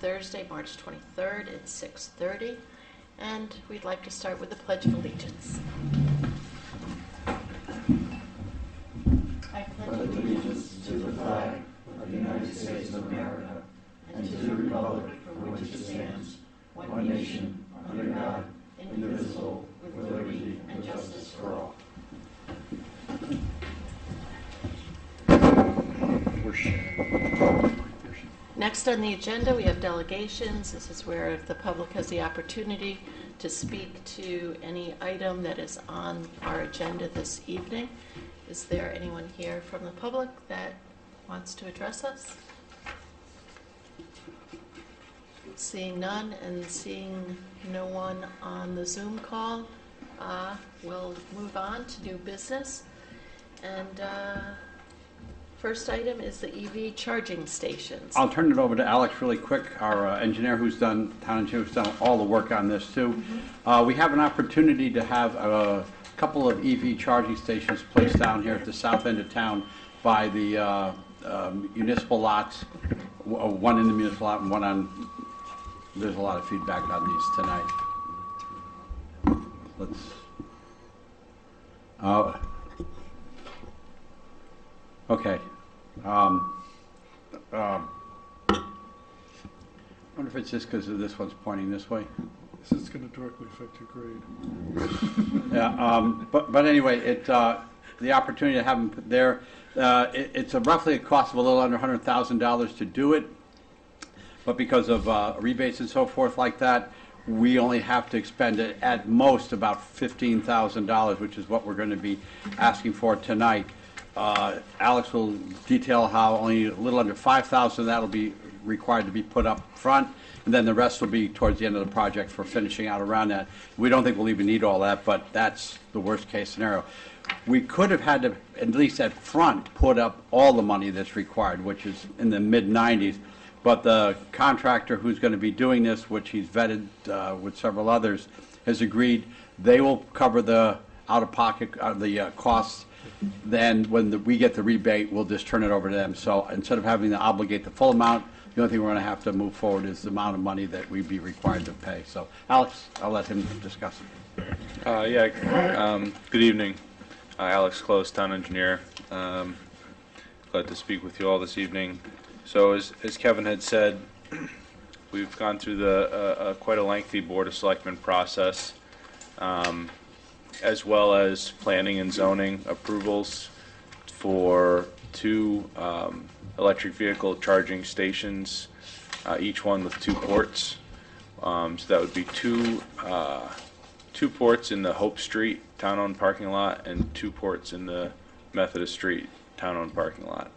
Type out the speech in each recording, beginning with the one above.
Thursday, March 23rd at 6:30. And we'd like to start with the Pledge of Allegiance. I pledge allegiance to the flag of the United States of America and to the republic for which it stands, one nation, under God, indivisible, with liberty and justice for all. Next on the agenda, we have delegations. This is where the public has the opportunity to speak to any item that is on our agenda this evening. Is there anyone here from the public that wants to address us? Seeing none and seeing no one on the Zoom call, we'll move on to new business. And first item is the EV charging stations. I'll turn it over to Alex really quick, our engineer town engineer who's done all the work on this too. We have an opportunity to have a couple of EV charging stations placed down here at the south end of town by the municipal lots, one in the municipal lot and one on, there's a lot of feedback on these tonight. Okay. I wonder if it's just because this one's pointing this way. This is going to directly affect your grade. Yeah, but anyway, the opportunity to have them put there, it's roughly a cost of a little under $100,000 to do it, but because of rebates and so forth like that, we only have to expend at most about $15,000, which is what we're going to be asking for tonight. Alex will detail how only a little under $5,000 of that will be required to be put up front, and then the rest will be towards the end of the project for finishing out around that. We don't think we'll even need all that, but that's the worst case scenario. We could have had to, at least at front, put up all the money that's required, which is in the mid-90s, but the contractor who's going to be doing this, which he's vetted with several others, has agreed they will cover the out-of-pocket, the costs. Then when we get the rebate, we'll just turn it over to them. So instead of having to obligate the full amount, the only thing we're going to have to move forward is the amount of money that we'd be required to pay. So Alex, I'll let him discuss it. Good evening. Alex Close, town engineer. Glad to speak with you all this evening. So as Kevin had said, we've gone through the quite a lengthy Board of Selectmen process, as well as planning and zoning approvals for two electric vehicle charging stations, each one with 2 ports. So that would be two ports in the Hope Street town-owned parking lot and 2 ports in the Methodist Street town-owned parking lot.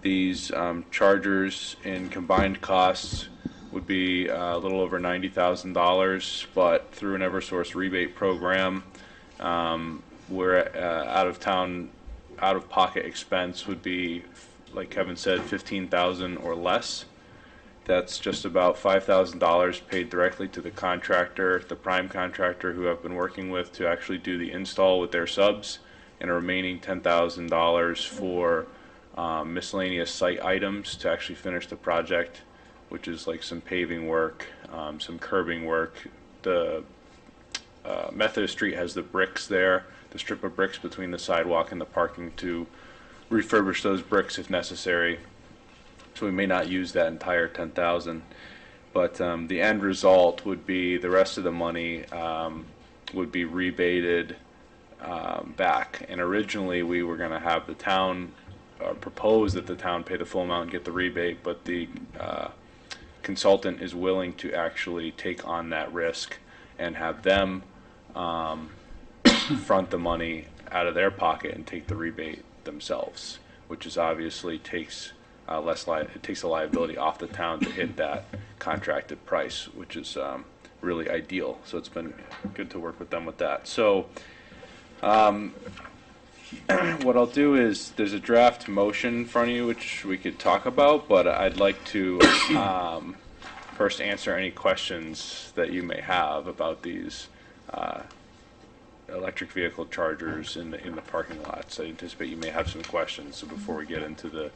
These chargers in combined costs would be a little over $90,000, but through an Eversource rebate program, where out-of-pocket expense would be, like Kevin said, $15,000 or less. That's just about $5,000 paid directly to the contractor, the prime contractor who I've been working with to actually do the install with their subs, and a remaining $10,000 for miscellaneous site items to actually finish the project, which is like some paving work, some curbing work. The Methodist Street has the bricks there, the strip of bricks between the sidewalk and the parking, to refurbish those bricks if necessary. So we may not use that entire $10,000, but the end result would be the rest of the money would be rebated back. And originally we were going to have the town propose that the town pay the full amount and get the rebate, but the consultant is willing to actually take on that risk and have them front the money out of their pocket and take the rebate themselves, which is obviously takes it takes the liability off the town to hit that contracted price, which is really ideal. So it's been good to work with them with that. So what I'll do is there's a draft motion in front of you which we could talk about, but I'd like to first answer any questions that you may have about these electric vehicle chargers in the parking lots. I anticipate you may have some questions. So before we get into the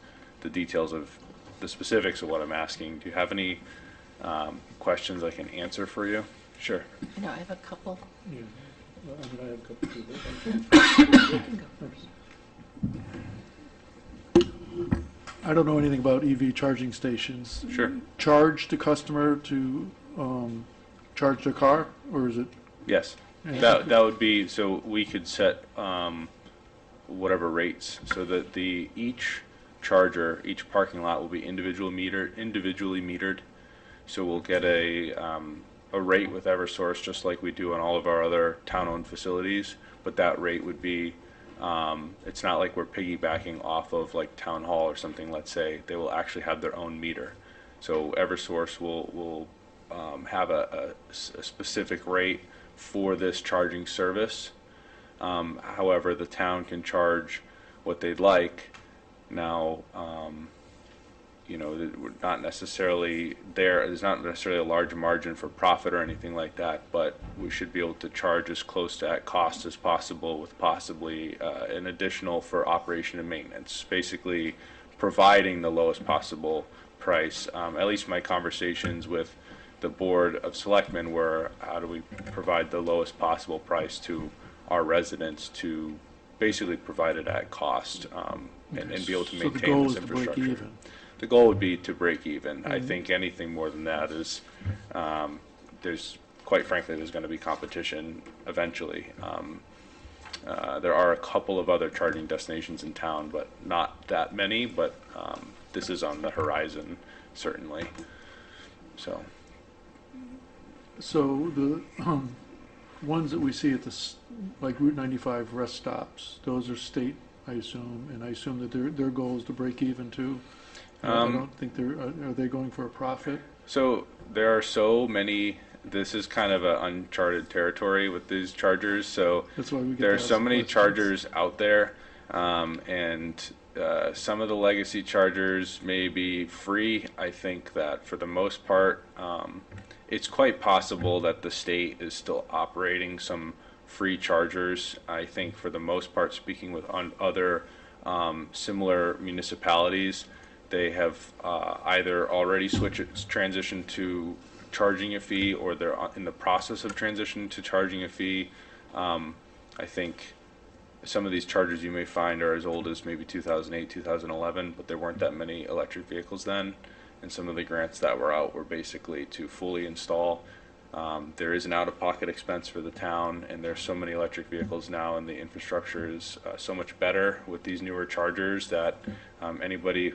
details of the specifics of what I'm asking, do you have any questions I can answer for you. Sure. You know, I have a couple. Yeah. Well, I mean, I have a couple too, but You can go first. I don't know anything about EV charging stations. Sure. Charge the customer to charge their car, or is it? Yes. Yeah. That would be, so we could set whatever rates, so that each charger, each parking lot will be individually metered. So we'll get a rate with Eversource, just like we do on all of our other town-owned facilities, but that rate would be, it's not like we're piggybacking off of like Town Hall or something, let's say. They will actually have their own meter. So Eversource will have a specific rate for this charging service. However, the town can charge what they'd like. Now, you know, we're not necessarily there's not necessarily a large margin for profit or anything like that, but we should be able to charge as close to at cost as possible, with possibly an additional for operation and maintenance, basically providing the lowest possible price. At least my conversations with the Board of Selectmen were, how do we provide the lowest possible price to our residents to basically provide it at cost, and be able to So the maintain goal this is to break infrastructure. even. The goal would be to break even. I Mhm. think anything more than that is, quite frankly, there's going to be competition eventually. There are a couple of other charging destinations in town, but not that many, but this is on the horizon, certainly. So, So the ones that we see at like Route 95 rest stops, those are state, I assume, and I assume that their goal is to break even too. I don't think are they going for a profit? so there are so many, this is kind of an uncharted territory with these chargers, so That's why we get there to are ask so the many questions. chargers out there, and some of the legacy chargers may be free. I think that for the most part, it's quite possible that the state is still operating some free chargers. I think for the most part, speaking with other similar municipalities, they have either already transitioned to charging a fee, or they're in the process of transitioning to charging a fee. I think some of these chargers you may find are as old as maybe 2008, 2011, but there weren't that many electric vehicles then. And some of the grants that were out were basically to fully install. There is an out-of-pocket expense for the town, and there's so many electric vehicles now, and the infrastructure is so much better with these newer chargers that anybody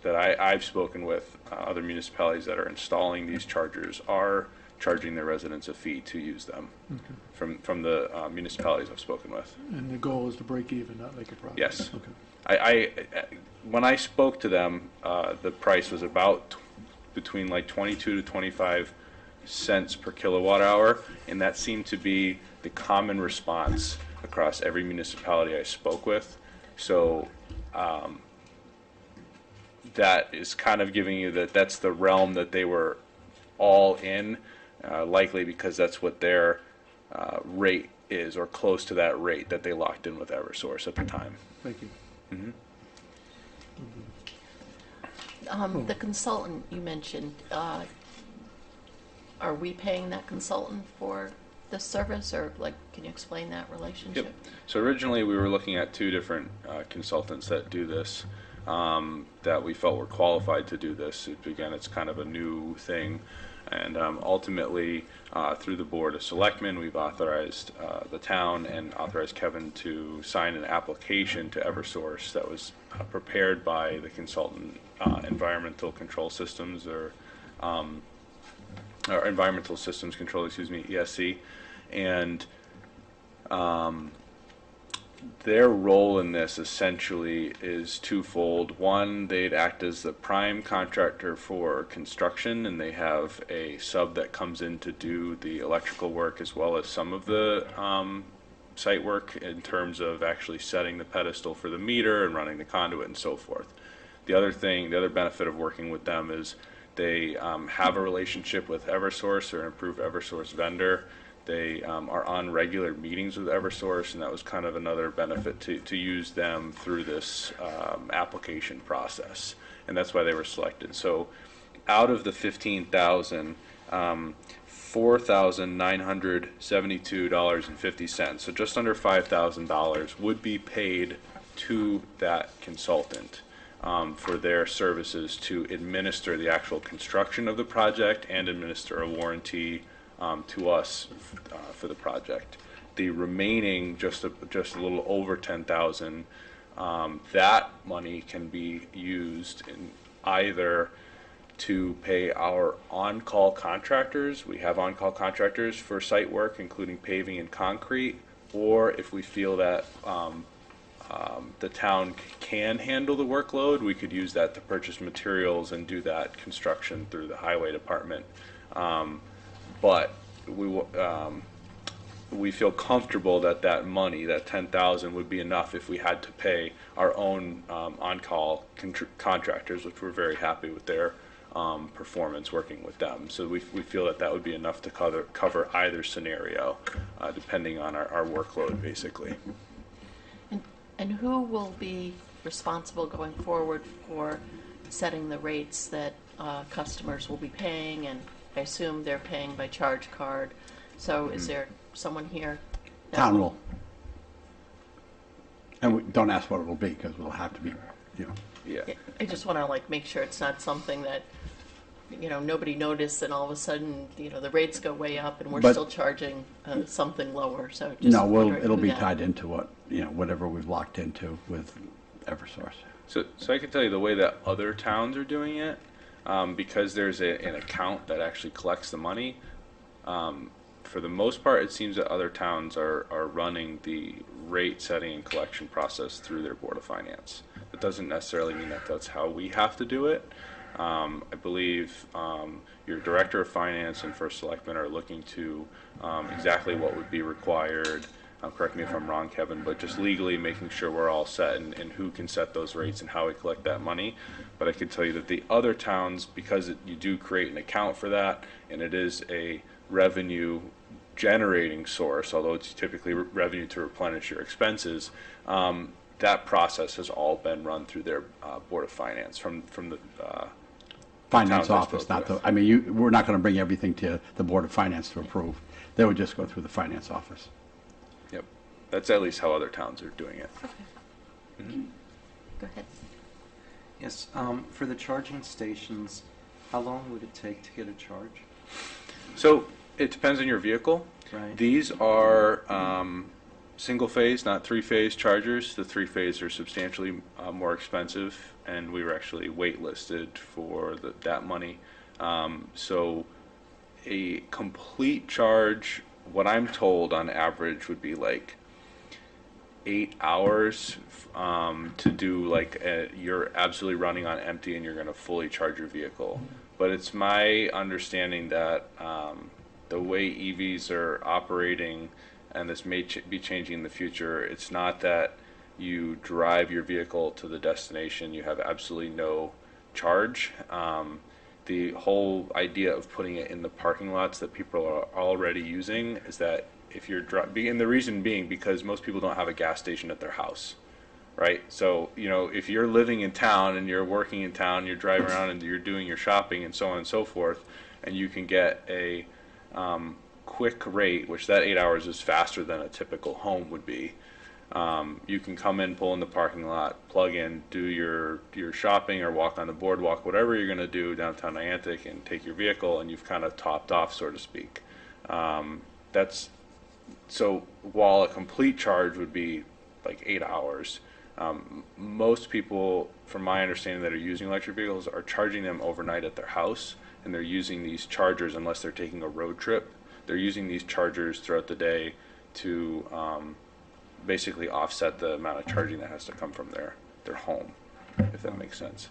I've spoken with, other municipalities that are installing these chargers are charging their residents a fee to use them. Okay. From the municipalities I've spoken with. And the goal is to break even, not make a profit? Yes. Okay. When I spoke to them, the price was about between like 22 to 25 cents per kilowatt hour, and that seemed to be the common response across every municipality I spoke with. So that is kind of giving you that's the realm that they were all in, likely because that's what their rate is, or close to that rate that they locked in with Eversource at the time. Thank you. Mm-hmm. The consultant you mentioned, are we paying that consultant for this service, or like, can you explain that relationship? Yep. So originally we were looking at two different consultants that do this, that we felt were qualified to do this. Again, it's kind of a new thing. And ultimately, through the Board of Selectmen, we've authorized the town and authorized Kevin to sign an application to Eversource that was prepared by the consultant, Environmental Control Systems, or Environmental Systems Control, ESC. And their role in this essentially is twofold. One, they'd act as the prime contractor for construction, and they have a sub that comes in to do the electrical work as well as some of the site work in terms of actually setting the pedestal for the meter and running the conduit and so forth. The other benefit of working with them is they have a relationship with Eversource, or an approved Eversource vendor. They are on regular meetings with Eversource, and that was kind of another benefit to use them through this application process, and that's why they were selected. So out of the 15,000, $4,972.50, so just under $5,000 would be paid to that consultant for their services to administer the actual construction of the project and administer a warranty to us for the project. The remaining, just a little over 10,000, that money can be used in either to pay our on-call contractors. We have on-call contractors for site work, including paving and concrete, or if we feel that the town can handle the workload, we could use that to purchase materials and do that construction through the highway department. But we feel comfortable that that money, that 10,000, would be enough if we had to pay our own on-call contractors, which we're very happy with their performance working with them. So we feel that that would be enough to cover either scenario, depending on our workload, basically. And who will be responsible going forward for setting the rates that customers will be paying? And I assume they're paying by charge card. So is there someone here? Town will. And don't ask what it will be, because it'll have to be, Yeah. I just want to make sure it's not something that, nobody noticed and all of a sudden, the rates go way up and we're But- still charging something lower. So just No, wondering it'll who be that- tied into whatever we've locked into with Eversource. So I can tell you the way that other towns are doing it, because there's an account that actually collects the money. For the most part, it seems that other towns are running the rate setting and collection process through their Board of Finance. That doesn't necessarily mean that that's how we have to do it. I believe your Director of Finance and First Selectman are looking to exactly what would be required. Correct me if I'm wrong, Kevin, but just legally making sure we're all set and who can set those rates and how we collect that money. But I can tell you that the other towns, because you do create an account for that, and it is a revenue generating source, although it's typically revenue to replenish your expenses, that process has all been run through their Board of Finance from the Finance towns I office, spoke not with. the, we're not going to bring everything to the Board of Finance to approve. They would just go through the Finance office. Yep, that's at least how other towns are doing it. Go ahead. Yes, for the charging stations, how long would it take to get a charge? So it depends on your vehicle. Right. These are single-phase, not three-phase chargers. The three-phase are substantially more expensive, and we were actually waitlisted for that money. So a complete charge, what I'm told on average would be like 8 hours to do you're absolutely running on empty and you're going to fully charge your vehicle. But it's my understanding that the way EVs are operating, and this may be changing in the future, it's not that you drive your vehicle to the destination, you have absolutely no charge. The whole idea of putting it in the parking lots that people are already using is that if you're driving, and the reason being because most people don't have a gas station at their house, right? So, if you're living in town and you're working in town, you're driving around and you're doing your shopping and so on and so forth, and you can get a quick rate, which that 8 hours is faster than a typical home would be. You can come in, pull in the parking lot, plug in, do your shopping or walk on the boardwalk, whatever you're going to do downtown Niantic, and take your vehicle, and you've kind of topped off, so to speak. So while a complete charge would be like 8 hours, most people, from my understanding, that are using electric vehicles are charging them overnight at their house, and they're using these chargers unless they're taking a road trip. They're using these chargers throughout the day to basically offset the amount of charging that has to come from their home, if that makes sense.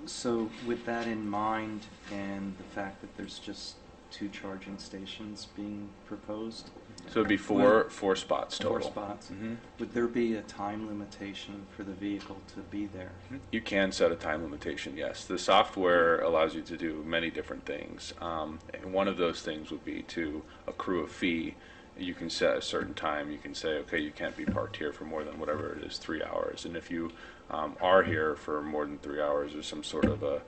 So with that in mind, and the fact that there's just 2 charging stations being proposed, So it'd be four spots 4 total. spots, Mhm. would there be a time limitation for the vehicle to be there? You can set a time limitation, yes. The software allows you to do many different things. And one of those things would be to accrue a fee. You can set a certain time. You can say, okay, you can't be parked here for more than whatever it is, 3 hours. And if you are here for more than 3 hours, there's some sort of a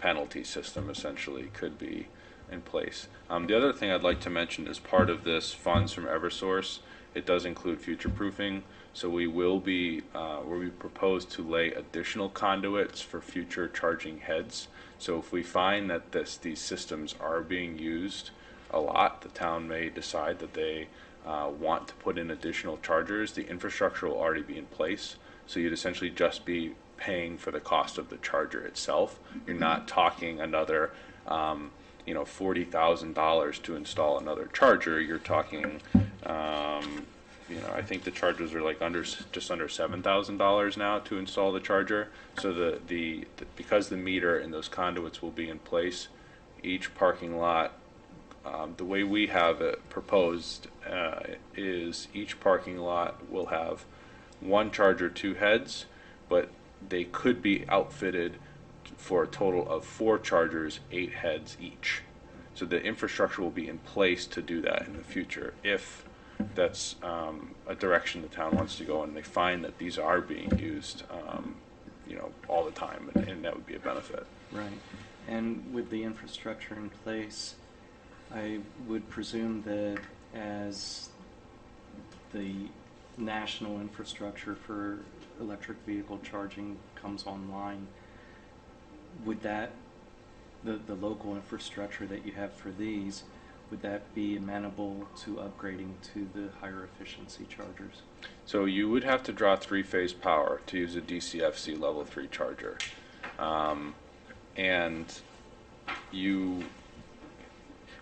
penalty system essentially could be in place. The other thing I'd like to mention is part of this funds from Eversource, it does include future proofing. So we will be, where we propose to lay additional conduits for future charging heads. So if we find that these systems are being used a lot, the town may decide that they want to put in additional chargers. The infrastructure will already be in place. So you'd essentially just be paying for the cost of the charger itself. You're not talking another, $40,000 to install another charger. You're talking, I think the chargers are like just under $7,000 now to install the charger. So because the meter and those conduits will be in place, each parking lot, the way we have it proposed is each parking lot will have one charger, 2 heads, but they could be outfitted for a total of 4 chargers, 8 heads each. So the infrastructure will be in place to do that in the future if that's a direction the town wants to go and they find that these are being used all the time, and that would be a benefit. Right. And with the infrastructure in place, I would presume that as the national infrastructure for electric vehicle charging comes online, would that, the local infrastructure that you have for these, would that be amenable to upgrading to the higher efficiency chargers? So you would have to draw 3-phase power to use a DCFC level 3 charger.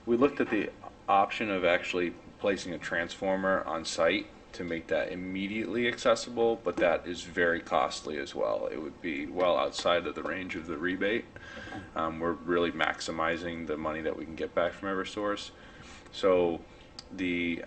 We looked at the option of actually placing a transformer on site to make that immediately accessible, but that is very costly as well. It would be well outside of the range of the rebate. We're really maximizing the money that we can get back from Eversource. So the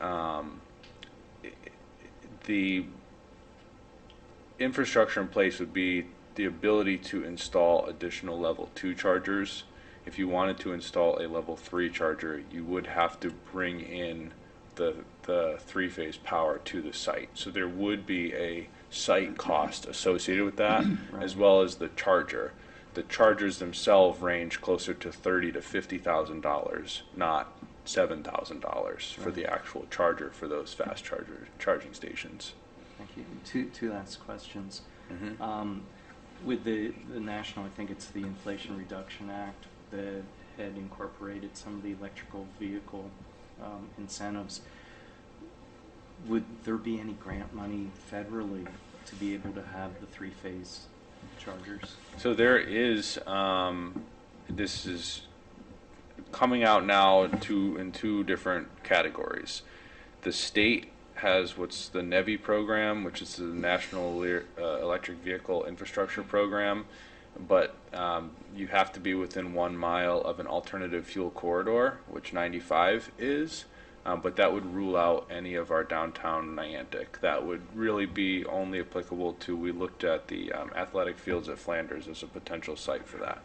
infrastructure in place would be the ability to install additional level 2 chargers. If you wanted to install a level 3 charger, you would have to bring in the 3-phase power to the site. So there would be a site cost associated with that, Right. as well as the charger. The chargers themselves range closer to $30,000 to $50,000, not $7,000 for Right. the actual charger for those fast charging stations. Thank you. Two last questions. Mm-hmm. With the national, I think it's the Inflation Reduction Act that had incorporated some of the electrical vehicle incentives. Would there be any grant money federally to be able to have the 3-phase chargers? So there is, this is coming out now in two different categories. The state has what's the NEVI program, which is the National Electric Vehicle Infrastructure Program, but you have to be within 1 mile of an alternative fuel corridor, which 95 is. But that would rule out any of our downtown Niantic. That would really be only applicable to, we looked at the athletic fields at Flanders as a potential site for that.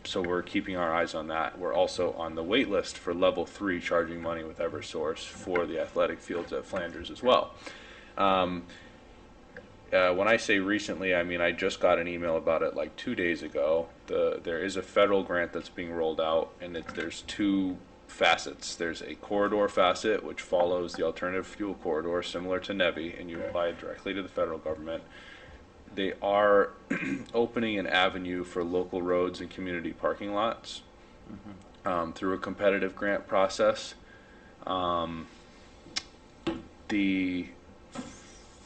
So we're keeping our eyes on that. We're also on the wait list for level 3 charging money with Eversource for the athletic fields at Flanders as well. When I say recently, I mean I just got an email about it like 2 days ago. There is a federal grant that's being rolled out, and there's 2 facets. There's a corridor facet, which follows the alternative fuel corridor, similar to NEVI, and you apply it directly to the federal government. They are opening an avenue for local roads and community parking lots through a competitive grant process. The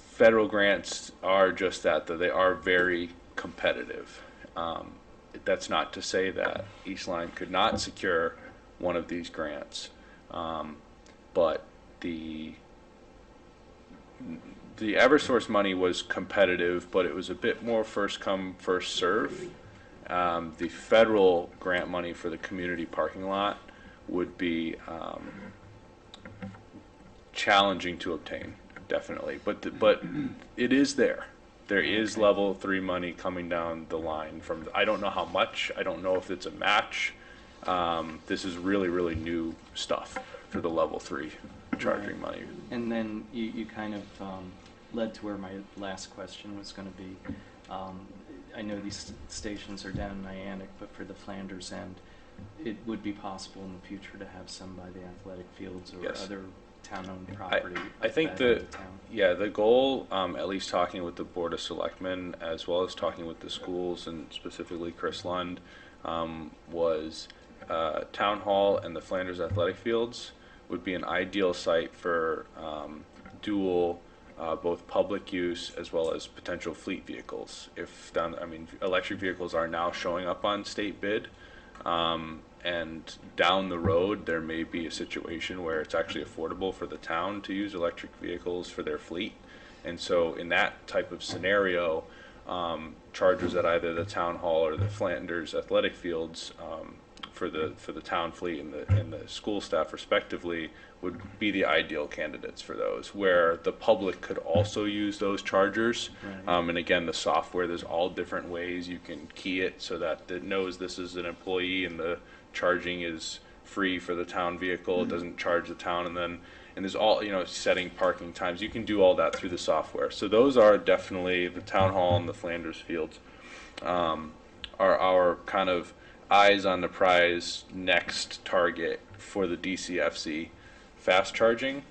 federal grants are just that, they are very competitive. That's not to say that East Lyme could not secure one of these grants, but the Eversource money was competitive, but it was a bit more first come, first serve. The federal grant money for the community parking lot would be challenging to obtain, definitely. But it is there. There is level 3 money coming down the line from, I don't know how much, I don't know if it's a match. This is really, really new stuff for the level 3 charging money. And then you kind of led to where my last question was going to be. I know these stations are down in Niantic, but for the Flanders end, it would be possible in the future to have some by the athletic fields or Yes. other town-owned property. I think of the town. the goal, at least talking with the Board of Selectmen as well as talking with the schools and specifically Chris Lund, was Town Hall and the Flanders Athletic Fields would be an ideal site for dual both public use as well as potential fleet vehicles. Electric vehicles are now showing up on state bid. And down the road, there may be a situation where it's actually affordable for the town to use electric vehicles for their fleet. And so in that type of scenario, chargers at either the town hall or the Flanders athletic fields for the town fleet and the school staff respectively would be the ideal candidates for those, where the public could also use those chargers. Right. And again, the software, there's all different ways you can key it so that it knows this is an employee and the charging is free for the town vehicle. It doesn't charge the town, and there's all, setting parking times. You can do all that through the software. So those are definitely the town hall and the Flanders fields are our kind of eyes on the prize next target for the DCFC fast charging,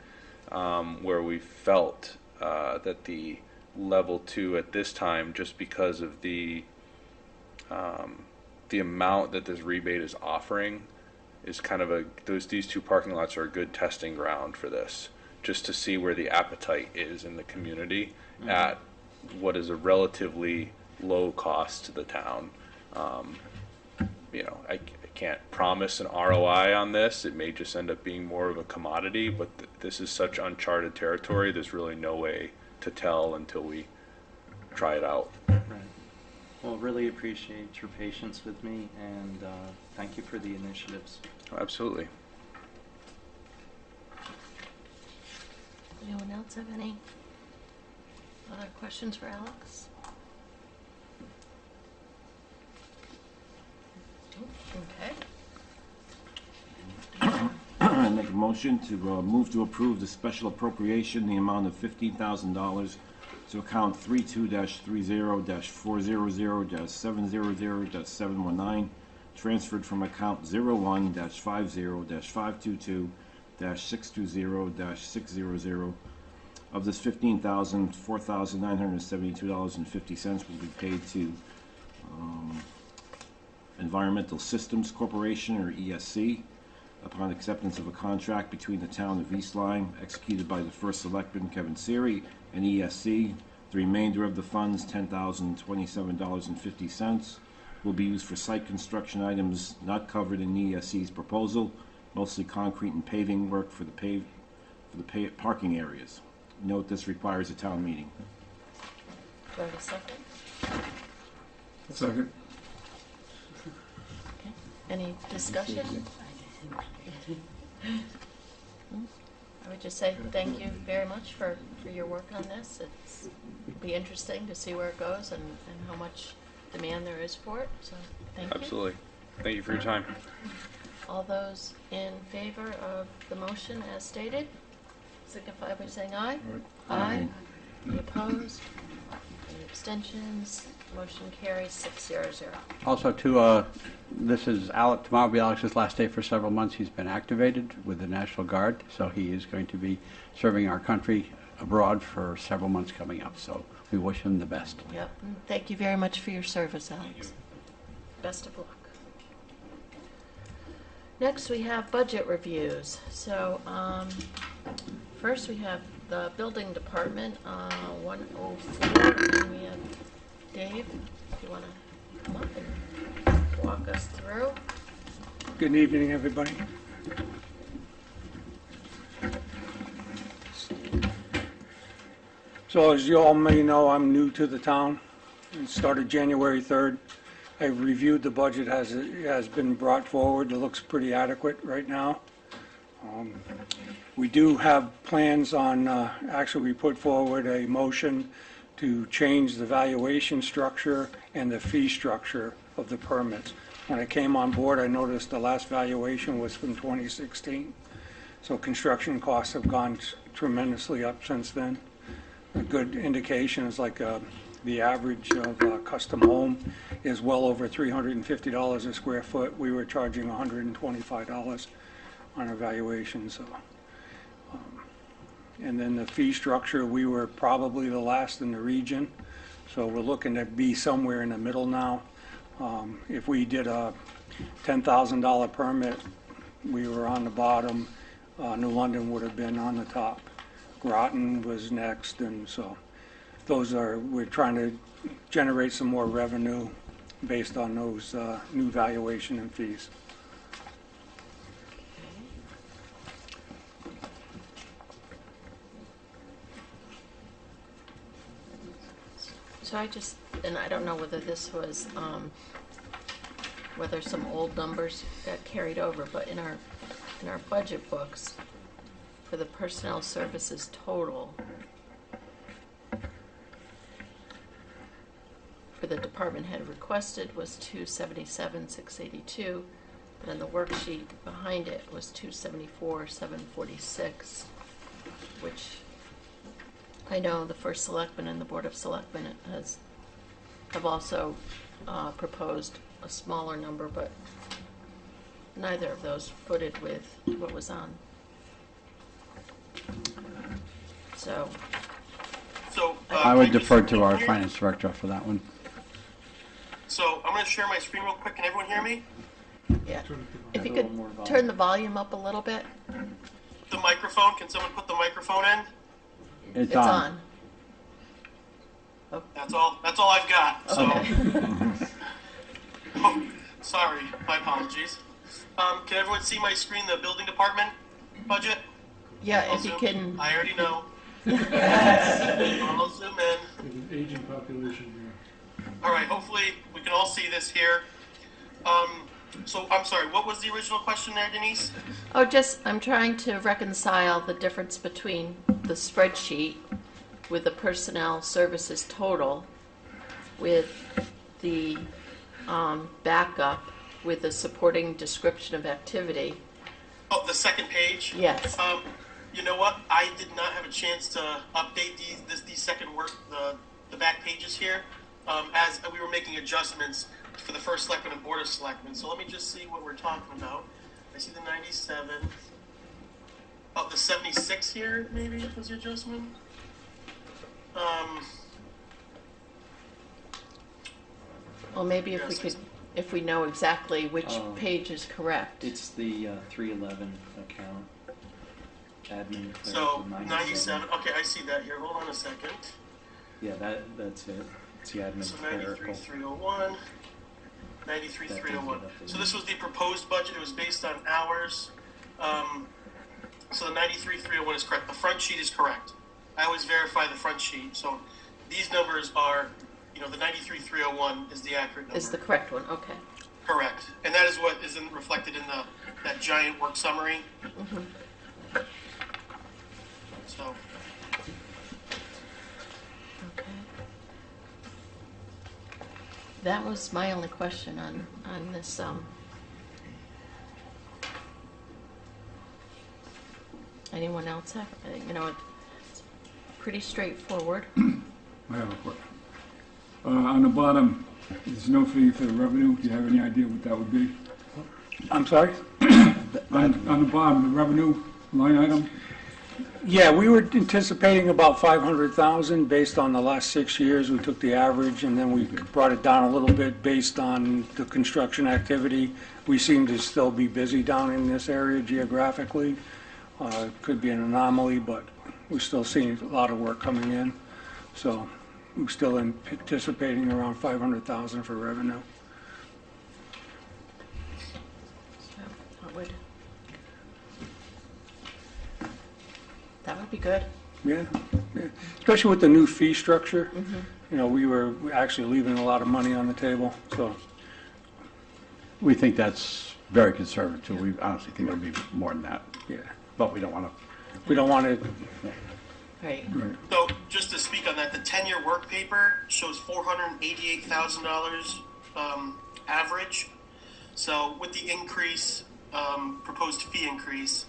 where we felt that the level 2 at this time, just because of the amount that this rebate is offering, is kind of these two parking lots are a good testing ground for this, just to see where the appetite is in the community at what is a relatively low cost to the town. I can't promise an ROI on this. It may just end up being more of a commodity, but this is such uncharted territory. There's really no way to tell until we try it out. Right. Well, really appreciate your patience with me, and thank you for the initiatives. Absolutely. Anyone else have any other questions for Alex? Okay. I make a motion to move to approve the special appropriation in the amount of $15,000 to account 32-300-400-700-719, transferred from account 01-50-622-620-600. Of this $15,000, $4,972.50 will be paid to Environmental Systems Corporation, or ESC, upon acceptance of a contract between the town of East Lyme, executed by the first selectman, Kevin Siri, and ESC. The remainder of the funds, $10,027.50, will be used for site construction items not covered in ESC's proposal, mostly concrete and paving work for the parking areas. Note this requires a town meeting. Do I have a second? Second. Okay. Any discussion? I would just say thank you very much for your work on this. It'll be interesting to see where it goes and how much demand there is for it. So thank you. Absolutely. Thank you for your time. All those in favor of the motion as stated, signify by saying aye. Aye. Any opposed? Any abstentions? Motion carries 6-0-0. Also, this is Alex. Tomorrow will be Alex's last day for several months. He's been activated with the National Guard, so he is going to be serving our country abroad for several months coming up. So we wish him the best. Yep. And thank you very much for your service, Alex. Best of luck. Next, we have budget reviews. So first we have the building department, 104, and we have Dave, if you want to come up and walk us through. Good evening, everybody. So as you all may know, I'm new to the town. It started January 3rd. I've reviewed the budget as it has been brought forward. It looks pretty adequate right now. We do have plans on, actually we put forward a motion to change the valuation structure and the fee structure of the permits. When I came on board, I noticed the last valuation was from 2016. So construction costs have gone tremendously up since then. A good indication is like The average of a custom home is well over $350 a square foot. We were charging $125 on our valuation, so. And then the fee structure, we were probably the last in the region, so we're looking to be somewhere in the middle now. If we did a $10,000 permit, we were on the bottom. New London would have been on the top. Groton was next, and so we're trying to generate some more revenue based on those new valuation and fees. So and I don't know whether this was, whether some old numbers got carried over, but in our budget books, for the personnel services total, for the department head requested was $277,682, but on the worksheet behind it was $274,746, which I know the first selectman and the board of selectmen have also proposed a smaller number, but neither of those footed with what was on. So I would defer to our finance director for that one. So I'm going to share my screen real quick. Can everyone hear me? yeah, Turn if it you a little could more volume. turn the volume up a little bit. The microphone. Can someone put the microphone in? It's on. That's all I've got. So, Okay. oh, sorry. My apologies. Can everyone see my screen? The building department budget. Yeah, I'll if you zoom. can. I already know. I'll zoom in. There's an aging population here. All right. Hopefully, we can all see this here. So I'm sorry. What was the original question there, Denise? Oh, I'm trying to reconcile the difference between the spreadsheet with the personnel services total with the backup with the supporting description of activity. Oh, the second page. Yes. You know what? I did not have a chance to update these second work the back pages here as we were making adjustments for the first selectman and board of selectmen. So let me just see what we're talking about. I see the 97. Oh, the 76 here maybe was the adjustment. Well, maybe if we know exactly which Oh. page is correct. It's the 311 account. Admin. So clerical 97. Okay, I see that here. Hold on a second. Yeah, that's it. It's the admin So clerical. 93,301. 93,301. So this was the proposed budget. It was based on hours. So the 93,301 is correct. The front sheet is correct. I always verify the front sheet. So these numbers are, the 93,301 is the accurate number. Is the correct one, okay. Correct. And that is what is reflected in that giant work summary. Mm-hmm. So, Okay. That was my only question on this. Anyone else have? It's pretty straightforward. I have a question. On the bottom, there's no fee for the revenue. Do you have any idea what that would be? I'm sorry? On the bottom, the revenue line item? Yeah, we were anticipating about 500,000 based on the last 6 years. We took the average and then we brought it down a little bit based on the construction activity. We seem to still be busy down in this area geographically. Could be an anomaly, but we're still seeing a lot of work coming in. So we're still anticipating around 500,000 for revenue. So that would be good. Yeah, yeah. Especially with the new fee structure. We were actually leaving a lot of money on the table, so. We think that's very conservative. We honestly think it'll be more than that, Yeah, but we don't want to. we don't want to, Right. so just to speak on that, the 10-year work paper shows $488,000 average. So with the increase, proposed fee increase,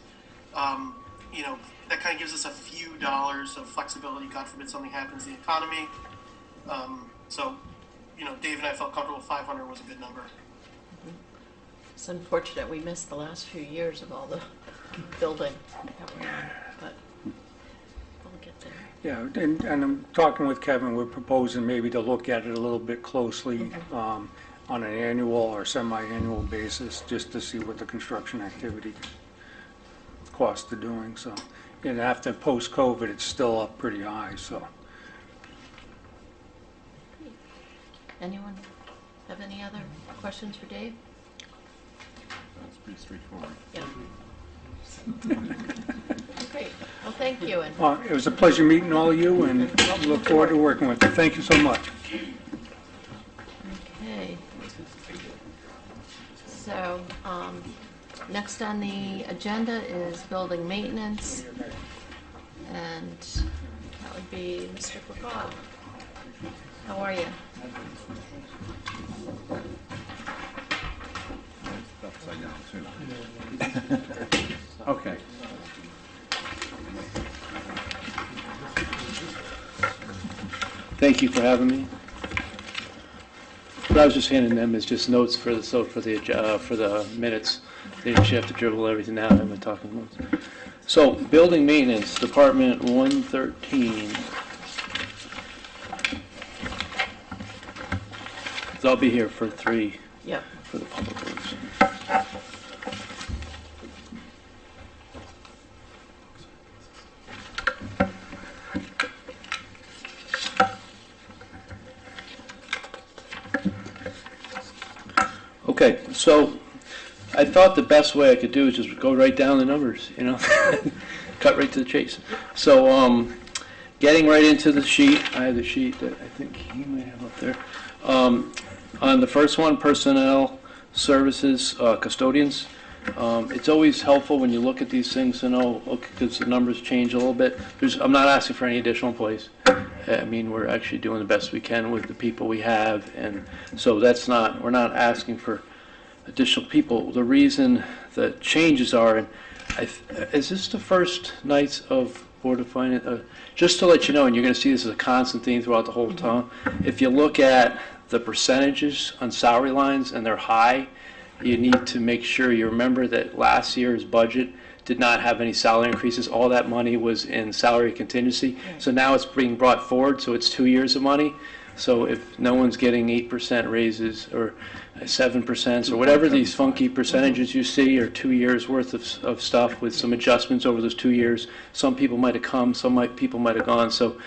that kind of gives us a few dollars of flexibility. God forbid something happens to the economy. So, Dave and I felt comfortable 500 was a good number. It's unfortunate we missed the last few years of all the building that went on, but we'll get there. Yeah, and I'm talking with Kevin, we're proposing maybe to look at it a little bit closely on an annual or semi-annual basis, just to see what the construction activity costs are doing, so. And after post-COVID, it's still up pretty high, so. Anyone have any other questions for Dave? That's pretty straightforward. Yeah. Great. Well, thank you. And It was a pleasure meeting all of you, and look forward to working with you. Thank you so much. okay. So, next on the agenda is building maintenance, and that would be Mr. Pagod. How are you? Upside down, too. Okay. Thank you for having me. What I was just handing them is just notes for the minutes. They didn't have to dribble everything out. I've been talking notes. So, building maintenance, Department 113. So I'll be here for 3 Yep. for the public works. Okay, so I thought the best way I could do is just go right down the numbers, cut right to the chase. So, getting right into the sheet, I have the sheet that I think he might have up there. On the first one, personnel, services, custodians. It's always helpful when you look at these things to know, because the numbers change a little bit. I'm not asking for any additional employees. I mean, we're actually doing the best we can with the people we have, and so we're not asking for additional people. The reason the changes are, and is this the first nights of Board of Finance? Just to let you know, and you're going to see this as a constant theme throughout the whole time, if you look at the percentages on salary lines and they're high, you need to make sure you remember that last year's budget did not have any salary increases. All that money was in salary contingency. So now it's being brought forward, so it's 2 years of money. So if no one's getting 8% raises or 7% or whatever these funky percentages you see, or 2 years worth of stuff with some adjustments over those 2 years, some people might have come, people might have gone. So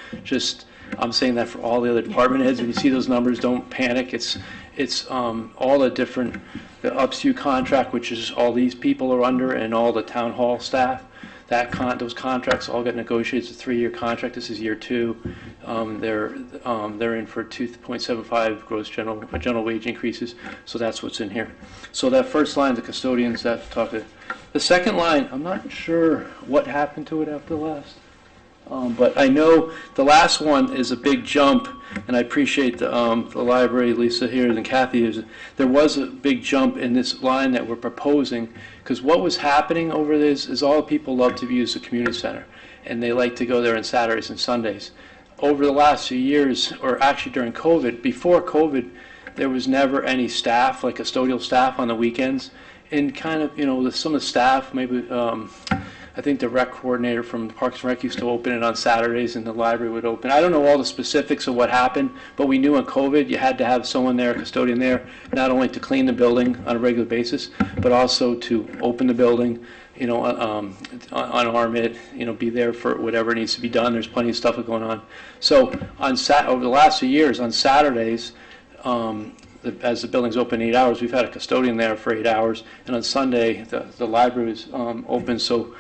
I'm saying that for all the other department heads. When you see those numbers, don't panic. It's all the different, the UPSU contract, which is all these people are under, and all the town hall staff. Those contracts all get negotiated. It's a 3-year contract. This is year 2. They're in for 2.75 gross general wage increases. So that's what's in here. So that first line, the custodians, the second line, I'm not sure what happened to it after the last. But I know the last one is a big jump, and I appreciate the library, Lisa here, and Kathy. There was a big jump in this line that we're proposing, because what was happening over this is all people love to use the community center, and they like to go there on Saturdays and Sundays. Over the last few years, or actually during COVID, before COVID, there was never any staff, like custodial staff on the weekends, and kind of, some of the staff, maybe, I think the rec coordinator from Parks and Rec used to open it on Saturdays, and the library would open. I don't know all the specifics of what happened, but we knew in COVID you had to have someone there, a custodian there, not only to clean the building on a regular basis, but also to open the building, unarm it, be there for whatever needs to be done. There's plenty of stuff going on. So over the last few years, on Saturdays, as the building's open 8 hours, we've had a custodian there for 8 hours, and on Sunday the library was open, so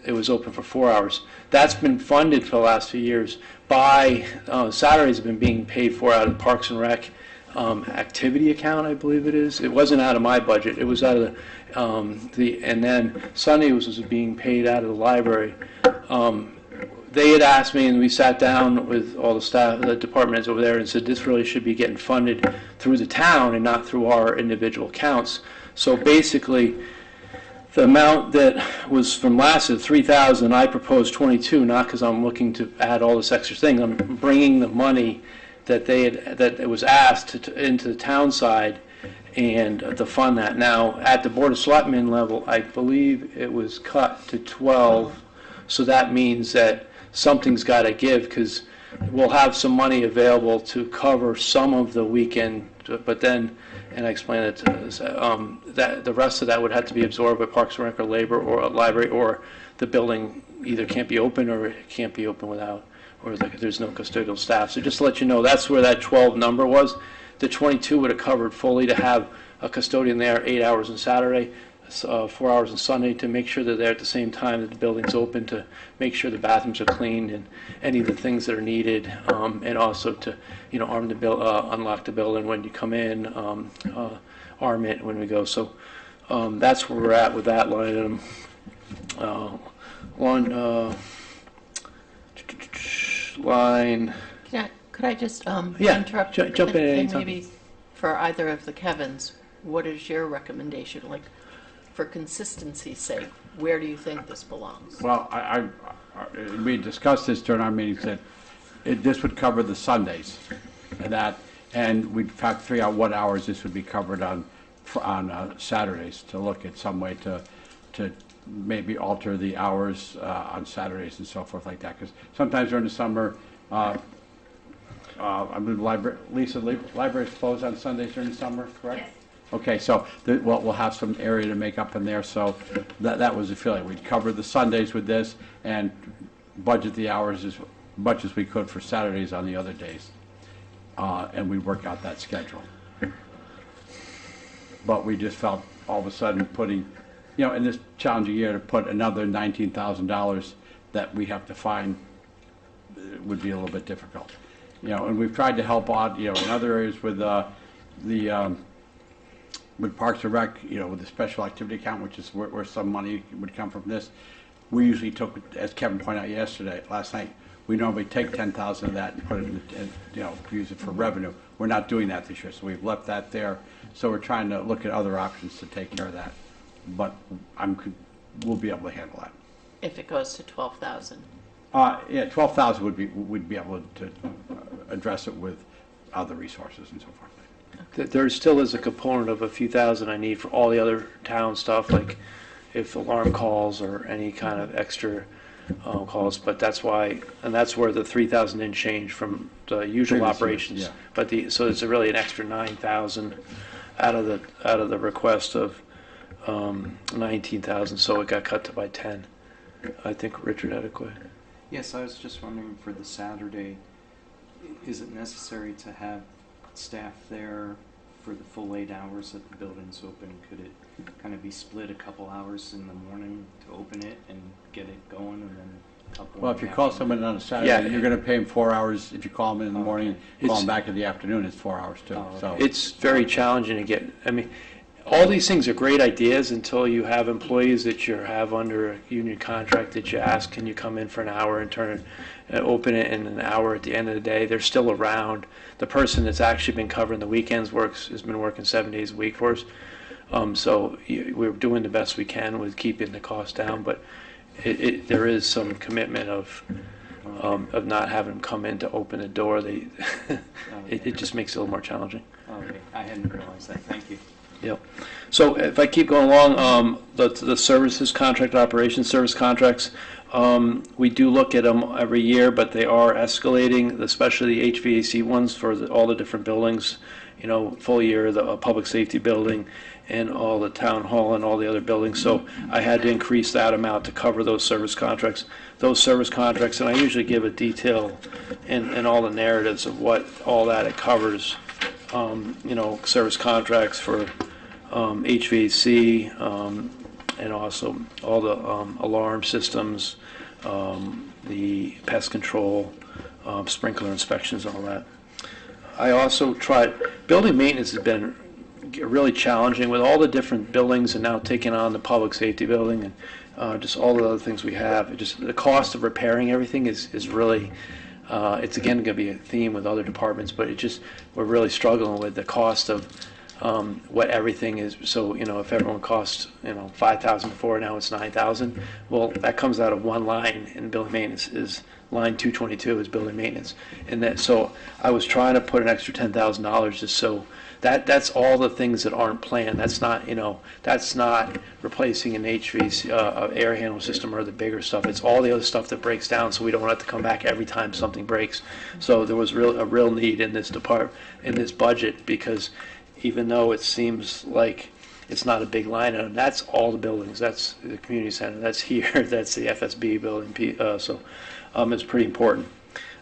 it was open for 4 hours. That's been funded for the last few years by Saturdays have been being paid for out of the Parks and Rec activity account, I believe it is. It wasn't out of my budget. It was out of and then Sunday was being paid out of the library. They had asked me, and we sat down with all the staff, the department heads over there, and said this really should be getting funded through the town and not through our individual accounts. So basically, the amount that was from last year, 3,000, I proposed 22, not because I'm looking to add all this extra thing. I'm bringing the money that it was asked into the town side and to fund that. Now, at the Board of Selectmen level, I believe it was cut to 12, so that means that something's got to give, because we'll have some money available to cover some of the weekend, but then, and I explained it to that the rest of that would have to be absorbed by Parks and Rec or labor or a library, or the building either can't be open or it can't be open without, or there's no custodial staff. So just to let you know, that's where that 12 number was. The 22 would have covered fully to have a custodian there 8 hours on Saturday, 4 hours on Sunday, to make sure they're there at the same time that the building's open, to make sure the bathrooms are cleaned and any of the things that are needed, and also to, arm the unlock the building when you come in, arm it when we go. So that's where we're at with that line item. Line. Could I just Yeah, interrupt? jump in and anytime. maybe for either of the Kevins, what is your recommendation? Like, for consistency's sake, where do you think this belongs? Well, we discussed this during our meetings, that this would cover the Sundays, and we'd have to figure out what hours this would be covered on Saturdays, to look at some way to maybe alter the hours on Saturdays and so forth like that. Because sometimes during the summer, I mean, Lisa, libraries close on Sundays during the summer, correct? Yes. Okay, so we'll have some area to make up in there, so that was the feeling. We'd cover the Sundays with this and budget the hours as much as we could for Saturdays on the other days. And we'd work out that schedule. But we just felt all of a sudden putting, in this challenging year, to put another $19,000 that we have to find would be a little bit difficult. And we've tried to help out, in other areas with with Parks and Rec, with the special activity account, which is where some money would come from this. We usually took, as Kevin pointed out last night, we normally take 10,000 of that and put it in, use it for revenue. We're not doing that this year, so we've left that there. So we're trying to look at other options to take care of that. But we'll be able to handle that. If it goes to 12,000. Yeah, 12,000 we'd be able to address it with other resources and so forth. There still is a component of a few thousand I need for all the other town stuff, like if alarm calls or any kind of extra calls. But that's why, and that's where the 3,000 didn't change from the usual Previous operations. years, yeah. But so it's really an extra 9,000 out of the request of 19,000. So it got cut to by 10. I think Richard had a question. Yes, I was just wondering, for the Saturday, is it necessary to have staff there for the full 8 hours that the building's open? Could it kind of be split a couple hours in the morning to open it and get it going, and then a couple? Well, if you call someone on a Saturday, Yeah. you're going to pay them 4 hours. If you call them in the morning, call It's- them back in the afternoon, it's 4 hours too. Oh, okay. So It's very challenging to get, all these things are great ideas until you have employees that you have under a union contract that you ask, can you come in for an hour and open it in an hour at the end of the day? They're still around. The person that's actually been covering the weekends has been working 7 days a week for us. So we're doing the best we can with keeping the cost down, but there is some commitment of not having them come in to open the door. It just makes it a little more challenging. Okay, I hadn't realized that. Thank you. Yep. So if I keep going along, the services contract, operations service contracts, we do look at them every year, but they are escalating, especially the HVAC ones for all the different buildings, full year, the public safety building and all the town hall and all the other buildings. So I had to increase that amount to cover those service contracts. Those service contracts, and I usually give a detail in all the narratives of what all that it covers. Service contracts for HVAC, and also all the alarm systems, the pest control, sprinkler inspections, all that. I also tried, building maintenance has been really challenging with all the different buildings and now taking on the public safety building and just all the other things we have. The cost of repairing everything is really, it's again going to be a theme with other departments, but we're really struggling with the cost of what everything is. So, if everyone costs, 5,000 before, now it's 9,000. Well, that comes out of one line in building maintenance, is line 222 is building maintenance. And so I was trying to put an extra $10,000 just so that's all the things that aren't planned. That's not, that's not replacing an HVAC, air handling system or the bigger stuff. It's all the other stuff that breaks down, so we don't have to come back every time something breaks. So there was a real need in this in this budget, because even though it seems like it's not a big line item, that's all the buildings. That's the community center. That's here. That's the FSB building. So it's pretty important.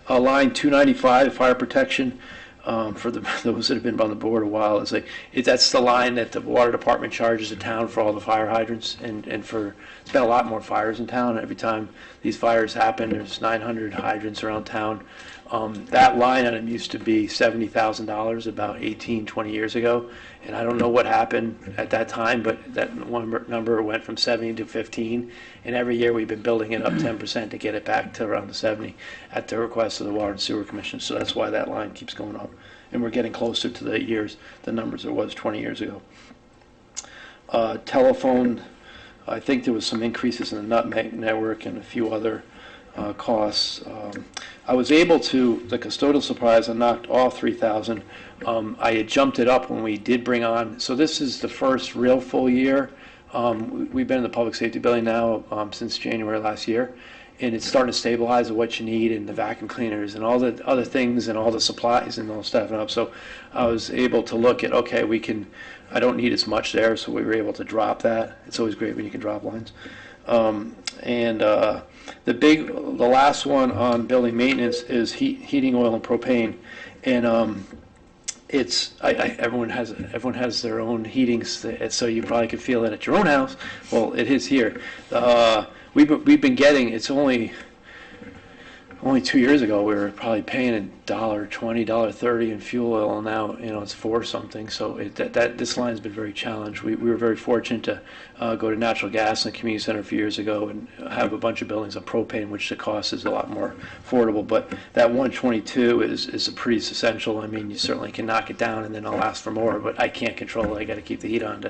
Line 295, fire protection. For those that have been on the board a while, that's the line that the water department charges the town for all the fire hydrants, and there's been a lot more fires in town. Every time these fires happen, there's 900 hydrants around town. That line item used to be $70,000 about 18, 20 years ago, and I don't know what happened at that time, but that number went from 70 to 15, and every year we've been building it up 10% to get it back to around the 70 at the request of the Water and Sewer Commission. So that's why that line keeps going up, and we're getting closer to the numbers there was 20 years ago. Telephone, I think there was some increases in the Nutmeg network and a few other costs. I was able to, the custodial supplies, I knocked off 3,000. I had jumped it up when we did bring on, so this is the first real full year. We've been in the public safety building now since January last year, and it's starting to stabilize with what you need, and the vacuum cleaners and all the other things and all the supplies and all staffing up. So I was able to look at, okay, I don't need as much there, so we were able to drop that. It's always great when you can drop lines. The last one on building maintenance is heating oil and propane, and everyone has their own heatings, so you probably could feel it at your own house. Well, it is here. We've been getting, it's only 2 years ago we were probably paying $1.20, $1.30 in fuel oil, and now it's $4 something. So this line's been very challenged. We were very fortunate to go to natural gas in the community center a few years ago and have a bunch of buildings on propane, which the cost is a lot more affordable. But that 122 is a pretty essential. I mean, you certainly can knock it down and then I'll ask for more, but I can't control it. I got to keep the heat on.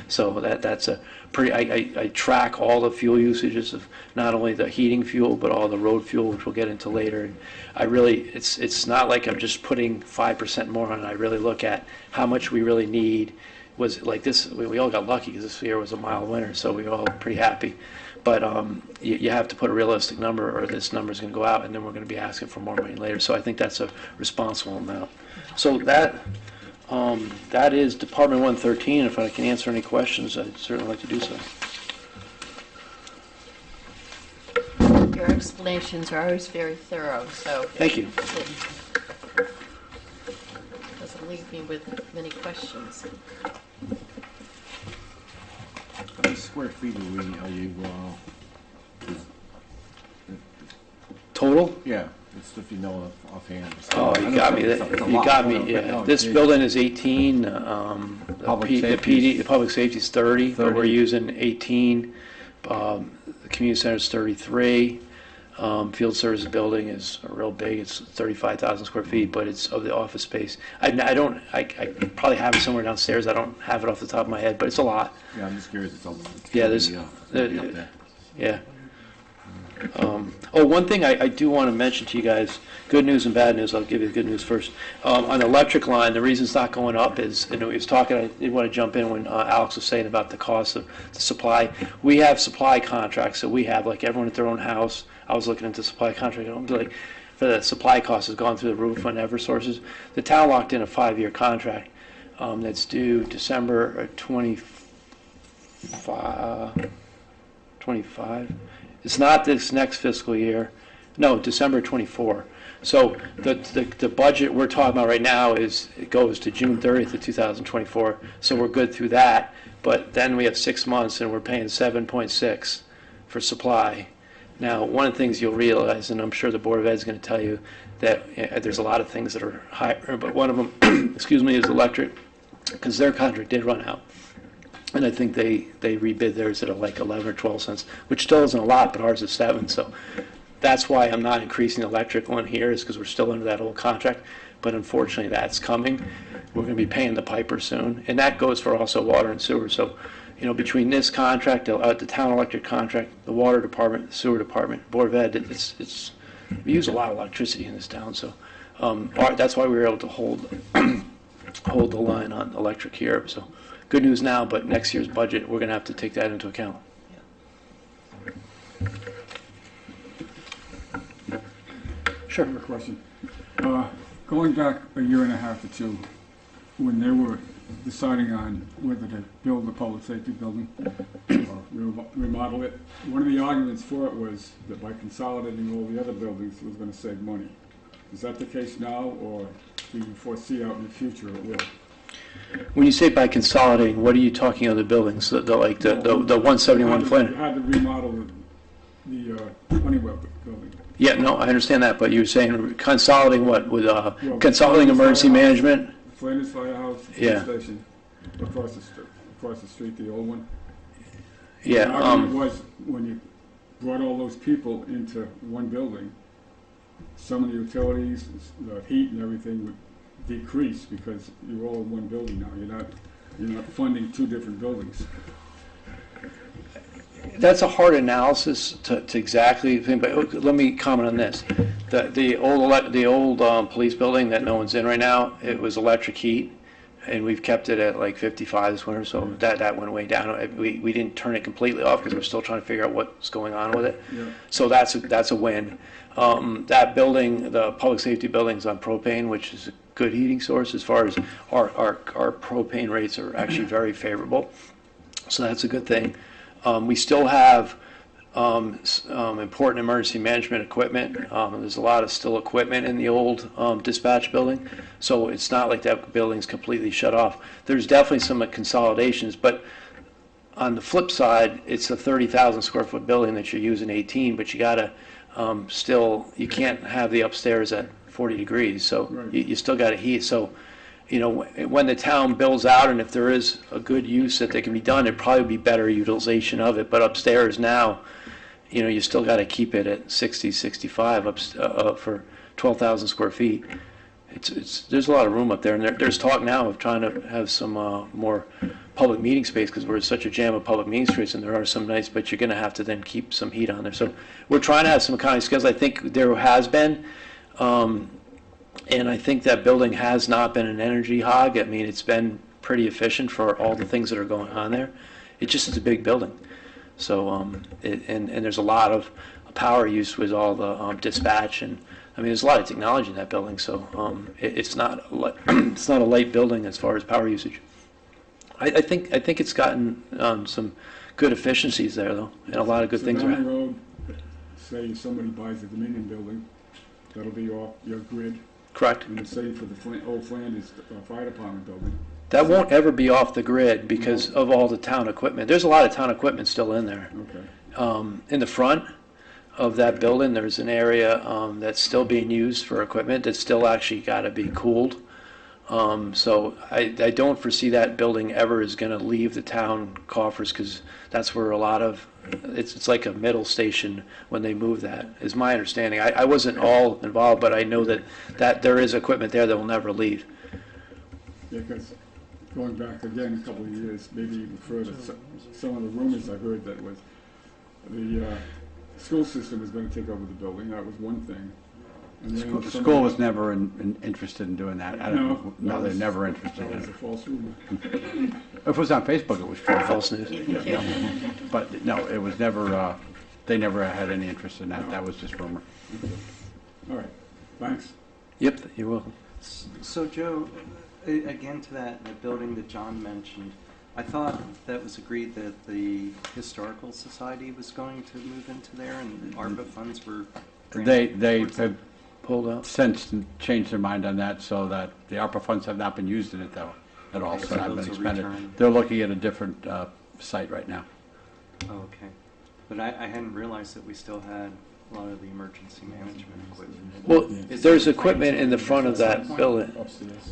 So that's a pretty. I track all the fuel usages of not only the heating fuel but all the road fuel, which we'll get into later. And I really, it's not like I'm just putting 5% more on it. I really look at how much we really need. Was like this, we all got lucky because this year was a mild winter, so we were all pretty happy. But you have to put a realistic number, or this number is going to go out, and then we're going to be asking for more money later. So I think that's a responsible amount. So that is Department 113. If I can answer any questions, I'd certainly like to do so. Your explanations are always very thorough, so. Thank you. It doesn't leave me with many questions. How many square feet are you Total? yeah, it's if you know offhand. Oh, you got me. You got me. Yeah. This building is 18. The public safety is 30, but we're using 18. The community center is 33. Field service building is real big. It's 35,000 square feet, but it's of the office space. I probably have it somewhere downstairs. I don't have it off the top of my head, but it's a lot. Yeah, I'm just curious. Yeah. One thing I do want to mention to you guys, good news and bad news. I'll give you the good news first. On the electric line, the reason it's not going up is, he was talking, I did want to jump in when Alex was saying about the cost of the supply. We have supply contracts that we have, like everyone at their own house. I was looking into supply contract, like, for the supply cost has gone through the roof on Eversources. The town locked in a 5-year contract that's due December 25. It's not this next fiscal year. No, December 24. So the budget we're talking about right now it goes to June 30th of 2024. So we're good through that. But then we have 6 months and we're paying 7.6 for supply. Now, one of the things you'll realize, and I'm sure the Board of Ed is going to tell you, that there's a lot of things that are higher, but one of them, is electric, because their contract did run out. And I think they rebid theirs at like 11 or 12 cents, which still isn't a lot, but ours is 7. So that's why I'm not increasing the electric one here, is because we're still under that old contract. but unfortunately that's coming. We're going to be paying the piper soon, and that goes for also water and sewer. So, between this contract, the town electric contract, the water department, the sewer department, Board of Ed, we use a lot of electricity in this town, so that's why we were able to hold the line on electric here. So good news now, but next year's budget, we're going to have to take that into account. Sure. I have a question. Going back a year and a half or two, when they were deciding on whether to build the public safety building or remodel it, one of the arguments for it was that by consolidating all the other buildings, it was going to save money. Is that the case now, or do you foresee out in the future it will? When you say by consolidating, what are you talking of the buildings? The 171 Flynn? You had to remodel the Honeywell building. Yeah, no, I understand that, but you're saying consolidating what? With consolidating emergency management? Flanders Firehouse, Yeah. police station, across the street, the old one. Yeah. The argument was when you brought all those people into one building, some of the utilities, the heat and everything would decrease because you're all in one building now. You're not funding two different buildings. That's a hard analysis to exactly think, but let me comment on this. The old police building that no one's in right now, it was electric heat, and we've kept it at like 55 this winter, so that went way down. We didn't turn it completely off because we're still trying to figure out what's going on with it. Yeah. So that's a win. That building, the public safety building's on propane, which is a good heating source as far as our propane rates are actually very favorable. So that's a good thing. We still have important emergency management equipment. There's a lot of still equipment in the old dispatch building, so it's not like that building's completely shut off. There's definitely some consolidations, but on the flip side, it's a 30,000 square foot building that you're using 18, but you gotta you can't have the upstairs at 40 degrees, so Right. you still gotta heat. So when the town builds out, and if there is a good use that they can be done, it'd probably be better utilization of it. But upstairs now, you still got to keep it at 60, 65 for 12,000 square feet. There's a lot of room up there, and there's talk now of trying to have some more public meeting space because we're in such a jam of public meeting space, and there are some nice, but you're going to have to then keep some heat on there. So we're trying to have some economy skills. I think there has been. And I think that building has not been an energy hog. I mean, it's been pretty efficient for all the things that are going on there. It just is a big building. So, and there's a lot of power use with all the dispatch, and I mean, there's a lot of technology in that building. So, it's not it's not a light building as far as power usage. I think it's gotten some good efficiencies there, though, and a lot of good So things. down the road, say somebody buys a Dominion building, that'll be off your grid. Correct. And the same for the old Flanders Fire Department building. That won't ever be off the grid because of all the town equipment. There's a lot of town equipment still in there. Okay. In the front of that building, there's an area that's still being used for equipment that's still actually got to be cooled. So I don't foresee that building ever is going to leave the town coffers because that's where a lot of it's like a middle station when they move that, is my understanding. I wasn't all involved, but I know that there is equipment there that will never leave. Yeah, because going back again a couple of years, maybe even further, some of the rumors I heard that was the school system was going to take over the building. That was one thing. And then The school was never interested in doing that. I don't know. No, they're never interested That in was a it. false rumor. If it was on Facebook, it was true. False news. But no, it was never, they never had any interest in that. That was just rumor. All right, thanks. Yep, you're welcome. So Joe, again to that building that John mentioned, I thought that was agreed that the Historical Society was going to move into there and the ARPA funds were granted They towards have Pulled out. since changed their mind on that so that the ARPA funds have not been used in it though, at all, Okay, so so have been those will expended. return. They're looking at a different site right now. Oh, okay. But I hadn't realized that we still had a lot of the emergency management equipment. Well, Is there's there equipment in the plans front of at that some point? building.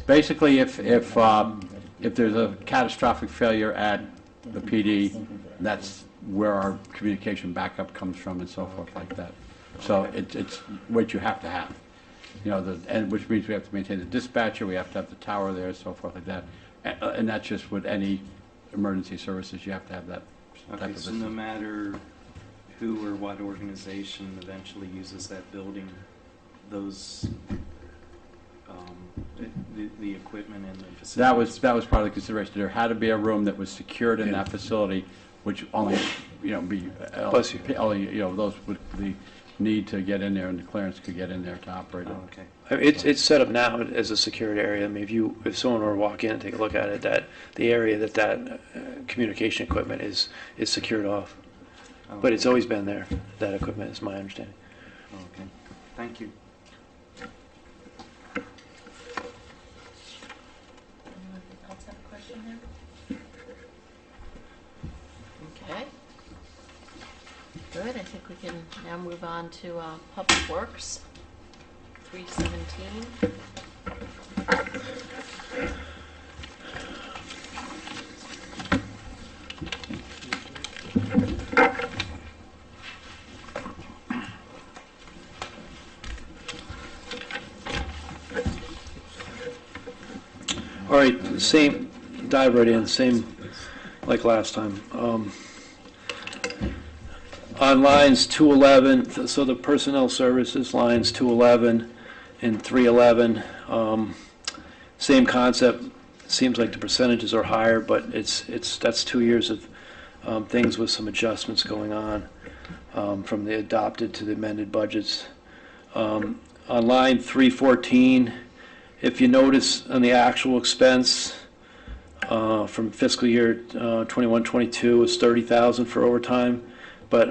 Basically, if there's a catastrophic failure at the PD, that's where our communication backup comes from and so forth like that. So it's what you have to have. and which means we have to maintain the dispatcher, we have to have the tower there, so forth like that. And that's just with any emergency services, you have to have that type Okay, of so no system. matter who or what organization eventually uses that building, those, the equipment and the facilities. That was part of the consideration. There had to be a room that was secured in that facility, which only, be, Bless you. only, those with the need to get in there and the clearance could get in there to operate it. Oh, okay. I mean, it's set up now as a secured area. I mean, if someone were to walk in and take a look at it, that the area that communication equipment is secured off. Oh, But it's always been there, that equipment is my understanding. okay. Thank you. Anyone else have a question there? Okay. Good, I think we can now move on to Public Works, 317. All right, same, dive right in, same like last time. On lines 211, so the personnel services, lines 211 and 311, same concept. Seems like the percentages are higher, but that's 2 years of things with some adjustments going on from the adopted to the amended budgets. On line 314, if you notice on the actual expense from fiscal year 21-22 was 30,000 for overtime, but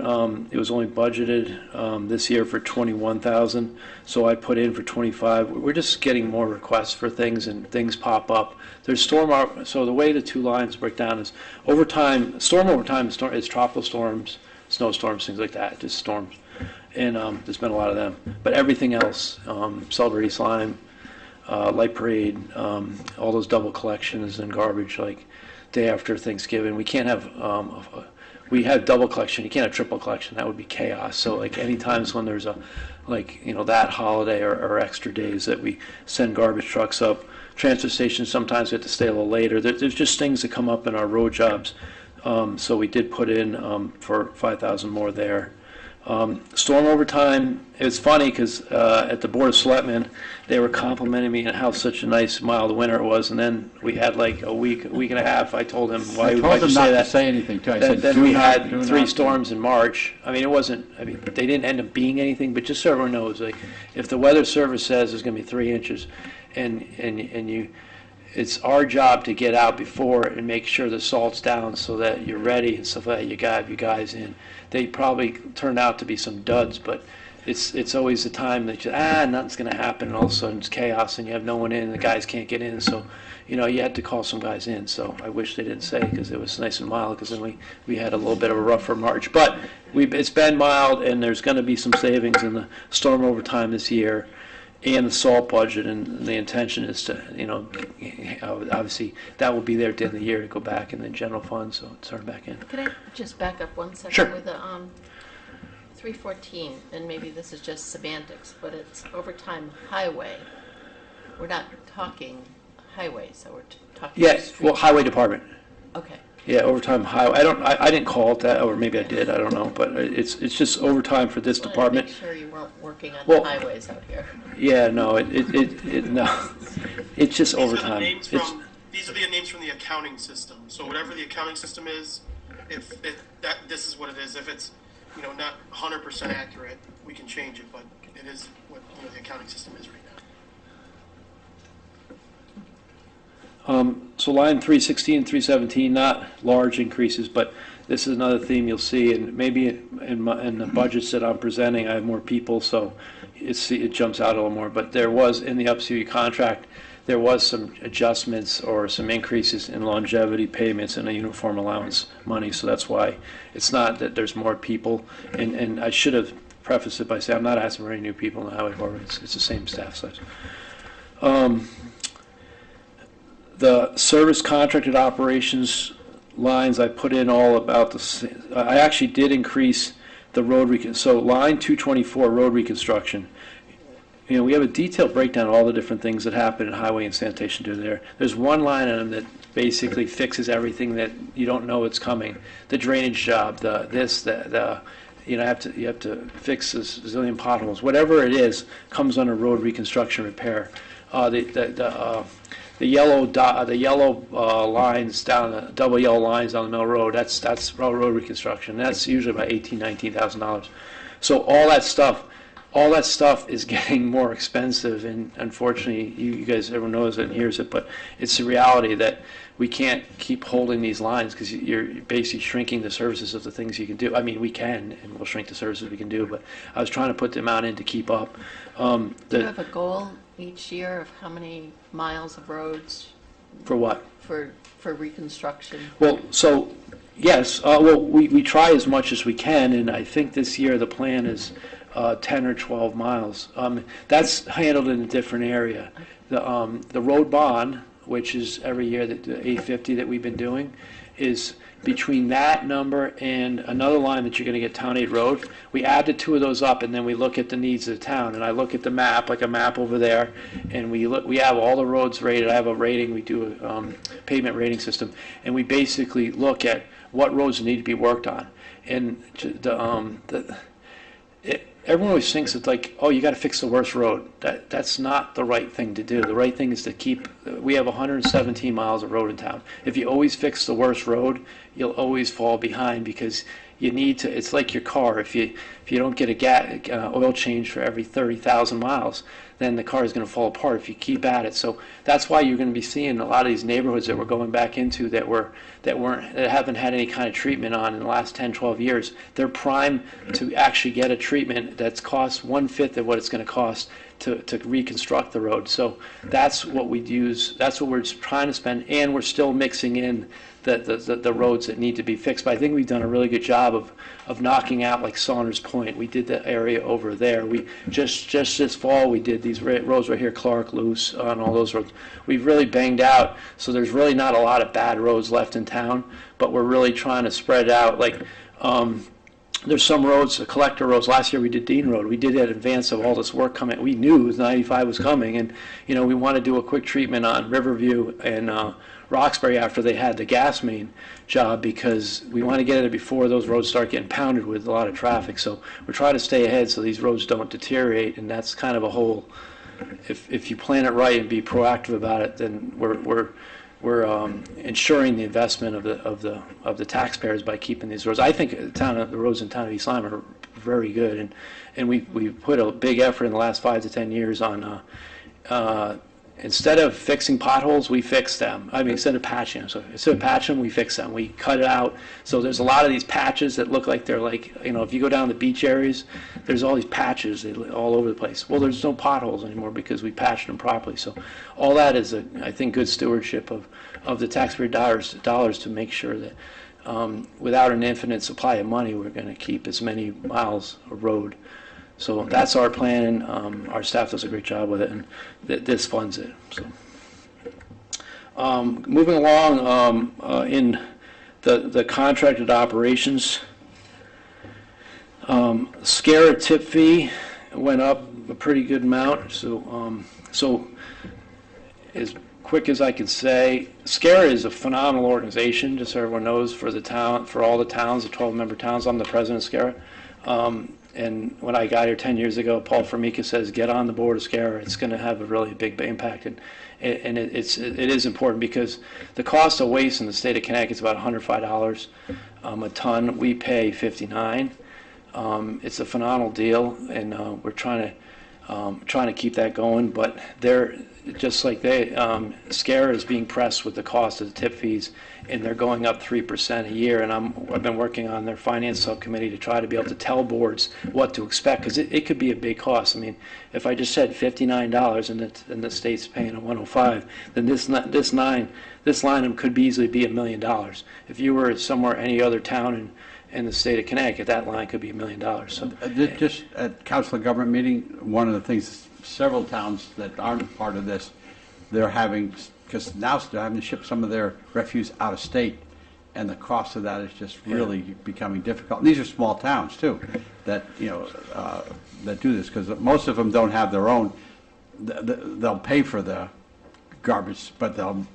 it was only budgeted this year for 21,000. So I put in for 25. We're just getting more requests for things, and things pop up. There's so the way the two lines break down is overtime. Storm overtime is tropical storms, snowstorms, things like that, just storms, and there's been a lot of them. But everything else, celebrity slime, light parade, all those double collections and garbage, like day after Thanksgiving. We can't have, we have double collection. You can't have triple collection. That would be chaos. So like any times when there's that holiday or extra days that we send garbage trucks up. Transfer stations, sometimes we have to stay a little later. There's just things that come up in our road jobs. So we did put in for 5,000 more there. Storm overtime, it's funny because at the Board of Selectmen, they were complimenting me on how such a nice mild winter it was, and then we had like a week and a half. I told him, why'd you them say not that? to say anything, too. I Then, said, then "Do we not- had do three not." storms in March. I mean, they didn't end up being anything, but just so everyone knows, like, if the Weather Service says there's gonna be 3 inches, and it's our job to get out before and make sure the salt's down so that you're ready and stuff like that. You got you guys in. They probably turned out to be some duds, but it's always the time that nothing's going to happen, and all of a sudden it's chaos and you have no one in and the guys can't get in. So, you had to call some guys in. So I wish they didn't say, because it was nice and mild, because then we had a little bit of a rougher March. But it's been mild, and there's going to be some savings in the storm overtime this year and the salt budget, and the intention is to, obviously that will be there at the end of the year to go back in the general fund, so it's turned back in. Could I just back up 1 second? Sure. With the 314, and maybe this is just semantics, but it's overtime highway. We're not talking highway, so we're talking. Yeah, street. well, highway department. Okay. Yeah, overtime highway. I didn't call it that, or maybe I did. I don't know, but it's just overtime for this Wanted to department. make sure you weren't working on Well- the highways out here. Yeah, no, no, it's just These are the overtime. names It's these are the names from the accounting system. So whatever the accounting system is, this is what it is. If it's not 100% accurate, we can change it, but it is what the accounting system is right now. So line 316, 317, not large increases, but this is another theme you'll see, and maybe in the budgets that I'm presenting, I have more people, so it jumps out a little more. But there was, in the UPCU contract, there was some adjustments or some increases in longevity payments and a uniform allowance money, so that's why it's not that there's more people. And I should have prefaced it by saying I'm not asking for any new people in the highway department. It's the same staff size. The service contracted operations lines, I put in all about I actually did increase the road so line 224, road reconstruction, we have a detailed breakdown of all the different things that happen in highway and sanitation do there. There's one line item that basically fixes everything that you don't know it's coming. The drainage job, you have to fix a zillion potholes. Whatever it is comes under road reconstruction repair. The yellow lines down the double yellow lines on the middle road. That's road reconstruction. That's usually about $18,000-$19,000. So all that stuff is getting more expensive, and unfortunately, you guys, everyone knows it and hears it, but it's the reality that we can't keep holding these lines because you're basically shrinking the services of the things you can do. I mean, we can, and we'll shrink the services we can do, but I was trying to put the amount in to keep up. Do you have a goal each year of how many miles of roads For what? for reconstruction? Well, so, yes, we try as much as we can, and I think this year the plan is 10 or 12 miles. That's handled in a different area. The road bond, which is every year, the 850 that we've been doing, is between that number and another line that you're going to get, Town 8 Road. We add the two of those up, and then we look at the needs of the town. And I look at the map, like a map over there, and we have all the roads rated. I have a rating. We do a pavement rating system, and we basically look at what roads need to be worked on. And everyone always thinks it's like, oh, you got to fix the worst road. That's not the right thing to do. The right thing is to we have 117 miles of road in town. If you always fix the worst road, you'll always fall behind because you need to, it's like your car. If you don't get a oil change for every 30,000 miles, then the car is going to fall apart if you keep at it. So that's why you're going to be seeing a lot of these neighborhoods that we're going back into that haven't had any kind of treatment on in the last 10, 12 years. They're primed to actually get a treatment that's cost 1/5 of what it's going to cost to reconstruct the road. So that's what we use. That's what we're trying to spend, and we're still mixing in the roads that need to be fixed. But I think we've done a really good job of knocking out, like Saunders Point. We did the area over there. We just this fall we did these roads right here, Clark, Luce, on all those roads. We've really banged out, so there's really not a lot of bad roads left in town. But we're really trying to spread it out. Like there's some roads, collector roads. Last year we did Dean Road. We did it in advance of all this work coming. We knew 95 was coming, and we want to do a quick treatment on Riverview and Roxbury after they had the gas main job because we want to get it before those roads start getting pounded with a lot of traffic. So we're trying to stay ahead so these roads don't deteriorate, and that's kind of a whole. If you plan it right and be proactive about it, then we're ensuring the investment of the taxpayers by keeping these roads. I think the roads in town of East Lyme are very good, and we put a big effort in the last 5 to 10 years on instead of fixing potholes, we fix them. I mean, instead of patching them. So instead of patching them, we fix them. We cut it out. So there's a lot of these patches that look like they're like, if you go down the beach areas, there's all these patches all over the place. Well, there's no potholes anymore because we patched them properly. So all that is, I think, good stewardship of the taxpayer dollars to make sure that without an infinite supply of money, we're going to keep as many miles of road. So that's our plan, and our staff does a great job with it, and this funds it. So, moving along in the contracted operations, SCARA tip fee went up a pretty good amount. So as quick as I can say, SCARA is a phenomenal organization, just so everyone knows, for all the towns, the 12-member towns. I'm the president of SCARA. And when I got here 10 years ago, Paul Formica says, get on the board of SCARA. It's going to have a really big impact. And it is important because the cost of waste in the state of Connecticut is about $105 a ton. We pay $59. It's a phenomenal deal, and we're trying to keep that going. But SCARA is being pressed with the cost of the tip fees, and they're going up 3% a year. And I've been working on their finance subcommittee to try to be able to tell boards what to expect, because it could be a big cost. I mean, if I just said $59 and the state's paying a $105, then this line could easily be $1 million. If you were somewhere, any other town in the state of Connecticut, that line could be $1 million. So just at council of government meeting, one of the things, several towns that aren't part of this, they're having, because now they're having to ship some of their refuse out of state, and the cost of that is just really becoming difficult. And these are small towns too, that, that do this, because most of them don't have their own, they'll pay for the garbage, but they'll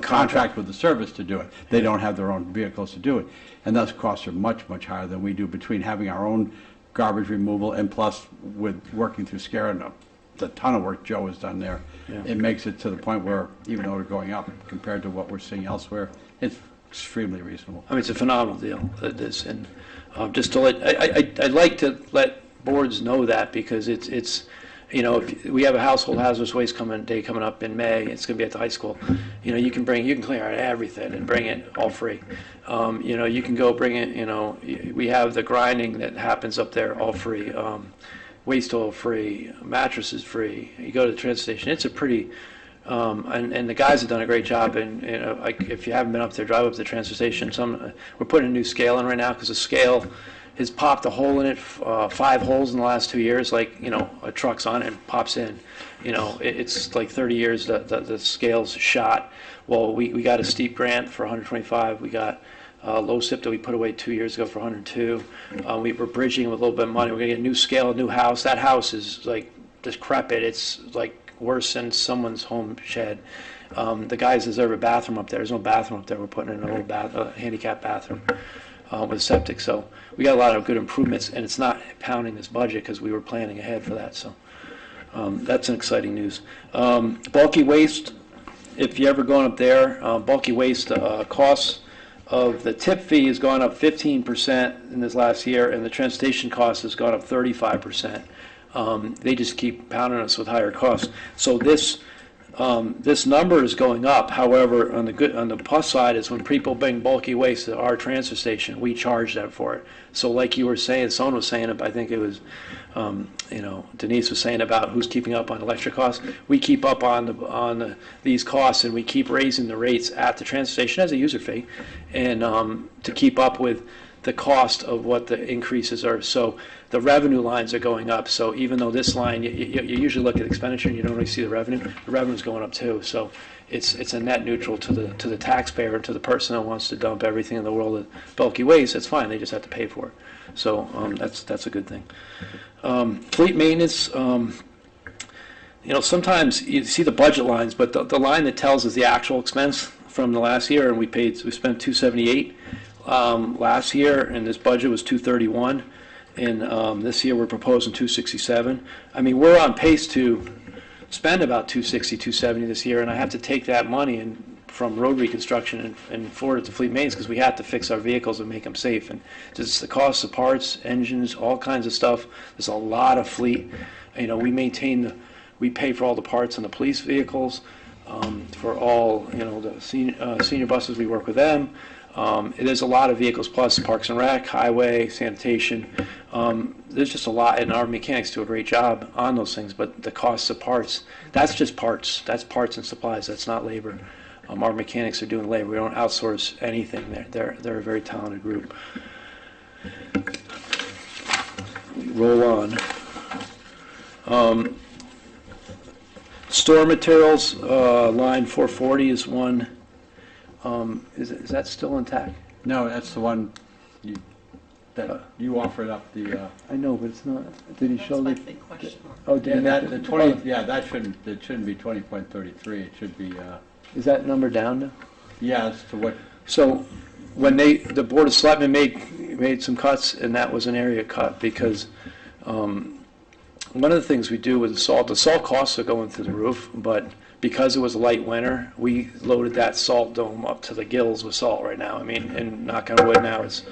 contract with the service to do it. They don't have their own vehicles to do it. And those costs are much, much higher than we do between having our own garbage removal and plus with working through SCARE and the ton of work Joe has done there. Yeah. It makes it to the point where, even though we're going up compared to what we're seeing elsewhere, it's extremely reasonable. I mean, it's a phenomenal deal, this, and just to I'd like to let boards know that, because it's if we have a household hazardous waste day coming up in May. It's going to be at the high school. You can clear out everything and bring it all free. You can go bring it. We have the grinding that happens up there all free. Waste oil free, mattresses free. You go to the transfer station. It's a pretty and the guys have done a great job. And like, if you haven't been up there, drive up to the transfer station. We're putting a new scale in right now, because the scale has popped a hole in it, 5 holes in the last 2 years. Like, a truck's on it and pops in. It's like 30 years that the scale's shot. Well, we got a steep grant for 125. We got low SIP that we put away 2 years ago for 102. We were bridging with a little bit of money. We're gonna get a new scale, a new house. That house is like decrepit. It's like worse than someone's home shed. The guys deserve a bathroom up there. There's no bathroom up there. We're putting in a little handicap bathroom with septic. So we got a lot of good improvements, and it's not pounding this budget because we were planning ahead for that. So that's an exciting news. Bulky waste, if you ever gone up there, bulky waste costs of the tip fee has gone up 15% in this last year, and the transportation cost has gone up 35%. They just keep pounding us with higher costs. So this number is going up. However, on the plus side is when people bring bulky waste to our transfer station, we charge them for it. So like you were saying, someone was saying, I think it was, Denise was saying about who's keeping up on electric costs. We keep up on these costs, and we keep raising the rates at the transfer station as a user fee, and to keep up with the cost of what the increases are. So the revenue lines are going up. So even though this line, you usually look at expenditure and you don't really see the revenue's going up too. So it's a net neutral to the taxpayer and to the person that wants to dump everything in the world of bulky waste. That's fine. They just have to pay for it. So that's a good thing. Fleet maintenance. Sometimes you see the budget lines, but the line that tells us the actual expense from the last year, and we spent $278 last year, and this budget was $231, and this year we're proposing $267. I mean, we're on pace to spend about $260, $270 this year, and I have to take that money from road reconstruction and forward it to fleet maintenance, because we have to fix our vehicles and make them safe. And just the cost of parts, engines, all kinds of stuff. There's a lot of fleet. We pay for all the parts on the police vehicles, for all the senior buses. We work with them. There's a lot of vehicles, plus Parks and Rec, highway, sanitation. There's just a lot, and our mechanics do a great job on those things. But the costs of parts, that's just parts. That's parts and supplies. That's not labor. Our mechanics are doing labor. We don't outsource anything there. They're a very talented group. Roll on. Store materials, line 440 is one. Is that still intact? No, that's the one you offered up the. I know, but it's not. Did he show That's the? my big question mark. Oh, did Yeah, he that make the the 20. oh, Yeah, that shouldn't. It shouldn't be 20.33. It should be. Is that number down now? Yeah, as to what. So, when the Board of Selectmen made some cuts, and that was an area cut, because one of the things we do with the salt costs are going through the roof, but because it was a light winter, we loaded that salt dome up to the gills with salt right now. I mean, and knock on wood, now it's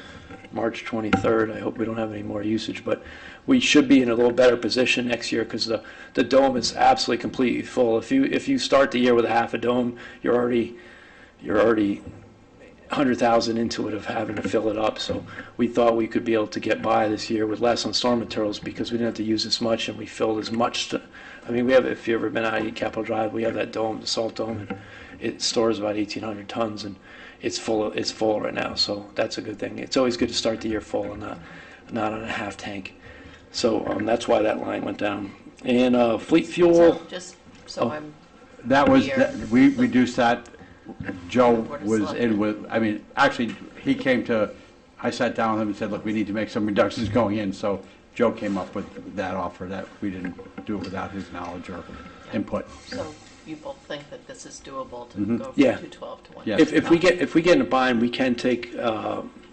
March 23rd. I hope we don't have any more usage, but we should be in a little better position next year, because the dome is absolutely completely full. If you start the year with a half a dome, you're already 100,000 into it of having to fill it up. So we thought we could be able to get by this year with less on storm materials, because we didn't have to use as much, and we filled as much. We have, if you've ever been out at Capitol Drive, we have that dome, the salt dome, and it stores about 1,800 tons, and it's full right now. So that's a good thing. It's always good to start the year full and not on a half tank. So that's why that line went down. And fleet fuel. So just so That was clear. we reduced that Joe Board of was in Selectmen. with, I mean, actually, he came to, I sat down with him and said, look, we need to make some reductions going in, so Joe came up with that offer, that we didn't do it without his knowledge or input. So you both think that this is doable to Mhm. go from Yeah. 212 to 1? Yeah. If we get in a bind, we can take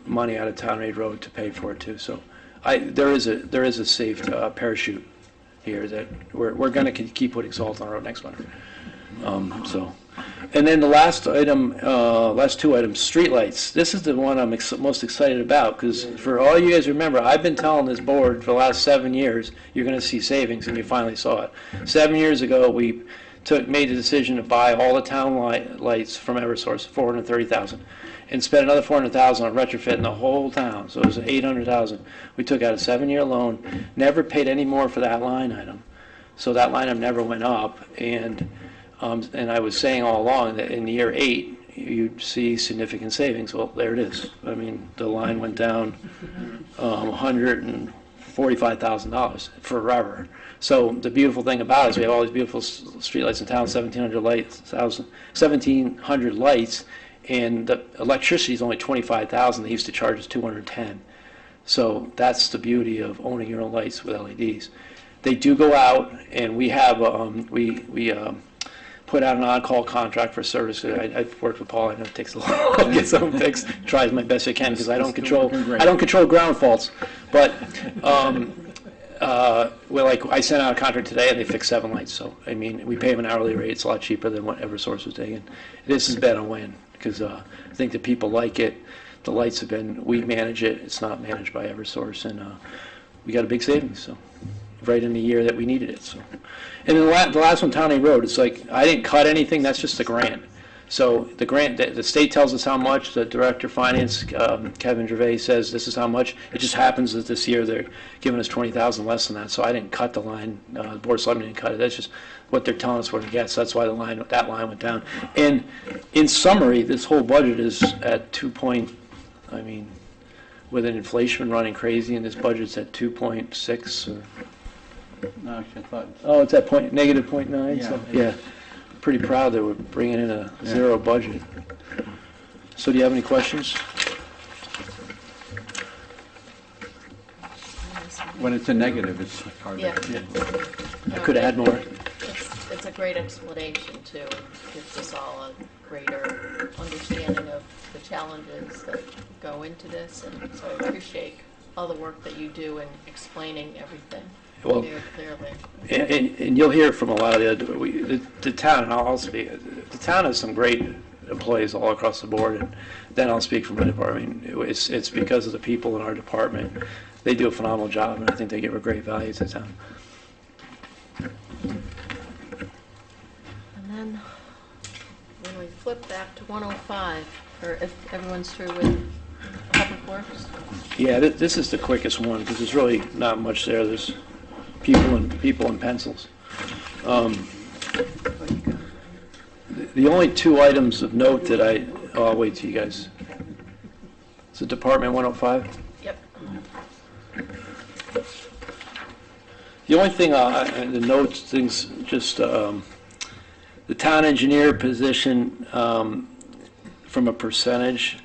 money out of Town Aid Road to pay for it too. So there is a safe parachute here that we're going to keep putting salt on the road next winter. So, and then the last item, last two items, streetlights. This is the one I'm most excited about because for all you guys remember, I've been telling this board for the last 7 years you're going to see savings, and you finally saw it. 7 years ago, we made the decision to buy all the town lights from Eversource, $430,000, and spent another $400,000 on retrofitting the whole town. So it was $800,000. We took out a 7-year loan, never paid any more for that line item. So that line item never went up, and I was saying all along that in year 8 you'd see significant savings. Well, there it is. I mean, the line went down $145,000 forever. So the beautiful thing about it is we have all these beautiful streetlights in town, 1,700 lights, 1,700 lights, and the electricity is only 25,000. They used to charge us 210. So that's the beauty of owning your own lights with LEDs. They do go out, and we have we put out an on-call contract for service. I've worked with Paul. I know it takes a while to get something fixed. Try as my best I can because I don't control ground faults. But I sent out a contract today and they fixed 7 lights. So I mean, we pay them an hourly rate. It's a lot cheaper than what Eversource was taking. This has been a win because I think the people like it. The lights have been. We manage it. It's not managed by Eversource, and we got a big savings. So. Right in the year that we needed it. So, and then the last one, Town Aid Road, it's like I didn't cut anything. That's just a grant. So the grant, the state tells us how much. The director of finance, Kevin Gervais, says this is how much. It just happens that this year they're giving us $20,000 less than that. So I didn't cut the line. The Board of Selectmen didn't cut it. That's just what they're telling us we're going to get. So that's why that line went down. And in summary, this whole budget is at with an inflation running crazy, and this budget's at 2.6 or. No, actually, I thought, Oh, it's at negative 0.9. Yeah. So yeah, pretty proud that we're bringing in a zero budget. So do you have any questions? when it's a negative, it's hard Yeah. to. I could add more. It's a great explanation, too. It gives us all a greater understanding of the challenges that go into this, and so I appreciate all the work that you do in explaining everything Well, very clearly. and you'll hear from a lot of the other, the town, and I'll speak, the town has some great employees all across the board, and then I'll speak for my department. It's because of the people in our department. They do a phenomenal job, and I think they give a great value to the town. And then, when we flip back to 105, or if everyone's through with Public Works? Yeah, this is the quickest one, because there's really not much there. There's people and pencils. The only 2 items of note that I'll wait till you guys. Is it Department 105? Yep. The only thing, the notes, things, just the town engineer position from a percentage.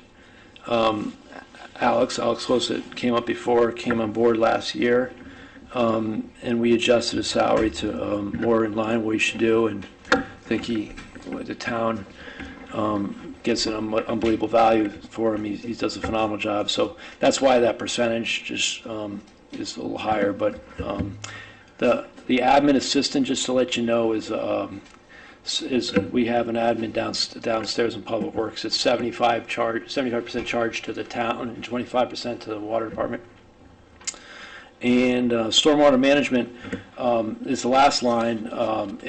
Alex Closett came up before, came on board last year, and we adjusted his salary to more in line what he should do, and I think the town gets an unbelievable value for him. He does a phenomenal job, so that's why that percentage just is a little higher. But the admin assistant, just to let you know, is we have an admin downstairs in Public Works. It's 75% charge to the town and 25% to the water department. And stormwater management is the last line.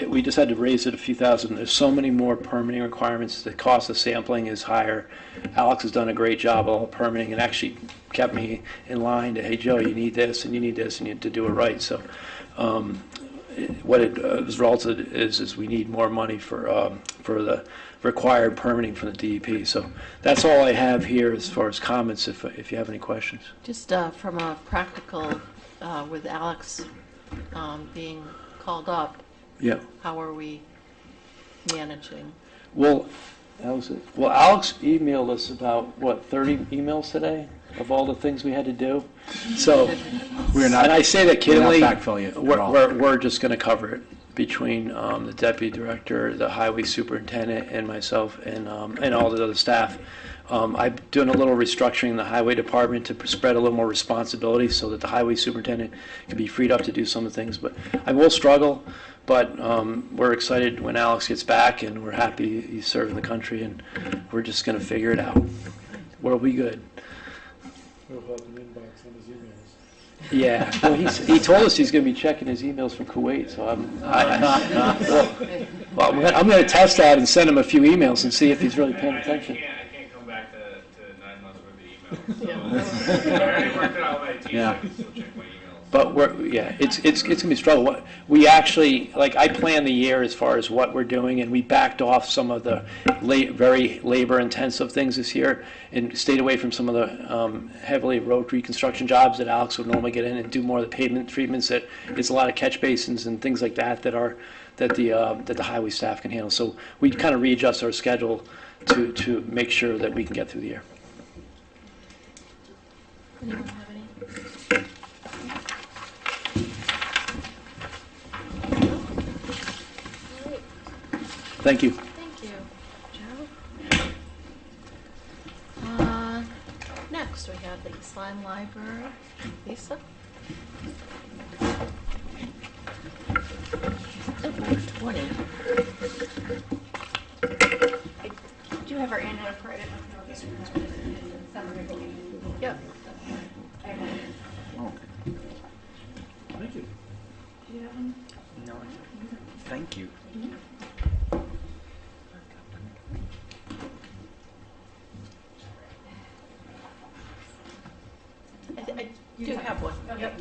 We just had to raise it a few thousand. There's so many more permitting requirements. The cost of sampling is higher. Alex has done a great job of all permitting and actually kept me in line to, hey, Joe, you need this and you need this and you need to do it right. So what it resulted is we need more money for the required permitting from the DEP. So that's all I have here as far as comments, if you have any questions. Just from a practical, with Alex being called up, Yeah. how are we managing? Well, Well, Alex emailed us about, what, 30 emails today of all the things we had to do? So, We're not, and I say that we're not kiddingly, backfill you at all. we're just going to cover it between the deputy director, the highway superintendent, and myself, and all the other staff. I'm doing a little restructuring in the highway department to spread a little more responsibility so that the highway superintendent can be freed up to do some of the things. But I will struggle, but we're excited when Alex gets back, and we're happy he's serving the country, and we're just going to figure it out. We'll be good. We'll have an inbox on his emails. Yeah, well, he told us he's going to be checking his emails from Kuwait, so I'm going to test that and send him a few emails and see if he's really paying attention. I can't come back to 9 months worth of emails. So I already worked it out by team. Yeah. I can still check my emails. But it's going to be a struggle. We actually, like, I plan the year as far as what we're doing, and we backed off some of the very labor-intensive things this year and stayed away from some of the heavily road reconstruction jobs that Alex would normally get in and do more of the pavement treatments. That it's a lot of catch basins and things like that that the highway staff can handle. So we kind of readjust our schedule to make sure that we can get through the year. Anyone have any? All right. Thank you. Thank you, Joe. Next, we have the East Lyme Library. Lisa? Number 20. I do have our annual report. I don't know if you have it. Summary. Yep. Thank you. Do you have one? No, thank you. I do have one. Yep.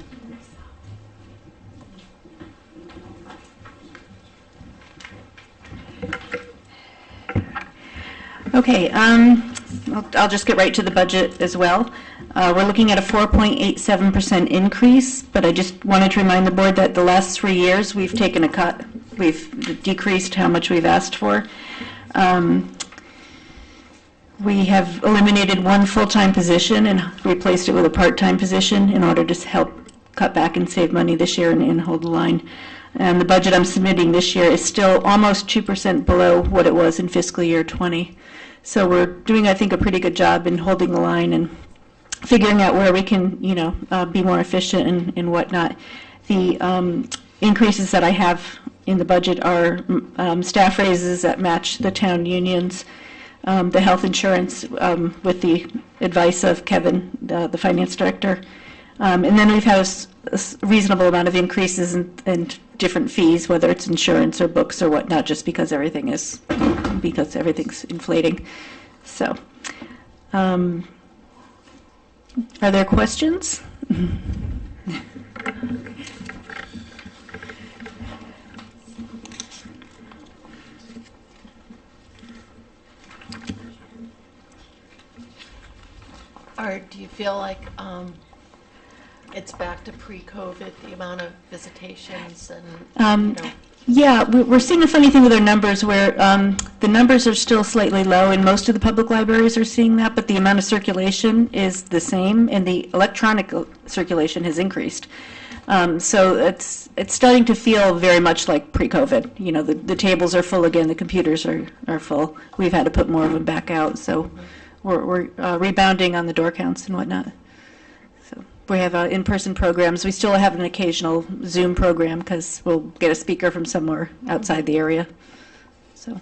Okay, I'll just get right to the budget as well. We're looking at a 4.87% increase, but I just wanted to remind the board that the last 3 years, we've taken a cut. We've decreased how much we've asked for. We have eliminated one full-time position and replaced it with a part-time position in order to help cut back and save money this year and hold the line. And the budget I'm submitting this year is still almost 2% below what it was in fiscal year 20. So we're doing, I think, a pretty good job in holding the line and figuring out where we can, be more efficient and whatnot. The increases that I have in the budget are staff raises that match the town unions, the health insurance with the advice of Kevin, the finance director. And then we've had a reasonable amount of increases in different fees, whether it's insurance or books or whatnot, just because everything's inflating. So, are there questions? Or do you feel like it's back to pre-COVID, the amount of visitations and, Yeah, we're seeing a funny thing with our numbers where the numbers are still slightly low, and most of the public libraries are seeing that, but the amount of circulation is the same, and the electronic circulation has increased. So it's starting to feel very much like pre-COVID. The tables are full again, the computers are full. We've had to put more of them back out, so we're rebounding on the door counts and whatnot. So we have in-person programs. We still have an occasional Zoom program because we'll get a speaker from somewhere outside the area. So,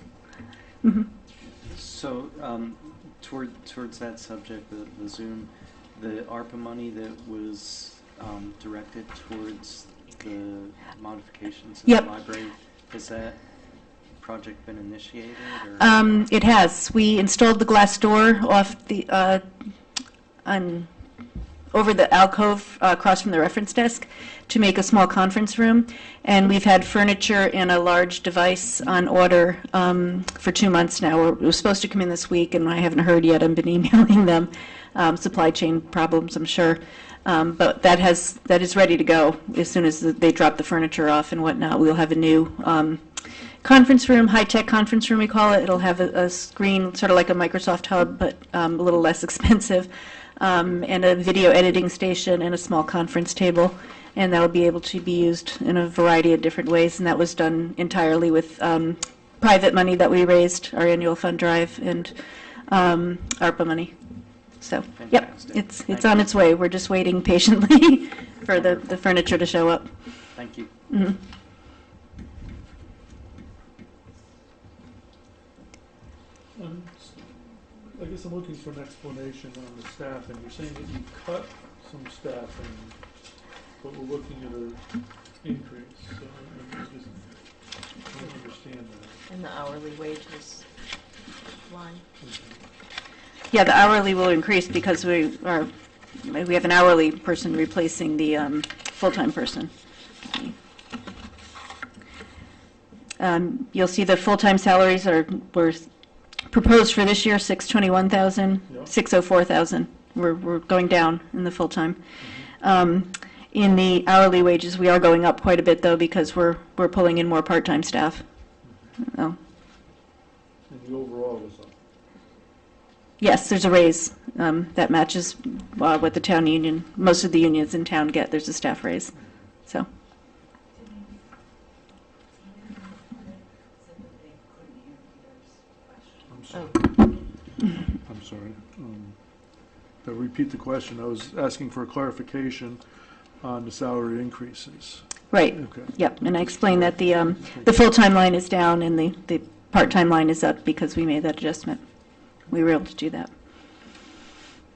So towards that subject, the Zoom, the ARPA money that was directed towards the modifications in Yep. the library, has that project been initiated? Or? It has. We installed the glass door off the over the alcove across from the reference desk to make a small conference room, and we've had furniture and a large device on order for 2 months now. It was supposed to come in this week, and I haven't heard yet. I've been emailing them. Supply chain problems, I'm sure. But that is ready to go as soon as they drop the furniture off and whatnot. We'll have a new conference room, high-tech conference room we call it. It'll have a screen, sort of like a Microsoft Hub, but a little less expensive, and a video editing station and a small conference table. And that'll be able to be used in a variety of different ways. And that was done entirely with private money that we raised, our annual fund drive, and ARPA money. So, yep, Fantastic. it's on its way. We're just waiting patiently for the furniture to show up. Thank you. Mhm. I guess I'm looking for an explanation on the staffing. You're saying that you cut some staffing, but we're looking at an increase. So I just don't understand that. And the hourly wages line. Yeah, the hourly will increase because we have an hourly person replacing the full-time person. You'll see the full-time salaries were proposed for this year, 621,000, Yep. 604,000. We're going down in the full-time. In the hourly wages, we are going up quite a bit though because we're pulling in more part-time staff. Oh. And the overall was up. Yes, there's a raise that matches what the town union, most of the unions in town get. There's a staff raise. So, I'm sorry. Oh, I'm sorry. To repeat the question, I was asking for a clarification on the salary increases. right, Okay. yep. And I explained that the full-time line is down and the part-time line is up because we made that adjustment. We were able to do that.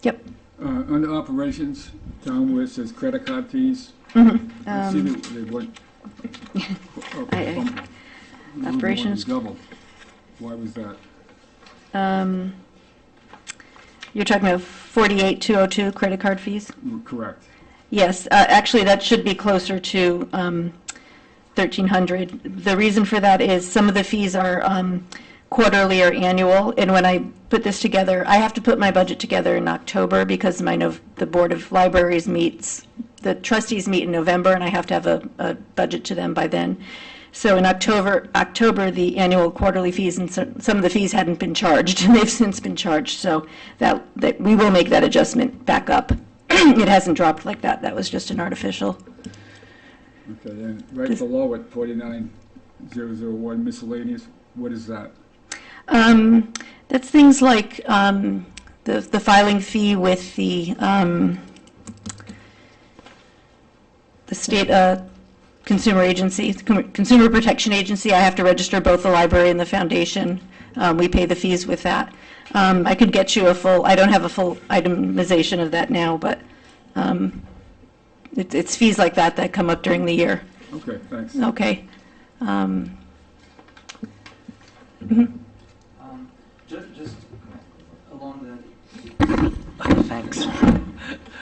Yep. Under operations, down where it says credit card fees, Mhm. I see that they went. Operations. Double. Why was that? You're talking about 48,202 credit card fees? Correct. Yes, actually, that should be closer to 1,300. The reason for that is some of the fees are quarterly or annual, and when I put this together, I have to put my budget together in October because the Board of Libraries meets, the trustees meet in November, and I have to have a budget to them by then. So in October, the annual quarterly fees, and some of the fees hadn't been charged, and they've since been charged, so that we will make that adjustment back up. It hasn't dropped like that. That was just an artificial. Okay, and right below it, 49,001 miscellaneous, what is that? That's things like the filing fee with the state consumer agency, Consumer Protection Agency. I have to register both the library and the foundation. We pay the fees with that. I could get you I don't have a full itemization of that now, but it's fees like that come up during the year. Okay, thanks. Okay. Just along thanks.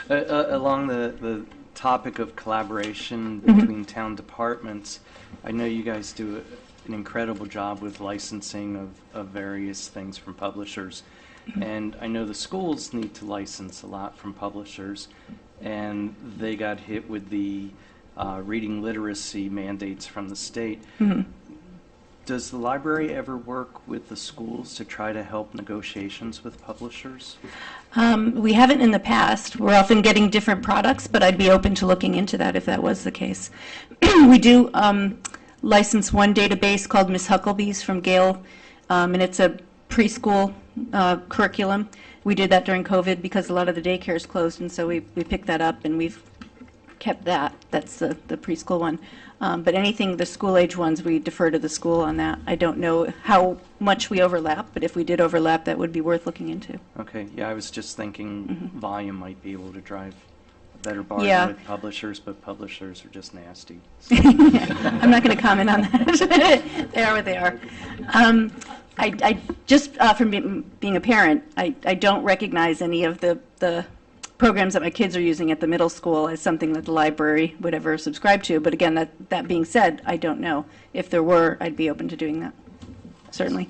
Along the topic of collaboration between town departments, I know you guys do an incredible job with licensing of various things from publishers. And I know the schools need to license a lot from publishers, and they got hit with the reading literacy mandates from the state. Does the library ever work with the schools to try to help negotiations with publishers? We haven't in the past. We're often getting different products, but I'd be open to looking into that if that was the case. We do license one database called Miss Hucklebee's from Gale, and it's a preschool curriculum. We did that during COVID because a lot of the daycares closed, and so we picked that up and we've kept that. That's the preschool one. But anything, the school-age ones, we defer to the school on that. I don't know how much we overlap, but if we did overlap, that would be worth looking into. Okay, yeah, I was just thinking volume might be able to drive a better bargain Yeah. with publishers, but publishers are just nasty. I'm not going to comment on that. They are what they are. I just from being a parent, I don't recognize any of the programs that my kids are using at the middle school as something that the library would ever subscribe to. But again, that being said, I don't know. If there were, I'd be open to doing that, certainly.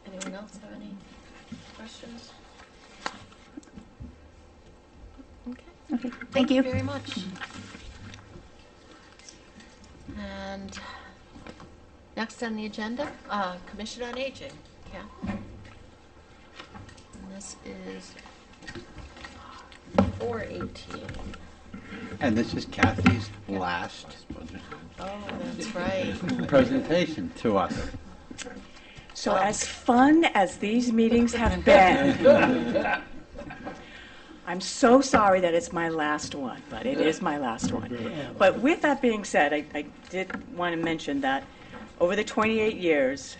anyone else have any questions? Okay. Okay, thank you. Very much. And next on the agenda, Commission on Aging. Yeah. And this is 418. And this is Kathy's last Oh, that's right. presentation to us. So as fun as these meetings have been, I'm so sorry that it's my last one, but it is my last one. But with that being said, I did want to mention that over the 28 years,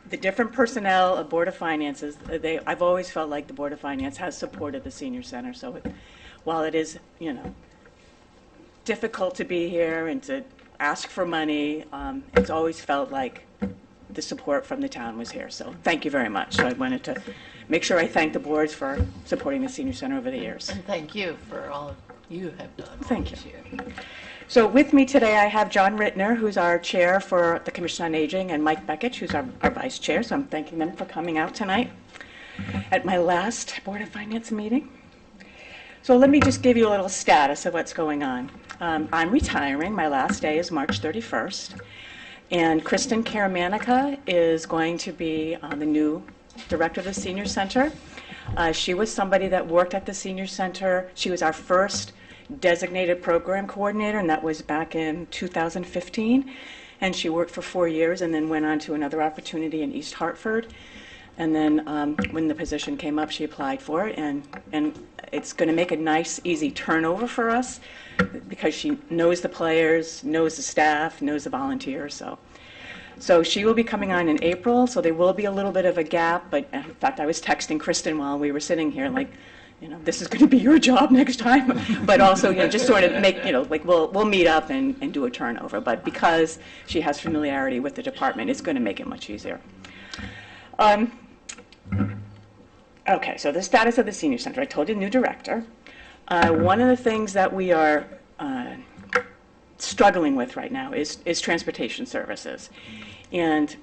the different personnel of Board of Finances, I've always felt like the Board of Finance has supported the senior center. So while it is, difficult to be here and to ask for money, it's always felt like the support from the town was here. So thank you very much. So I wanted to make sure I thank the boards for supporting the senior center over the years. And thank you for all you have done Thank this year. So with me today, I have John Rittner, who's our chair for the Commission on Aging, and Mike Beckich, who's our vice chair. So I'm thanking them for coming out tonight at my last Board of Finance meeting. So let me just give you a little status of what's going on. I'm retiring. My last day is March 31st. And Kristen Karamanica is going to be the new director of the Senior Center. She was somebody that worked at the Senior Center. She was our first designated program coordinator, and that was back in 2015. And she worked for 4 years and then went on to another opportunity in East Hartford. And then when the position came up, she applied for it. And it's going to make a nice, easy turnover for us because she knows the players, knows the staff, knows the volunteers. So she will be coming on in April, so there will be a little bit of a gap. But in fact, I was texting Kristen while we were sitting here, like, this is going to be your job next time. But also, just sort of make, like we'll meet up and do a turnover. But because she has familiarity with the department, it's going to make it much easier. Okay, so the status of the Senior Center. I told you, new director. One of the things that we are struggling with right now is transportation services. And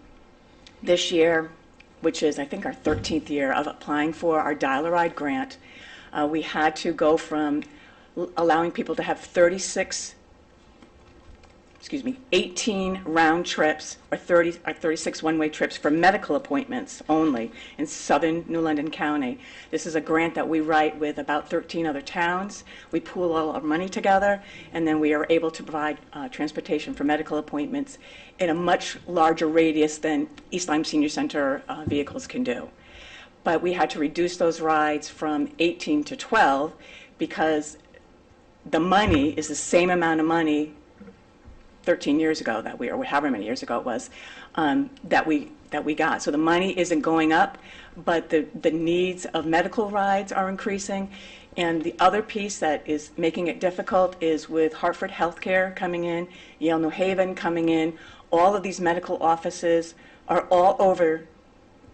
this year, which is I think our 13th year of applying for our Dial-A-Ride grant, we had to go from allowing people to have 18 round trips or 36 one-way trips for medical appointments only in southern New London County. This is a grant that we write with about 13 other towns. We pool all our money together, and then we are able to provide transportation for medical appointments in a much larger radius than East Lyme Senior Center vehicles can do. But we had to reduce those rides from 18 to 12 because the money is the same amount of money 13 years ago or however many years ago it was, that we got. So the money isn't going up, but the needs of medical rides are increasing. And the other piece that is making it difficult is with Hartford Healthcare coming in, Yale New Haven coming in, all of these medical offices are all over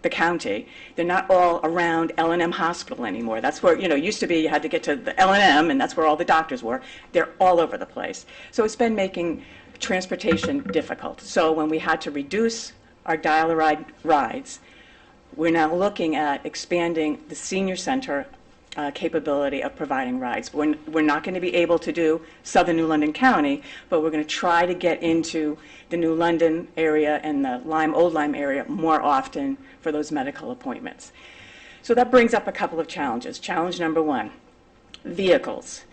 the county. They're not all around L&M Hospital anymore. That's where, used to be you had to get to the L&M, and that's where all the doctors were. They're all over the place. So it's been making transportation difficult. So when we had to reduce our Dial-A-Ride rides, we're now looking at expanding the senior center capability of providing rides. We're not going to be able to do southern New London County, but we're going to try to get into the New London area and the Old Lyme area more often for those medical appointments. So that brings up a couple of challenges. Challenge number one, vehicles.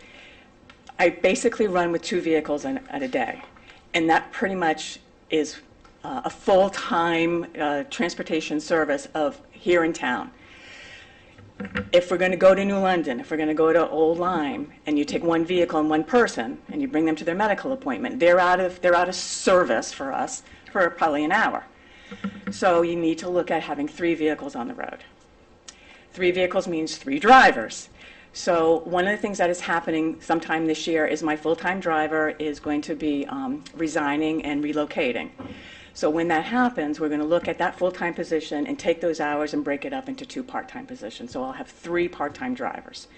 I basically run with 2 vehicles at a day. And that pretty much is a full-time transportation service of here in town. If we're going to go to New London, if we're going to go to Old Lyme, and you take one vehicle and one person, and you bring them to their medical appointment, they're out of service for us for probably an hour. So you need to look at having 3 vehicles on the road. 3 vehicles means 3 drivers. So one of the things that is happening sometime this year is my full-time driver is going to be resigning and relocating. So when that happens, we're going to look at that full-time position and take those hours and break it up into 2 part-time positions. So I'll have 3 part-time drivers.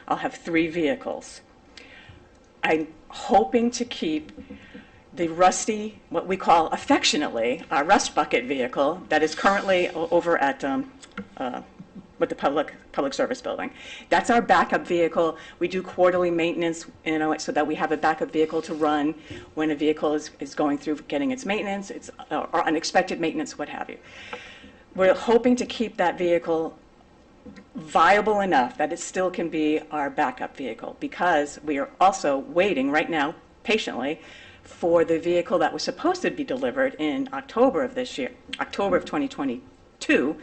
I'll have 3 vehicles. I'm hoping to keep the rusty, what we call affectionately, our rust bucket vehicle that is currently over at with the public service building. That's our backup vehicle. We do quarterly maintenance, so that we have a backup vehicle to run when a vehicle is going through getting its maintenance, or unexpected maintenance, what have you. We're hoping to keep that vehicle viable enough that it still can be our backup vehicle, because we are also waiting right now, patiently, for the vehicle that was supposed to be delivered in October of this year, October of 2022,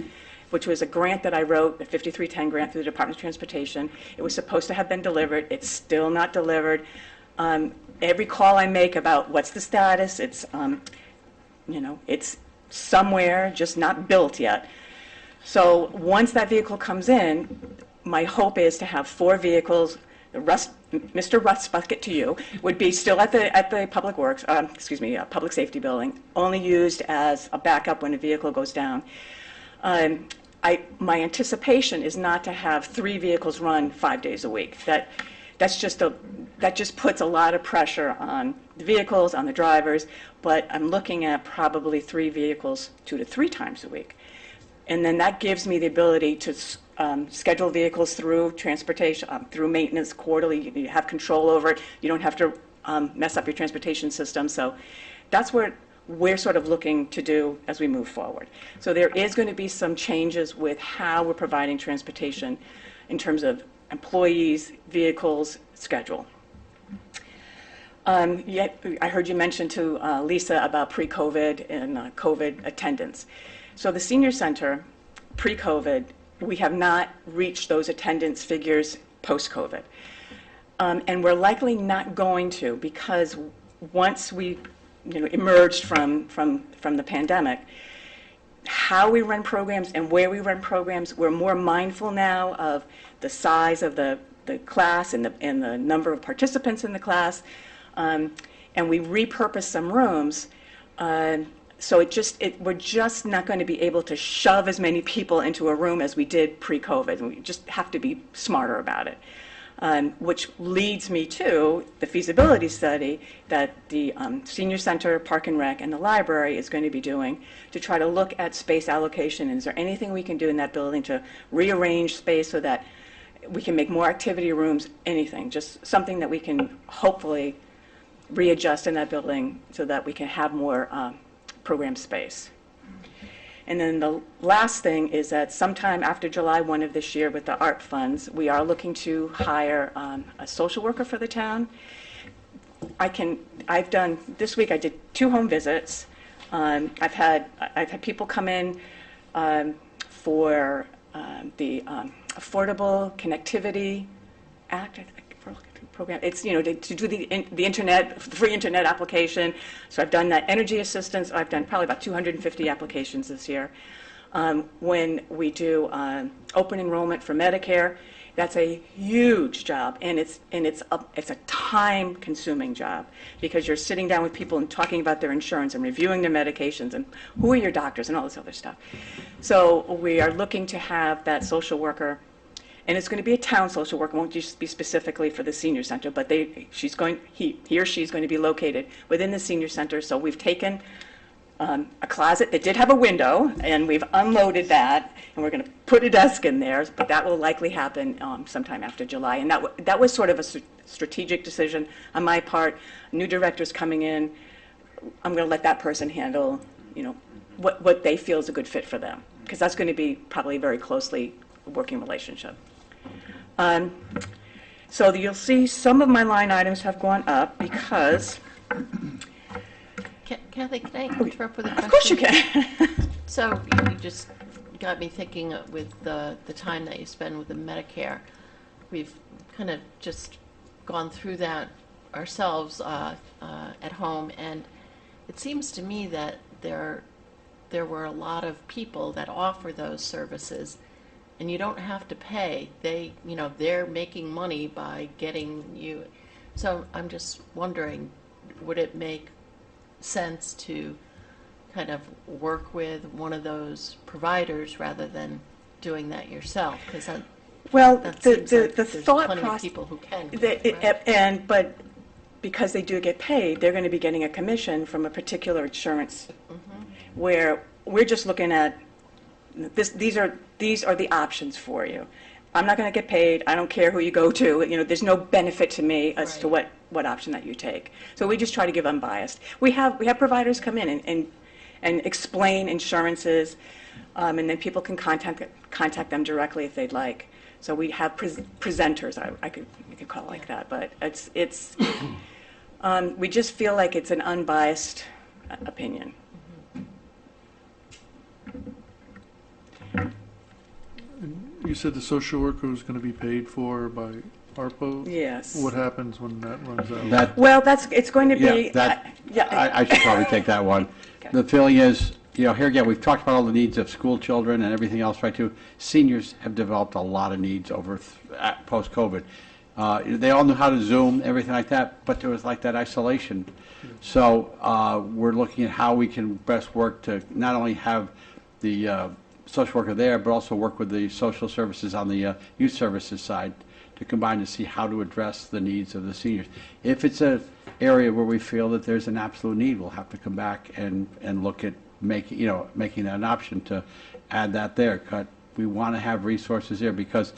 which was a grant that I wrote, a 5310 grant through the Department of Transportation. It was supposed to have been delivered. It's still not delivered. Every call I make about what's the status, it's somewhere, just not built yet. So once that vehicle comes in, my hope is to have 4 vehicles. Mr. Rust's bucket to you would be still at the Public Works, Public Safety Building, only used as a backup when a vehicle goes down. My anticipation is not to have 3 vehicles run 5 days a week. That just puts a lot of pressure on the vehicles, on the drivers. But I'm looking at probably 3 vehicles 2 to 3 times a week, and then that gives me the ability to schedule vehicles through transportation, through maintenance quarterly. You have control over it. You don't have to mess up your transportation system. So that's what we're sort of looking to do as we move forward. So there is going to be some changes with how we're providing transportation in terms of employees, vehicles, schedule. I heard you mention to Lisa about pre-COVID and COVID attendance. So the senior center, pre-COVID, we have not reached those attendance figures post-COVID. And we're likely not going to, because once we emerged from the pandemic, how we run programs and where we run programs, we're more mindful now of the size of the class and the number of participants in the class. And we repurpose some rooms. So we're just not going to be able to shove as many people into a room as we did pre-COVID. And we just have to be smarter about it. Which leads me to the feasibility study that the Senior Center, Park and Rec, and the library is going to be doing to try to look at space allocation. And is there anything we can do in that building to rearrange space so that we can make more activity rooms, anything, just something that we can hopefully readjust in that building so that we can have more program space. And then the last thing is that sometime after July 1 of this year with the ARP funds, we are looking to hire a social worker for the town. This week I did 2 home visits. I've had people come in for the Affordable Connectivity Act, program. It's to do the internet, free internet application. So I've done that. Energy assistance. I've done probably about 250 applications this year. When we do open enrollment for Medicare, that's a huge job, and it's a time-consuming job because you're sitting down with people and talking about their insurance and reviewing their medications and who are your doctors and all this other stuff. So we are looking to have that social worker. And it's going to be a town social worker. It won't just be specifically for the senior center, but he or she is going to be located within the senior center. So we've taken a closet that did have a window, and we've unloaded that, and we're going to put a desk in there. But that will likely happen sometime after July. And that was sort of a strategic decision on my part. New director's coming in. I'm going to let that person handle, what they feel is a good fit for them, because that's going to be probably a very closely working relationship. So you'll see some of my line items have gone up because... Kathy, can I interrupt with a question? Of course you can. So you just got me thinking with the time that you spend with the Medicare. We've kind of just gone through that ourselves at home, and it seems to me that there were a lot of people that offer those services, and you don't have to pay. They're making money by getting you. So I'm just wondering, would it make sense to kind of work with one of those providers rather than doing that yourself? Because the thought plenty process, of people who can. But because they do get paid, they're going to be getting a commission from a particular insurance, where we're just looking at these are the options for you. I'm not going to get paid. I don't care who you go to. There's no benefit to me as to what option that you take. So we just try to give unbiased. We have providers come in and explain insurances, and then people can contact them directly if they'd like. So we have presenters. You could call it like that, but it's we just feel like it's an unbiased opinion. You said the social worker was going to be paid for by ARPA? Yes. What happens when that runs out? Well, it's going to be. I should probably take that one. Okay. The feeling is, here again, we've talked about all the needs of school children and everything else, right, too. Seniors have developed a lot of needs over post-COVID. They all knew how to Zoom, everything like that, but there was like that isolation. So we're looking at how we can best work to not only have the social worker there, but also work with the social services on the youth services side to combine to see how to address the needs of the seniors. If it's an area where we feel that there's an absolute need, we'll have to come back and look at making that an option to add that there. We want to have resources there because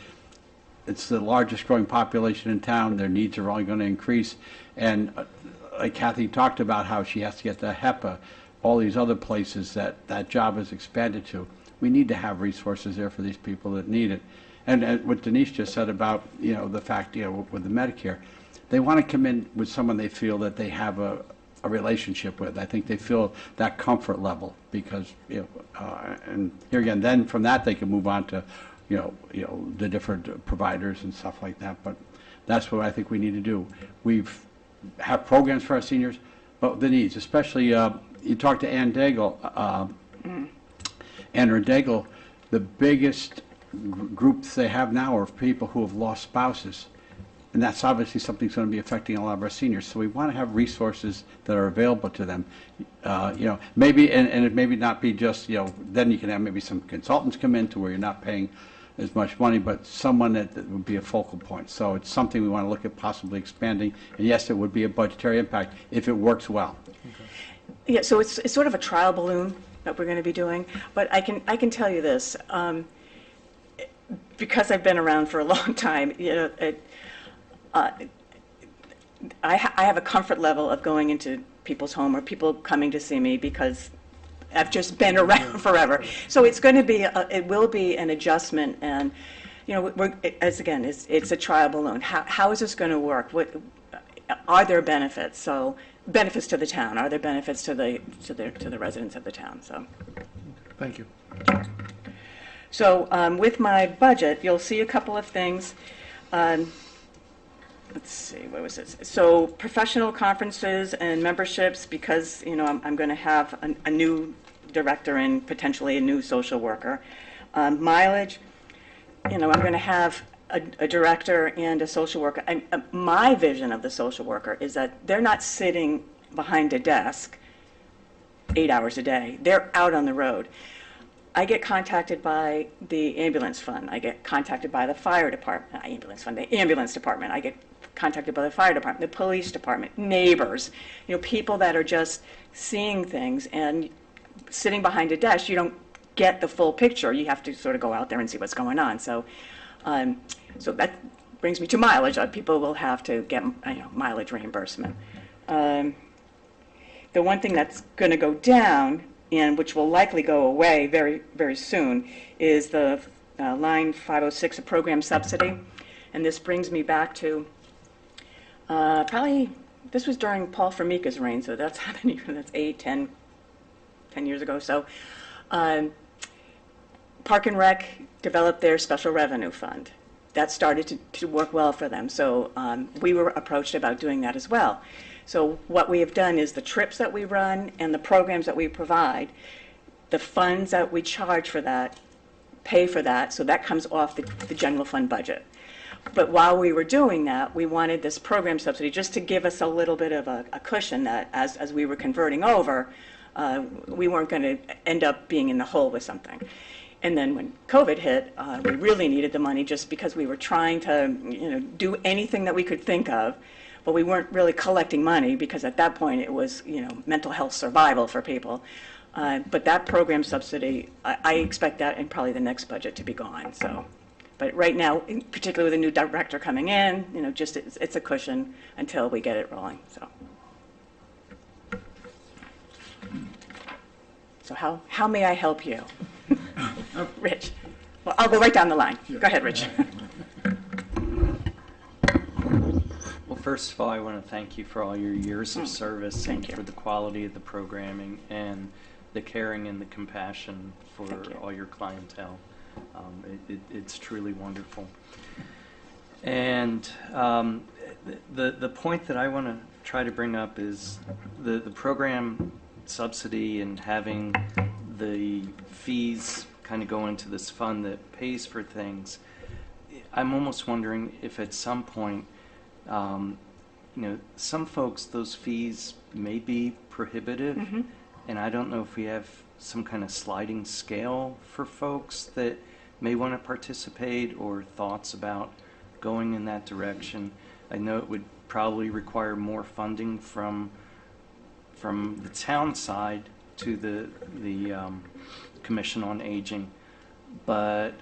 it's the largest growing population in town. Their needs are only going to increase. And like Kathy talked about how she has to get to HEPA, all these other places that job is expanded to. We need to have resources there for these people that need it. And what Denise just said about, the fact, with the Medicare, they want to come in with someone they feel that they have a relationship with. I think they feel that comfort level because, and here again, then from that they can move on to, the different providers and stuff like that. But that's what I think we need to do. Have programs for our seniors, but the needs, especially, you talk to Ann Daigle, Andrew Daigle, the biggest groups they have now are people who have lost spouses. And that's obviously something that's going to be affecting a lot of our seniors. So we want to have resources that are available to them. Maybe, and it maybe not be just, then you can have maybe some consultants come in to where you're not paying as much money, but someone that would be a focal point. So it's something we want to look at possibly expanding. And yes, it would be a budgetary impact if it works well. Okay. Yeah, so it's sort of a trial balloon that we're going to be doing. But I can tell you this, because I've been around for a long time, I have a comfort level of going into people's home or people coming to see me because I've just been around forever. So it's going to be, it will be an adjustment, and it's a trial balloon. How is this going to work? What are there benefits? So benefits to the town. Are there benefits to the residents of the town? So. Thank you. So with my budget, you'll see a couple of things. Let's see, what was this? So professional conferences and memberships, because I'm going to have a new director and potentially a new social worker. Mileage, I'm going to have a director and a social worker. My vision of the social worker is that they're not sitting behind a desk 8 hours a day. They're out on the road. I get contacted by the ambulance fund. I get contacted by the fire department, the ambulance department. I get contacted by the fire department, the police department, neighbors, people that are just seeing things, and sitting behind a desk, you don't get the full picture. You have to sort of go out there and see what's going on. So that brings me to mileage. People will have to get mileage reimbursement. The one thing that's going to go down, and which will likely go away very, very soon, is the line 506, a program subsidy. And this brings me back to probably, this was during Paul Formica's reign, so that's 10 years ago. So Park and Rec developed their special revenue fund. That started to work well for them. So we were approached about doing that as well. So what we have done is the trips that we run and the programs that we provide, the funds that we charge for that, pay for that, so that comes off the general fund budget. But while we were doing that, we wanted this program subsidy just to give us a little bit of a cushion that as we were converting over, we weren't going to end up being in the hole with something. And then when COVID hit, we really needed the money just because we were trying to do anything that we could think of, but we weren't really collecting money because at that point it was mental health survival for people. But that program subsidy, I expect that in probably the next budget to be gone, so. But right now, particularly with a new director coming in, just it's a cushion until we get it rolling, so. So how may I help you? Rich? Well, I'll go right down the line. Go ahead, Rich. Well, first of all, I want to thank you for all your years of service Thank and you. for the quality of the programming and the caring and the compassion for Thank you. all your clientele. It's truly wonderful. And the point that I want to try to bring up is the program subsidy and having the fees kind of go into this fund that pays for things. I'm almost wondering if at some point, some folks, those fees may be prohibitive, and I don't know if we have some kind of sliding scale for folks that may want to participate or thoughts about going in that direction. I know it would probably require more funding from the town side to the Commission on Aging, but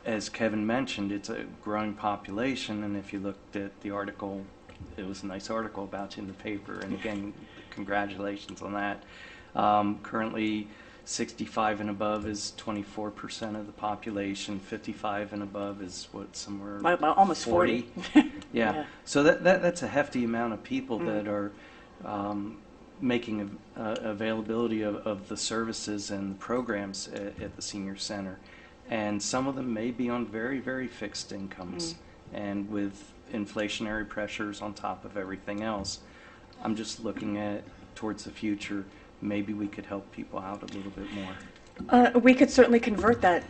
as Kevin mentioned, it's a growing population, and if you looked at the article, it was a nice article about you in the paper, and again, congratulations on that. Currently, 65 and above is 24% of the population. 55 and above is somewhere About almost 40. Yeah. So that's a hefty amount of people that are making availability of the services and programs at the senior center, and some of them may be on very, very fixed incomes, and with inflationary pressures on top of everything else. I'm just looking towards the future. Maybe we could help people out a little bit more. We could certainly convert that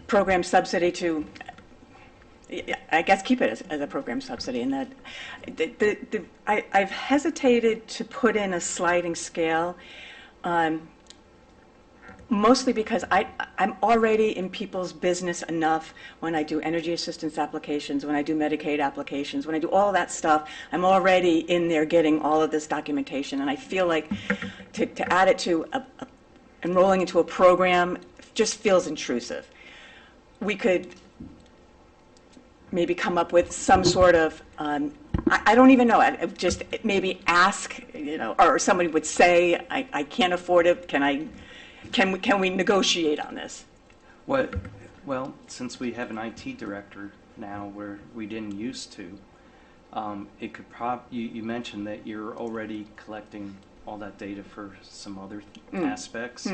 program subsidy to, I guess, keep it as a program subsidy. And that I've hesitated to put in a sliding scale, mostly because I'm already in people's business enough when I do energy assistance applications, when I do Medicaid applications, when I do all that stuff. I'm already in there getting all of this documentation, and I feel like to add it to enrolling into a program just feels intrusive. We could maybe come up with some sort of, I don't even know, just maybe ask, or somebody would say, I can't afford it, can we negotiate on this? Well, since we have an IT director now where we didn't used to, it could you mentioned that you're already collecting all that data for some other aspects,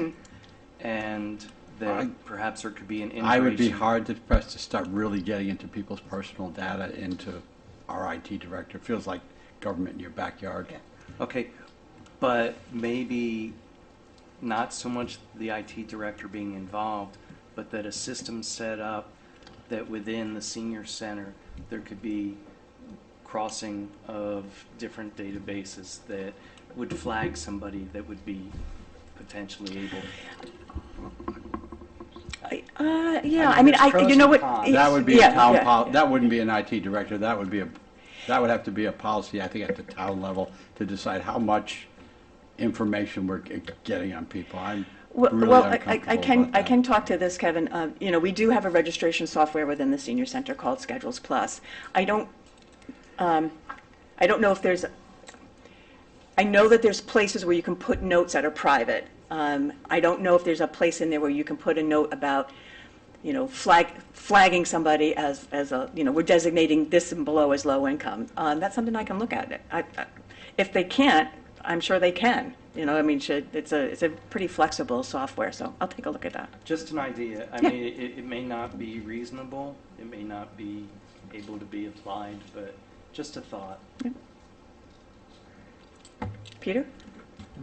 and that perhaps there could be an integration. I would be hard to press to start really getting into people's personal data into our IT director. It feels like government in your backyard. Okay, but maybe not so much the IT director being involved, but that a system set up that within the senior center there could be crossing of different databases that would flag somebody that would be potentially able. You know what? That would be a town yeah. policy. That wouldn't be an IT director. That would have to be a policy, I think, at the town level to decide how much information we're getting on people. I'm really uncomfortable about that. I can talk to this, Kevin. We do have a registration software within the senior center called Schedules Plus. I don't know if there's. I know that there's places where you can put notes that are private. I don't know if there's a place in there where you can put a note about, flagging somebody as a, we're designating this and below as low income. That's something I can look at. If they can't, I'm sure they can. It's a pretty flexible software, so I'll take a look at that. Just an idea. I mean, it may not be reasonable. It may not be able to be applied, but just a thought. Yeah. Peter?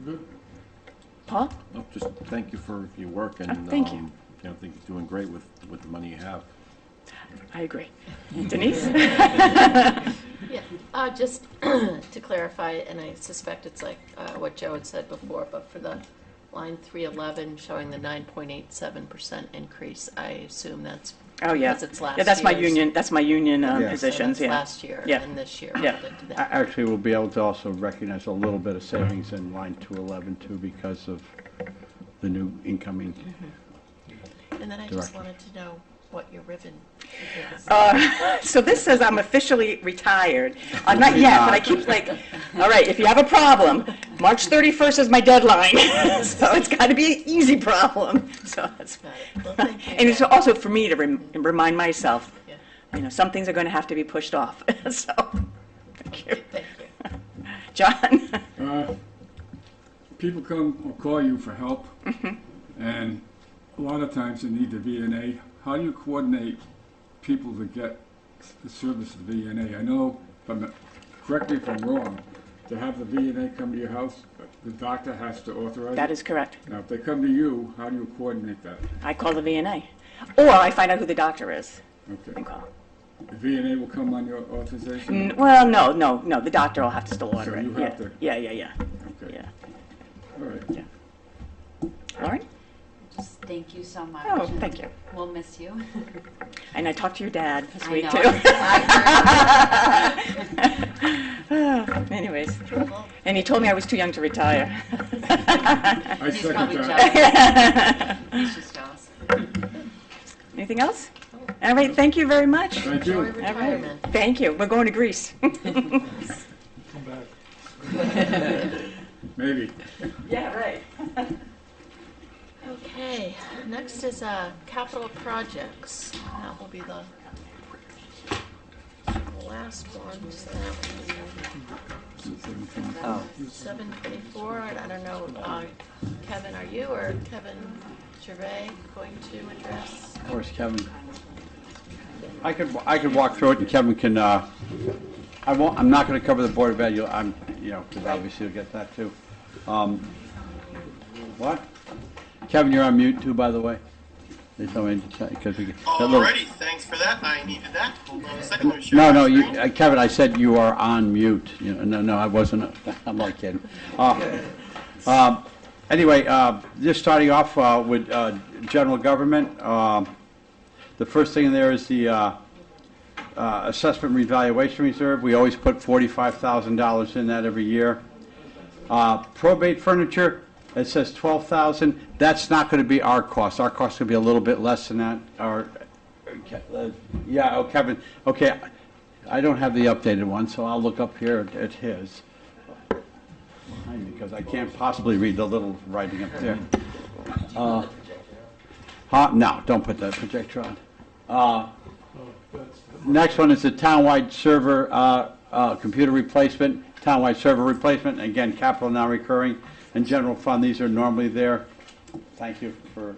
Good. Paul? Well, just thank you for your work, and thank you. I think you're doing great with the money you have. I agree. Denise? Yeah, just to clarify, and I suspect it's like what Joe had said before, but for the line 311 showing the 9.87% increase, I assume that's because it's last year. Yeah, that's my union positions, so that's last year and this year. Yeah. Actually, we'll be able to also recognize a little bit of savings in line 211 too, because of the new incoming. And then I just Director. wanted to know what your ribbon is. So this says I'm officially retired. I'm not yet, but I keep like, all right, if you have a problem, March 31st is my deadline. So it's got to be an easy problem. So that's, Got it. Well, thank you. and it's also for me to remind myself, Yeah. some things are going to have to be pushed off. So, thank you. Thank you. John? People come or call you for help, and a lot of times they need the VNA. How do you coordinate people to get the service of VNA? I know, correct me if I'm wrong, to have the VNA come to your house, the doctor has to authorize That it? is correct. Now, if they come to you, how do you coordinate that? I call the VNA. Or I find out who the doctor is Okay. and call. The VNA will come on your authorization? Well, no. The doctor will have to still order So it. you have to- Yeah. Okay, Yeah. all right. Lauren? Just thank you so much. Oh, and thank you. We'll miss you. And I talked to your dad this I week, know. too. Anyways, and he told me I was too young to retire. I He's second probably that. jealous. He's just jealous. Anything else? All right, thank you very much. Thank Enjoy you. All right, retirement. thank you. We're going to Greece. Come back. Maybe. Yeah, right. Okay, next is capital projects. That will be the last one. So that will be 7:24. And I don't know, Kevin, are you or Kevin Gervais going to address? Of course, Kevin. I could walk through it, and Kevin can. I'm not going to cover the Board of Ed. Because obviously you'll get that too. What? Kevin, you're on mute too, by the way. They told me because we. Alrighty, thanks for that. I needed that. Hold on a second. Let me share No, my you, screen. Kevin. I said you are on mute. No, I wasn't. I'm not kidding. Anyway, just starting off with general government. The first thing in there is the assessment revaluation reserve. We always put $45,000 in that every year. Probate furniture, it says $12,000. That's not going to be our cost. Our cost will be a little bit less than that. Kevin. Okay, I don't have the updated one, so I'll look up here at his. Behind me, because I can't possibly read the little writing up there. No, don't put that projector on. Next one is the townwide server computer replacement, townwide server replacement. Again, capital non-recurring and general fund. These are normally there. Thank you for.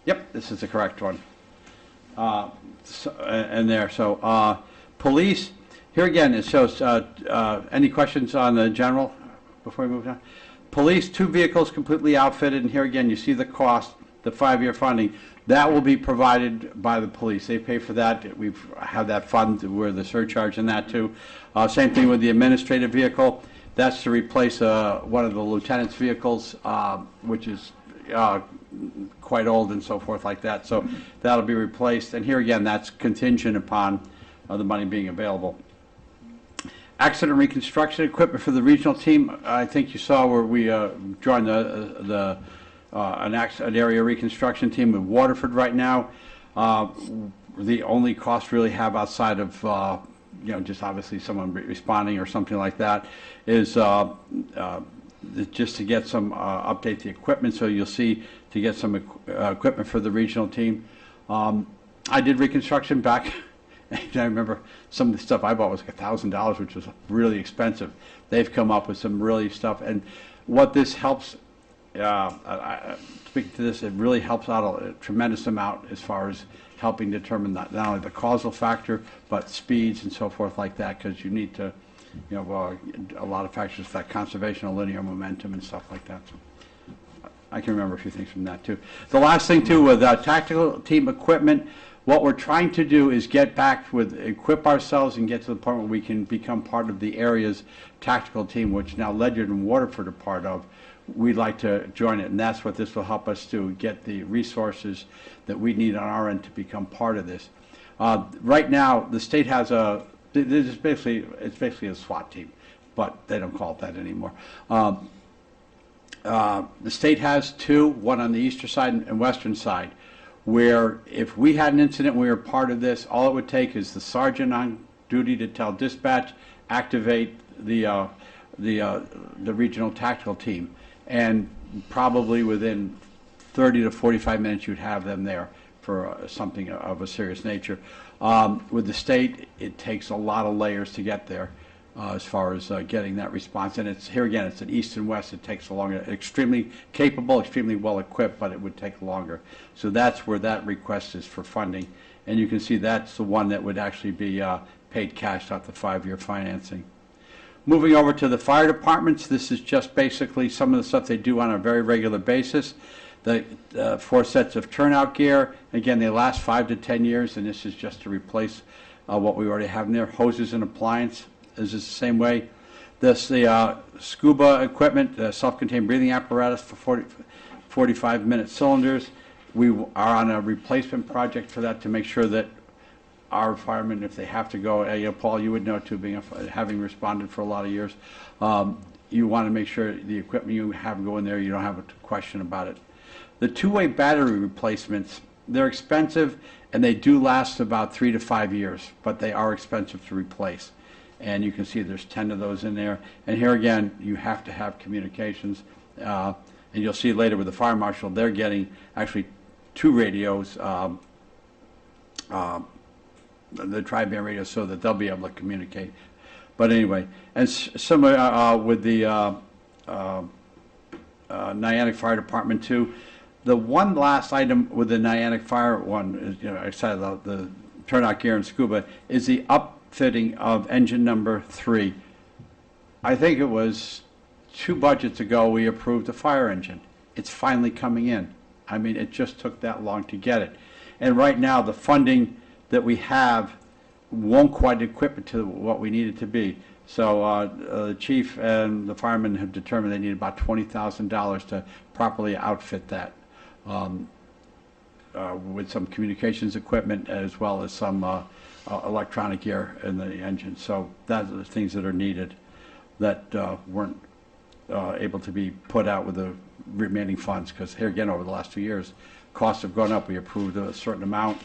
Yep, this is the correct one. Police. Here again, it shows. Any questions on the general before we move on? Police, 2 vehicles completely outfitted, and here again, you see the cost, the 5-year funding. That will be provided by the police. They pay for that. We have that fund where the surcharge and that too. Same thing with the administrative vehicle. That's to replace one of the lieutenant's vehicles, which is quite old and so forth like that. So that'll be replaced. And here again, that's contingent upon the money being available. Accident reconstruction equipment for the regional team. I think you saw where we joined an area reconstruction team with Waterford right now. The only cost really have outside of just obviously someone responding or something like that is just to get some update the equipment. So you'll see to get some equipment for the regional team. I did reconstruction back. I remember some of the stuff I bought was like $1,000, which was really expensive. They've come up with some really stuff, and what this helps. Speaking to this, it really helps out a tremendous amount as far as helping determine not only the causal factor, but speeds and so forth like that, because you need to, a lot of factors like conservation of linear momentum and stuff like that. So I can remember a few things from that too. The last thing too with tactical team equipment, what we're trying to do is equip ourselves and get to the point where we can become part of the area's tactical team, which now Ledyard and Waterford are part of. We'd like to join it, and that's what this will help us do, get the resources that we need on our end to become part of this. Right now, the state has it's basically a SWAT team, but they don't call it that anymore. The state has two, one on the eastern side and western side, where if we had an incident, we were part of this, all it would take is the sergeant on duty to tell dispatch, activate the regional tactical team, and probably within 30 to 45 minutes you'd have them there for something of a serious nature. With the state, it takes a lot of layers to get there. As far as getting that response. And it's here again, it's an east and west, it takes longer. Extremely capable, extremely well equipped, but it would take longer. So that's where that request is for funding. And you can see that's the one that would actually be paid cash out the 5-year financing. Moving over to the fire departments, this is just basically some of the stuff they do on a very regular basis. The 4 sets of turnout gear, again, they last 5 to 10 years, and this is just to replace what we already have in there. Hoses and appliance is the same way. The scuba equipment, self-contained breathing apparatus for 45-minute cylinders. We are on a replacement project for that to make sure that our firemen, if they have to go, Paul, you would know too, having responded for a lot of years, you want to make sure the equipment you have going there, you don't have a question about it. The two-way battery replacements, they're expensive, and they do last about 3 to 5 years, but they are expensive to replace. And you can see there's 10 of those in there. And here again, you have to have communications. And you'll see later with the fire marshal, they're getting actually 2 radios, the tri-band radios, so that they'll be able to communicate. But anyway, and similar with the Niantic Fire Department too. The one last item with the Niantic Fire one is, outside of the turnout gear and scuba, is the upfitting of engine number 3. I think it was 2 budgets ago we approved a fire engine. It's finally coming in. I mean, it just took that long to get it. And right now, the funding that we have won't quite equip it to what we need it to be. So the chief and the firemen have determined they need about $20,000 to properly outfit that with some communications equipment as well as some electronic gear in the engine. So those are the things that are needed that weren't able to be put out with the remaining funds, because here again, over the last 2 years, costs have gone up. We approved a certain amount,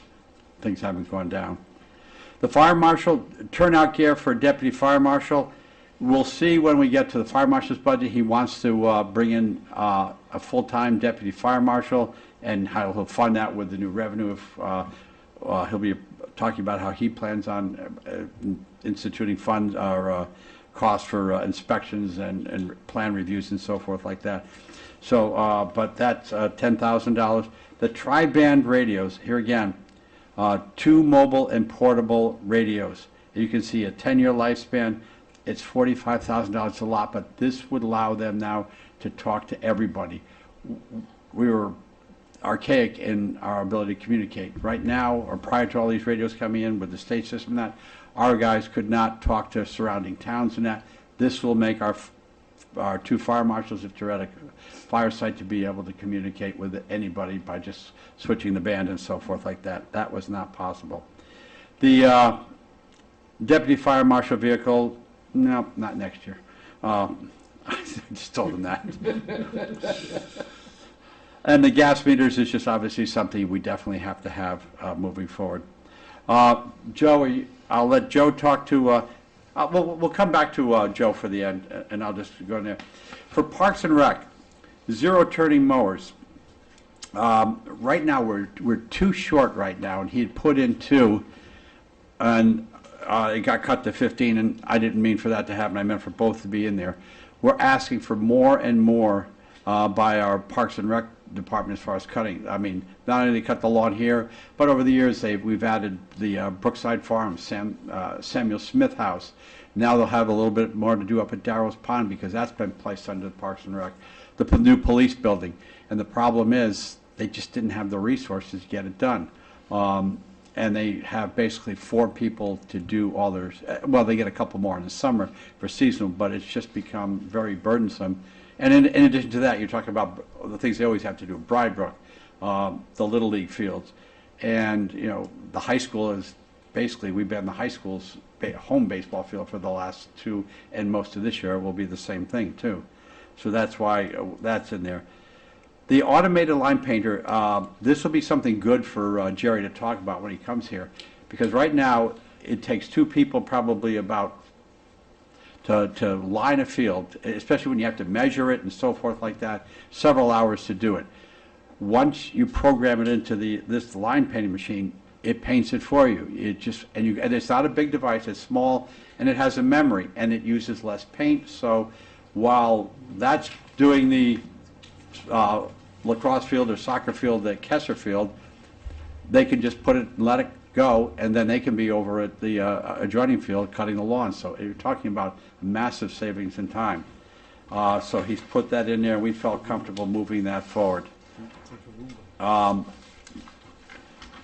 things haven't gone down. The fire marshal, turnout gear for deputy fire marshal, we'll see when we get to the fire marshal's budget. He wants to bring in a full-time deputy fire marshal, and how he'll fund that with the new revenue. He'll be talking about how he plans on instituting funds or costs for inspections and plan reviews and so forth like that. So, but that's $10,000. The tri-band radios, here again, 2 mobile and portable radios. You can see a 10-year lifespan. It's $45,000 a lot, but this would allow them now to talk to everybody. We were archaic in our ability to communicate. Right now, or prior to all these radios coming in with the state system, that our guys could not talk to surrounding towns and that. This will make our 2 fire marshals, if they're at a fire site, to be able to communicate with anybody by just switching the band and so forth like that. That was not possible. The deputy fire marshal vehicle, no, not next year. I just told them that. And the gas meters is just obviously something we definitely have to have moving forward. Joe, I'll let Joe talk to, we'll come back to Joe for the end, and I'll just go in there. For Parks and Rec, 0 turning mowers. Right now, we're too short right now, and he had put in 2, and it got cut to 15, and I didn't mean for that to happen. I meant for both to be in there. We're asking for more and more by our Parks and Rec department as far as cutting. I mean, not only they cut the lawn here, but over the years we've added the Brookside Farm, Samuel Smith House. Now they'll have a little bit more to do up at Darrow's Pond, because that's been placed under the Parks and Rec. The new police building, and the problem is they just didn't have the resources to get it done. And they have basically 4 people to do all their, well, they get a couple more in the summer for seasonal, but it's just become very burdensome. And in addition to that, you're talking about the things they always have to do, Brybrook, the Little League fields. And, the high school is basically, we've been the high school's home baseball field for the last 2, and most of this year will be the same thing too. So that's why that's in there. The automated line painter, this will be something good for Jerry to talk about when he comes here, because right now it takes two people probably about to line a field, especially when you have to measure it and so forth like that, several hours to do it. Once you program it into this line painting machine, it paints it for you. And it's not a big device, it's small, and it has a memory, and it uses less paint. So while that's doing the lacrosse field or soccer field at Kessler Field, they can just put it and let it go, and then they can be over at the adjoining field cutting the lawn. So you're talking about massive savings in time. So he's put that in there, and we felt comfortable moving that forward.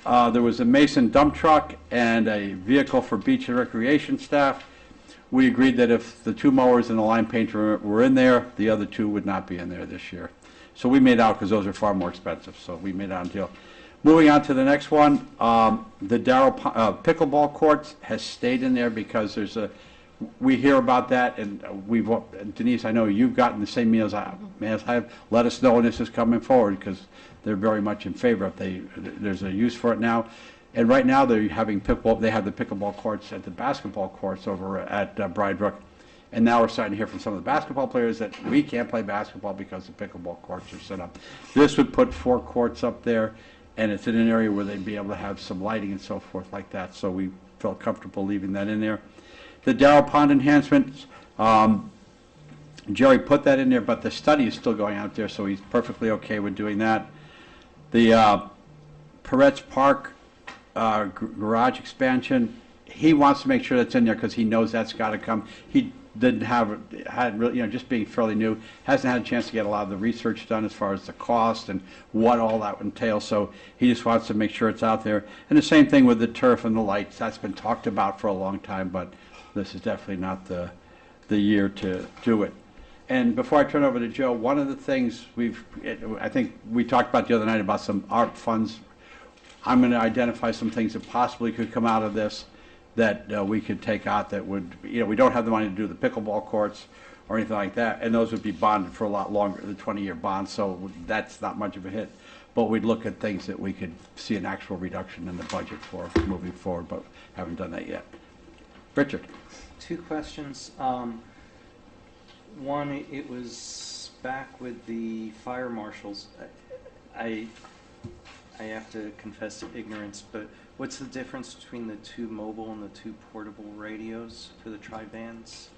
There was a Mason dump truck and a vehicle for beach and recreation staff. We agreed that if the two mowers and the line painter were in there, the other two would not be in there this year. So we made out, because those are far more expensive, so we made out a deal. Moving on to the next one, the Darrow pickleball courts has stayed in there because we hear about that, and Denise, I know you've gotten the same emails as I have. Let us know when this is coming forward, because they're very much in favor of there's a use for it now. And right now they're having they have the pickleball courts at the basketball courts over at Brydebrook. And now we're starting to hear from some of the basketball players that we can't play basketball because the pickleball courts are set up. This would put 4 courts up there, and it's in an area where they'd be able to have some lighting and so forth like that. So we felt comfortable leaving that in there. The Darrow Pond enhancements, Jerry put that in there, but the study is still going out there, so he's perfectly okay with doing that. The Peretz Park garage expansion, he wants to make sure that's in there because he knows that's got to come. He hadn't really, just being fairly new, hasn't had a chance to get a lot of the research done as far as the cost and what all that entails. So he just wants to make sure it's out there. And the same thing with the turf and the lights. That's been talked about for a long time, but this is definitely not the year to do it. And before I turn over to Joe, one of the things I think we talked about the other night about some art funds. I'm going to identify some things that possibly could come out of this that we could take out that would, we don't have the money to do the pickleball courts or anything like that, and those would be bonded for a lot longer, the 20-year bond, so that's not much of a hit. But we'd look at things that we could see an actual reduction in the budget for moving forward, but haven't done that yet. Richard. 2 questions. One, it was back with the fire marshals. I have to confess to ignorance, but what's the difference between the 2 mobile and the 2 portable radios for the tri-bands?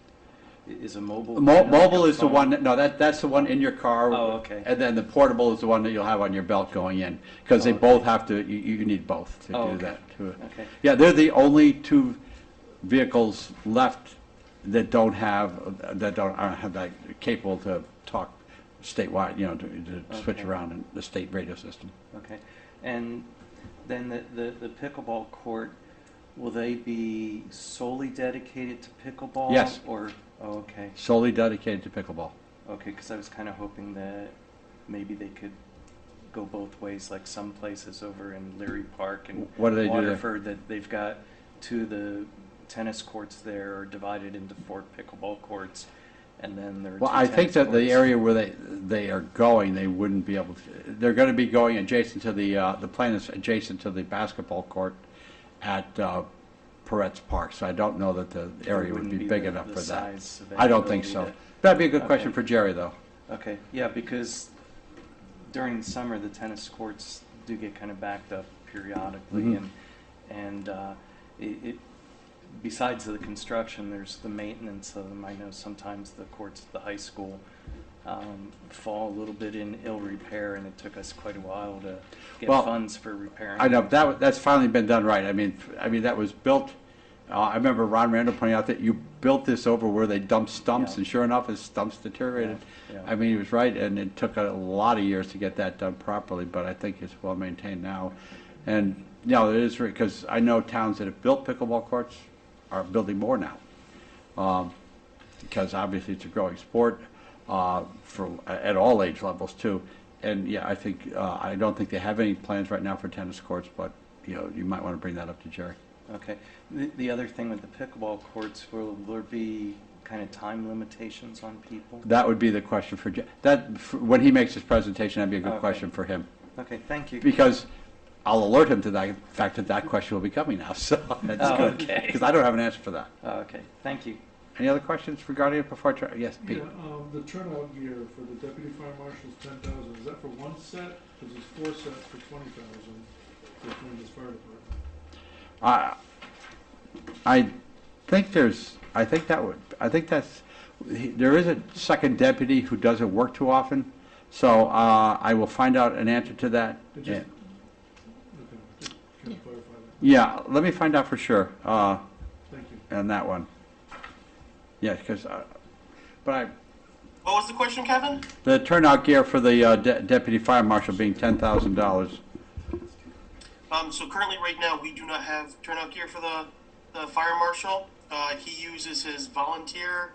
Is a mobile? Mobile is the one. That's the one in your car. Oh, okay. And then the portable is the one that you'll have on your belt going in, because they both have to. You need both to do that. Okay. Yeah, they're the only 2 vehicles left that don't have that capable to talk statewide. To switch around in the state radio system. Okay. And then the pickleball court, will they be solely dedicated to pickleball? Yes. Okay. Solely dedicated to pickleball. Okay, because I was kind of hoping that maybe they could go both ways, like some places over in Leary Park and what do they Waterford, that they've got 2 of the tennis courts there are divided into 4 pickleball courts. And then there are I think that the area where they are going, they wouldn't be able to. They're going to be going adjacent to the plan is adjacent to the basketball court at Peretz Park. So I don't know that the area would be big enough for that. I don't think so. That'd be a good question for Jerry, though. Okay, yeah, because during the summer the tennis courts do get kind of backed up periodically, and it besides the construction, there's the maintenance of them. I know sometimes the courts at the high school fall a little bit in ill repair, and it took us quite a while to get funds for repairing. I know that's finally been done right. I mean that was built. I remember Ron Randall pointing out that you built this over where they dumped stumps, and sure enough, his stumps deteriorated. Yeah. I mean, he was right, and it took a lot of years to get that done properly, but I think it's well maintained now. And it is because I know towns that have built pickleball courts are building more now, because obviously it's a growing sport at all age levels too. And yeah, I think I don't think they have any plans right now for tennis courts, but you might want to bring that up to Jerry. Okay. The other thing with the pickleball courts, will there be kind of time limitations on people? That would be the question for, when he makes his presentation, that'd be a good Okay. question for him. Okay, thank you. Because I'll alert him to the fact that that question will be coming now, so that's Oh, good. okay. Because I don't have an answer for that. Okay, thank you. Any other questions regarding it before I try? Yes, Pete? Yeah, the turnout gear for the deputy fire marshal's 10,000, is that for one set? Because it's 4 sets for 20,000 for Flinders Fire Department. There is a second deputy who doesn't work too often, so I will find out an answer to that. It Yeah. just, okay, just can you clarify that? Yeah, let me find out for sure Thank you. on that one. Yeah, because, but What was the question, Kevin? the turnout gear for the deputy fire marshal being $10,000. So currently, right now, we do not have turnout gear for the fire marshal. He uses his volunteer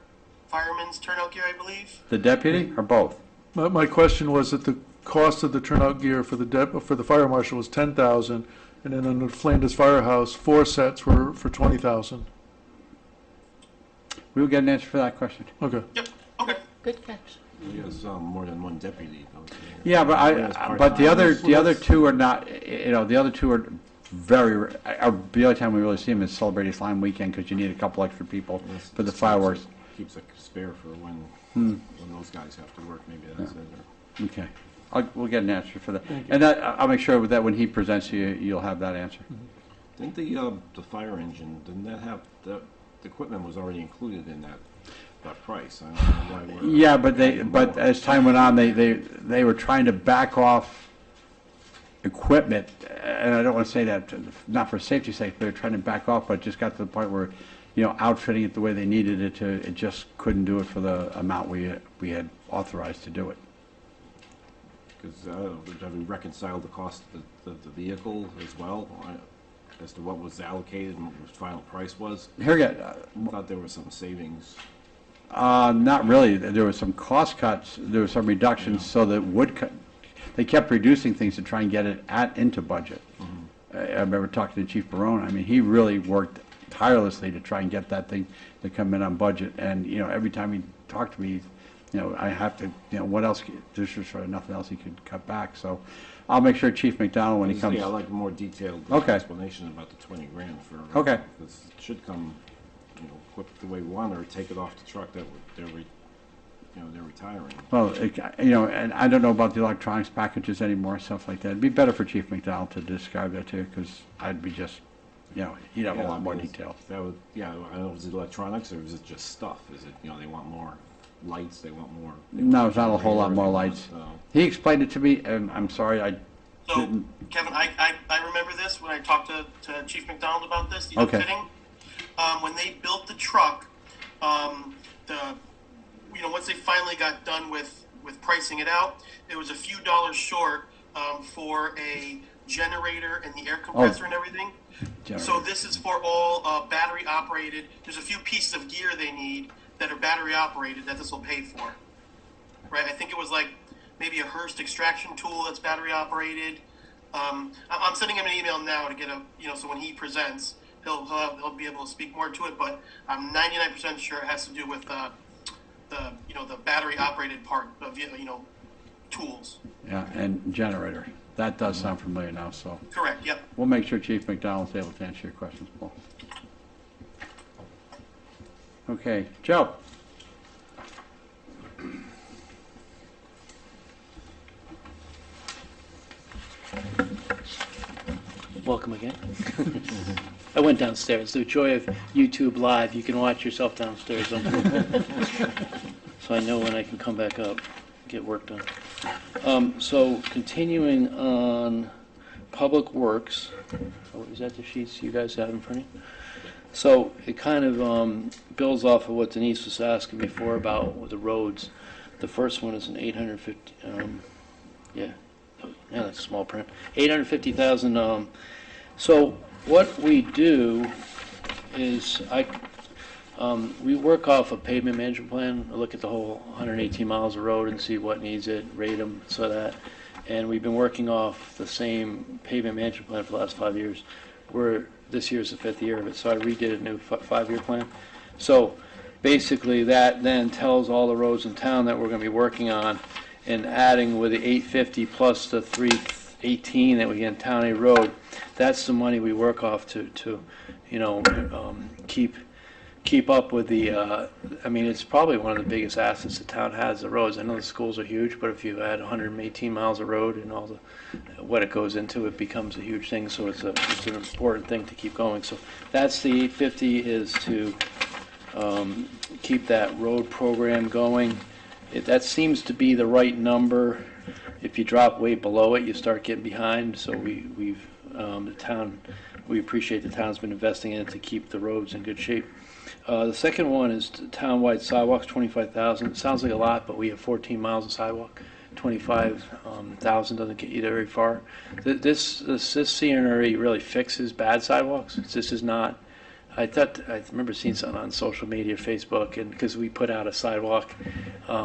fireman's turnout gear, I believe. The deputy or both? My question was that the cost of the turnout gear for the fire marshal was 10,000, and then on the Flanders Firehouse, 4 sets were for 20,000. We will get an answer for that question. Okay. Yep. Okay. Good catch. He has more than one deputy. Yeah, but the other two are not, the other two are very, the only time we really see them is celebrating Lyme weekend because you need a couple extra people for the fireworks. Keeps a spare for when those guys have to work, maybe that's it. Or Okay. We'll get an answer for that. And I'll make sure that when he presents you, you'll have that answer. Didn't the fire engine, didn't that have, the equipment was already included in that price? I don't know why we're... Yeah, but as time went on, they were trying to back off equipment, and I don't want to say that, not for safety's sake, but they're trying to back off, but it just got to the point where, outfitting it the way they needed it to, it just couldn't do it for the amount we had authorized to do it. Because have we reconciled the cost of the vehicle as well, as to what was allocated and what the final price was? Here again, I thought there was some savings. not really. There were some cost cuts, there were some reductions, so that they kept reducing things to try and get it into budget. I remember talking to Chief Barone. I mean, he really worked tirelessly to try and get that thing to come in on budget. And, every time he talked to me, I have to, what else, there's just sort of nothing else he could cut back. So I'll make sure Chief McDonald, when he comes. Yeah, I'd like a more detailed explanation about the 20 grand for. Okay. Because it should come, quick the way we want, or take it off the truck that they're retiring. Well, and I don't know about the electronics packages anymore, stuff like that. It'd be better for Chief McDonald to describe that too, because I'd be just, he'd have a lot more detail. That would, I don't know, is it electronics or is it just stuff? Is it, they want more lights, they want more? No, it's not a whole lot more lights. He explained it to me, and I'm sorry, I So, didn't. Kevin, I remember this when I talked to Chief McDonald about this, the Okay. outfitting. When they built the truck, once they finally got done with pricing it out, it was a few dollars short for a generator and the air compressor and everything. So this is for all battery operated. There's a few pieces of gear they need that are battery operated that this will pay for. Right? I think it was like maybe a Hearst extraction tool that's battery operated. I'm sending him an email now to get so when he presents, he'll be able to speak more to it. But I'm 99% sure it has to do with the battery operated part of tools. Yeah, and generator. That does sound familiar now, so. Correct. Yep. We'll make sure Chief McDonald's able to answer your questions, Paul. Okay, Joe. Welcome again. I went downstairs. The joy of YouTube Live, you can watch yourself downstairs. So I know when I can come back up, get work done. So continuing on Public Works, is that the sheets you guys have in front of you? So it kind of builds off of what Denise was asking before about with the roads. The first one is an 850, yeah, that's small print, 850,000. So what we do is we work off a pavement management plan, look at the whole 118 miles of road and see what needs it, rate them, so that. And we've been working off the same pavement management plan for the last 5 years. This year's the 5th year of it, so I redid a new 5-year plan. So basically that then tells all the roads in town that we're going to be working on, and adding with the 850 plus the 318 that we get in Town A Road, that's the money we work off to you know, keep up with the, I mean, it's probably one of the biggest assets the town has, the roads. I know the schools are huge, but if you add 118 miles of road and all the, what it goes into, it becomes a huge thing, so it's an important thing to keep going. So that's the 850, is to keep that road program going. That seems to be the right number. If you drop way below it, you start getting behind, so the town, we appreciate the town's been investing in it to keep the roads in good shape. The second one is townwide sidewalks, 25,000. It sounds like a lot, but we have 14 miles of sidewalk. 25,000 doesn't get you there very far. This CNRE really fixes bad sidewalks. This is not. I remember seeing something on social media, Facebook, and because we put out a sidewalk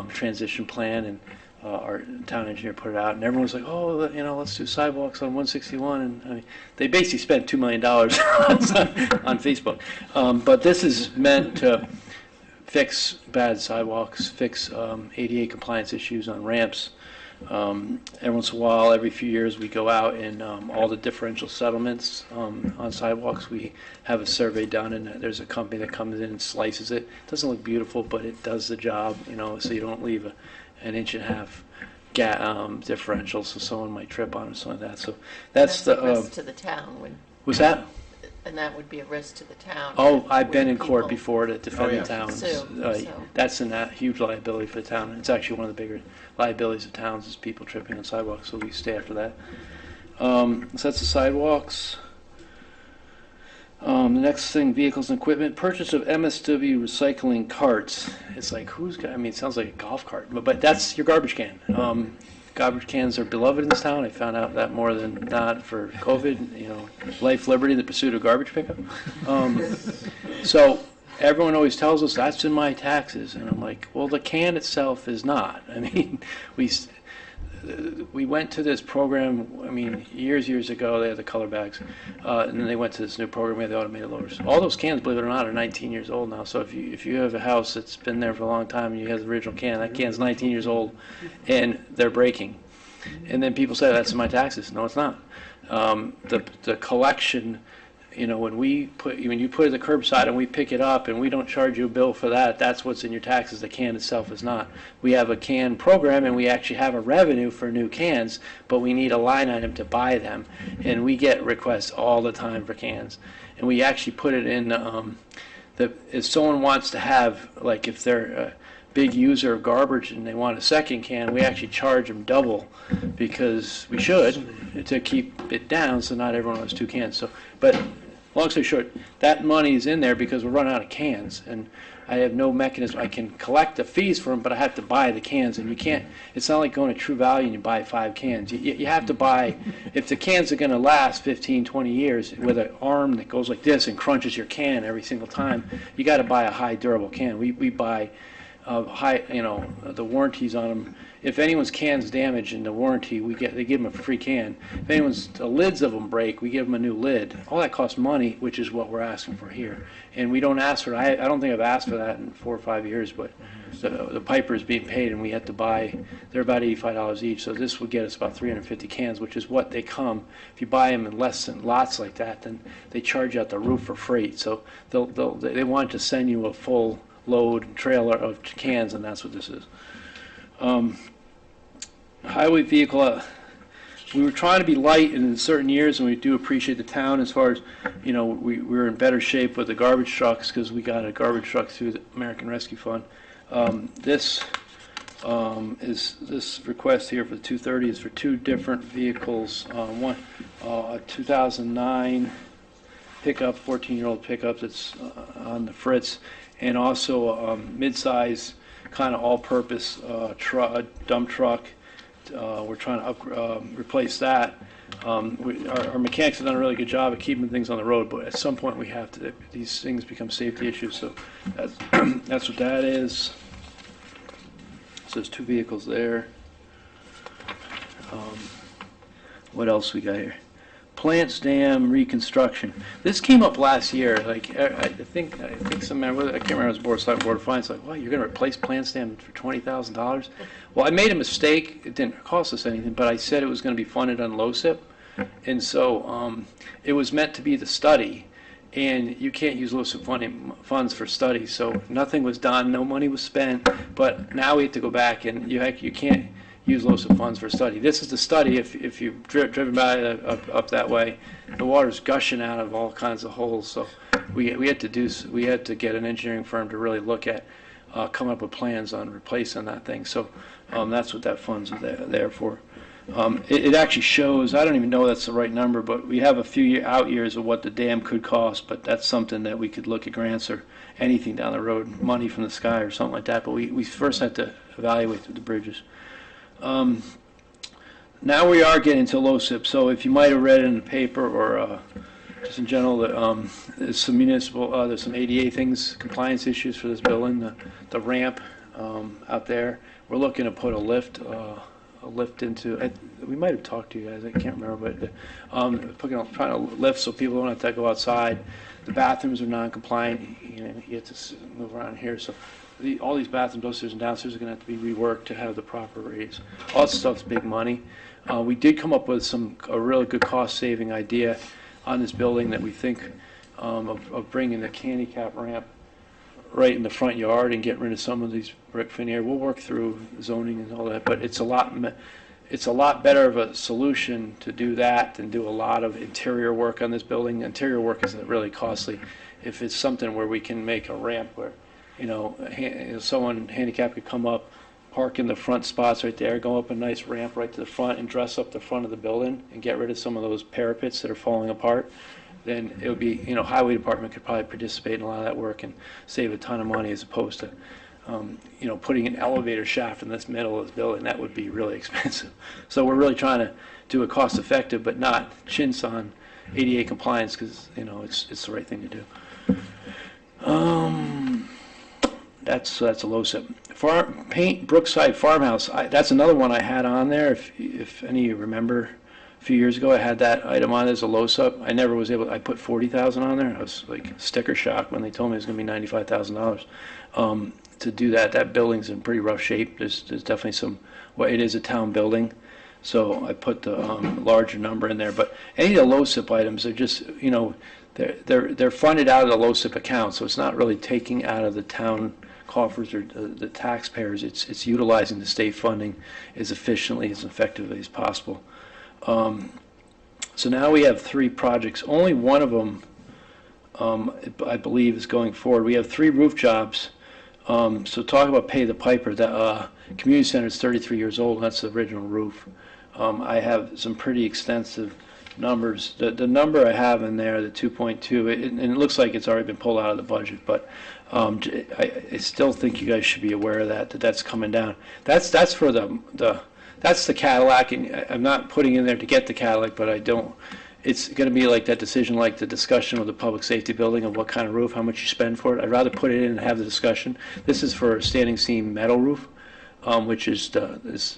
transition plan, and our town engineer put it out, and everyone was like, "Oh, you know, let's do sidewalks on 161." And I mean, they basically spent $2 million on Facebook. But this is meant to fix bad sidewalks, fix ADA compliance issues on ramps. Every once in a while, every few years, we go out and all the differential settlements on sidewalks, we have a survey done, and there's a company that comes in and slices it. It doesn't look beautiful, but it does the job, you know, so you don't leave an inch and a half differential, so someone might trip on it or something like that. So that's a risk to the town. Was that? And that would be a risk to the town. Oh, I've been in people court before to defend the towns. sue, That's a huge liability for the town. It's actually one of the bigger liabilities of towns, is people tripping on sidewalks, so we stay after that. So that's the sidewalks. The next thing, vehicles and equipment. Purchase of MSW recycling carts. It's like, I mean, it sounds like a golf cart, but that's your garbage can. Garbage cans are beloved in this town. I found out that more than not for COVID, you know, life, liberty, the pursuit of garbage pickup. So everyone always tells us that's in my taxes, and I'm like, well, the can itself is not. I mean, we went to this program, I mean, years ago, they had the color bags, and then they went to this new program where they automated loaders. All those cans, believe it or not, are 19 years old now. So if you have a house that's been there for a long time and you have the original can, that can's 19 years old, and they're breaking. And then people say, that's in my taxes. No, it's not. The collection, you know, when you put it at the curbside and we pick it up and we don't charge you a bill for that, that's what's in your taxes. The can itself is not. We have a can program, and we actually have a revenue for new cans, but we need a line item to buy them, and we get requests all the time for cans. And we actually put it in if someone wants to have, like, if they're a big user of garbage and they want a second can, we actually charge them double, because we should, to keep it down so not everyone has two cans. So, but long story short, that money is in there because we're running out of cans, and I have no mechanism. I can collect the fees for them, but I have to buy the cans, and you can't. It's not like going to True Value and you buy 5 cans. You have to buy, if the cans are going to last 15, 20 years with an arm that goes like this and crunches your can every single time, you got to buy a high durable can. We buy high, you know, the warranties on them. If anyone's can's damaged in the warranty, they give them a free can. If the lids of them break, we give them a new lid. All that costs money, which is what we're asking for here. And we don't ask for it. I don't think I've asked for that in 4 or 5 years, but the piper is being paid, and we have to buy, they're about $85 each, so this would get us about 350 cans, which is what they come. If you buy them in less than lots like that, then they charge you out the roof for freight. So they want to send you a full load trailer of cans, and that's what this is. Highway vehicle, we were trying to be light in certain years, and we do appreciate the town as far as, you know, we're in better shape with the garbage trucks because we got a garbage truck through the American Rescue Fund. This request here for the 230 is for 2 different vehicles. One, a 2009 pickup, 14-year-old pickup that's on the fritz, and also a mid-size kind of all-purpose dump truck. We're trying to replace that. Our mechanics have done a really good job of keeping things on the road, but at some point we have to. These things become safety issues, so that's what that is. So there's 2 vehicles there. What else we got here? Plants Dam reconstruction. This came up last year. Like I think some member, I can't remember if it was Board of Select Board of Finance. Like, wow, you're going to replace Plants Dam for $20,000? Well, I made a mistake. It didn't cost us anything, but I said it was going to be funded on LoCIP, and so it was meant to be the study. And you can't use LoCIP funds for studies, so nothing was done, no money was spent. But now we have to go back, and you can't use LoCIP funds for study. This is the study. If you've driven by up that way, the water's gushing out of all kinds of holes. So we had to get an engineering firm to really look at coming up with plans on replacing that thing. So that's what that fund's there for. It actually shows, I don't even know that's the right number, but we have a few out years of what the dam could cost, but that's something that we could look at grants or anything down the road, money from the sky or something like that, but we first have to evaluate the bridges. Now we are getting to LoCIP, so if you might have read in the paper or just in general, there's some there's some ADA things, compliance issues for this building, the ramp out there. We're looking to put a lift into, we might have talked to you guys, I can't remember, but trying to lift so people don't have to go outside. The bathrooms are non-compliant, you have to move around here, so all these bathrooms upstairs and downstairs are going to have to be reworked to have the proper raise. All that stuff's big money. We did come up with a really good cost-saving idea on this building that we think of bringing the handicap ramp right in the front yard and getting rid of some of these brick veneer. We'll work through zoning and all that, but it's a lot better of a solution to do that than do a lot of interior work on this building. Interior work is really costly. If it's something where we can make a ramp where, someone handicapped could come up, park in the front spots right there, go up a nice ramp right to the front and dress up the front of the building and get rid of some of those parapets that are falling apart, then it would be, highway department could probably participate in a lot of that work and save a ton of money as opposed to, putting an elevator shaft in this middle of this building. That would be really expensive. So we're really trying to do it cost effective, but not chintz on ADA compliance because, it's the right thing to do. That's a LoCIP. Brookside Farmhouse, that's another one I had on there. If any of you remember, a few years ago I had that item on as a LoCIP. I never was able, I put $40,000 on there. I was like sticker shock when they told me it was going to be $95,000. To do that, that building's in pretty rough shape. There's definitely it is a town building. So I put the larger number in there. But any of the LoCIP items are just, they're funded out of the LoCIP account. So it's not really taking out of the town coffers or the taxpayers. It's utilizing the state funding as efficiently, as effectively as possible. So now we have 3 projects. Only one of them, I believe, is going forward. We have 3 roof jobs. So talk about pay the piper. The community center is 33 years old, and that's the original roof. I have some pretty extensive numbers. The number I have in there, the 2.2, and it looks like it's already been pulled out of the budget, but I still think you guys should be aware of that's coming down. That's for that's the Cadillac, and I'm not putting in there to get the Cadillac, but it's going to be like that decision, like the discussion of the public safety building of what kind of roof, how much you spend for it. I'd rather put it in and have the discussion. This is for a standing seam metal roof, which is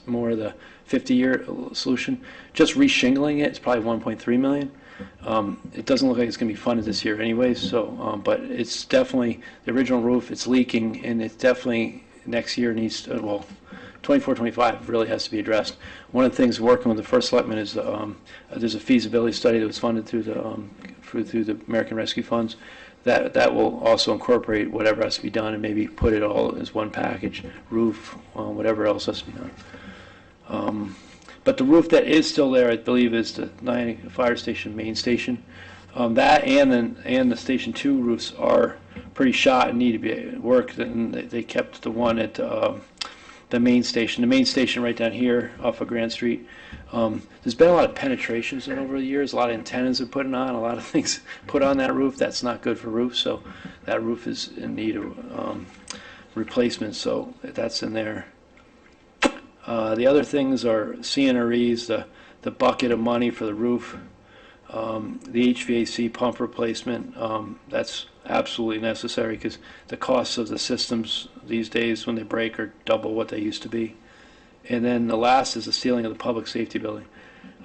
more the 50-year solution. Just re-shingling it is probably $1.3 million. It doesn't look like it's going to be funded this year anyways, so, but it's definitely the original roof, it's leaking, and it's definitely next year needs to, 24, 25 really has to be addressed. One of the things working with the first selectman is there's a feasibility study that was funded through the American Rescue Funds that will also incorporate whatever has to be done and maybe put it all as one package, roof, whatever else has to be done. But the roof that is still there, I believe, is the Niagara Fire Station main station. That and the Station 2 roofs are pretty shot and need to be worked, and they kept the one at the main station. The main station right down here off of Grand Street. There's been a lot of penetrations over the years, a lot of antennas are putting on, a lot of things put on that roof. That's not good for roofs, so that roof is in need of replacement, so that's in there. The other things are CNREs, the bucket of money for the roof, the HVAC pump replacement. That's absolutely necessary because the costs of the systems these days when they break are double what they used to be. And then the last is the ceiling of the public safety building.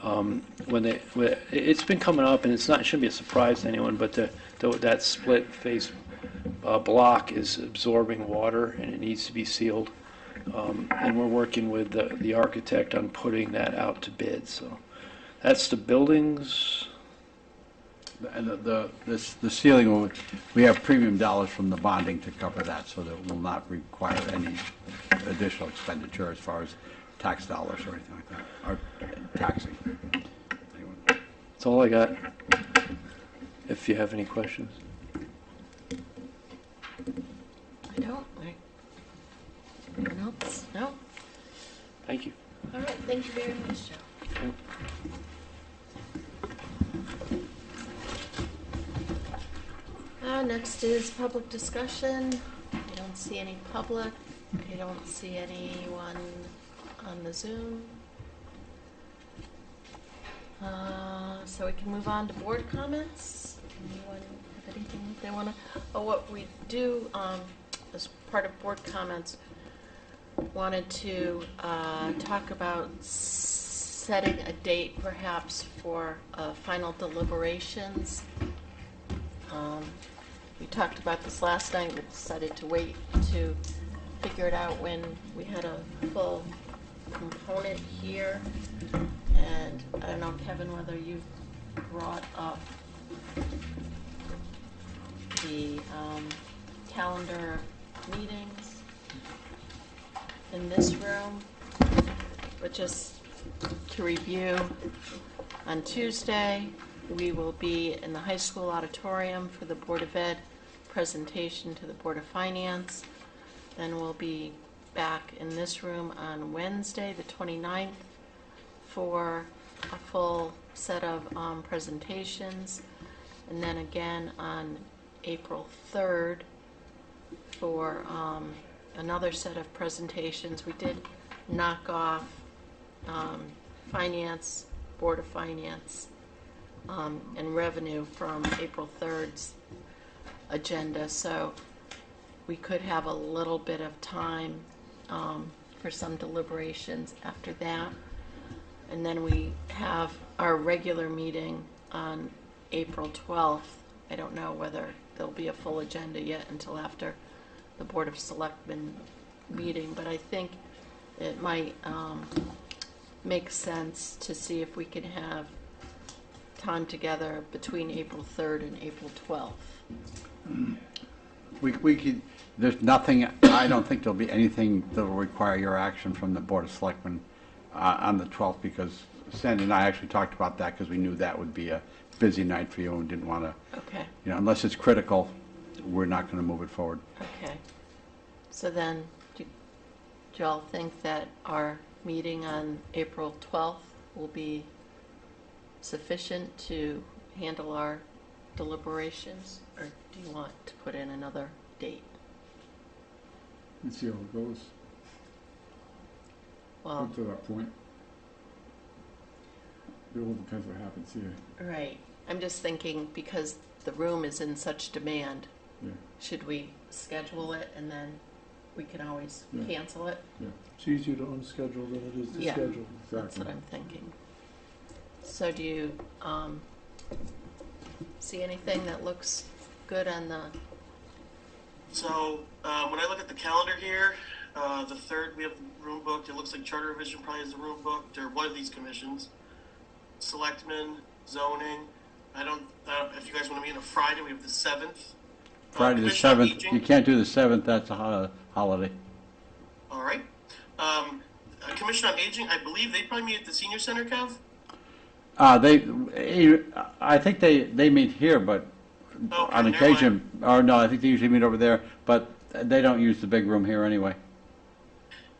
It's been coming up, and it shouldn't be a surprise to anyone, but that split face block is absorbing water, and it needs to be sealed. And we're working with the architect on putting that out to bid. So that's the buildings. And the ceiling, we have premium dollars from the bonding to cover that, so that it will not require any additional expenditure as far as tax dollars or anything like that, or taxing. Anyone? That's all I got. If you have any questions. I don't. Anyone else? No? Thank you. All right, thank you very much, Joe. Next is public discussion. I don't see any public. I don't see anyone on the Zoom. So we can move on to board comments. Anyone have anything that they want to? Oh, what we do as part of board comments, wanted to talk about setting a date perhaps for final deliberations. We talked about this last night. We decided to wait to figure it out when we had a full component here. And I don't know, Kevin, whether you brought up the calendar of meetings in this room, but just to review, on Tuesday, we will be in the high school auditorium for the Board of Ed presentation to the Board of Finance. Then we'll be back in this room on Wednesday, the 29th, for a full set of presentations. And then again on April 3rd for another set of presentations. We did knock off Finance, Board of Finance, and Revenue from April 3rd's agenda, so we could have a little bit of time for some deliberations after that. And then we have our regular meeting on April 12th. I don't know whether there'll be a full agenda yet until after the Board of Selectmen meeting, but I think it might make sense to see if we can have time together between April 3rd and April 12th. We could, there's nothing, I don't think there'll be anything that will require your action from the Board of Selectmen on the 12th, because Sandy and I actually talked about that because we knew that would be a busy night for you and didn't want to, Okay, unless it's critical, we're not going to move it forward. okay. So then, do y'all think that our meeting on April 12th will be sufficient to handle our deliberations, or do you want to put in another date? Let's see how it goes. Well, Up to that point. It all depends what happens here. right. I'm just thinking because the room is in such demand, Yeah. should we schedule it and then we can always Yeah. cancel it? It's easier to unschedule than it is to Yeah. schedule. That's what I'm thinking. So do you see anything that looks good on the, So when I look at the calendar here, the 3rd we have the room booked. It looks like Charter Revision probably has the room booked, or one of these commissions. Selectmen, zoning. I don't if you guys want to meet on a Friday, we have the 7th. Friday the Commission on 7th, Aging. you can't do the 7th, that's a holiday. All right. Commission on Aging, I believe they probably meet at the Senior Center, Kev? I think they meet here, but Okay, on never occasion, or no, I think they usually meet over there, but they don't use the big room here anyway.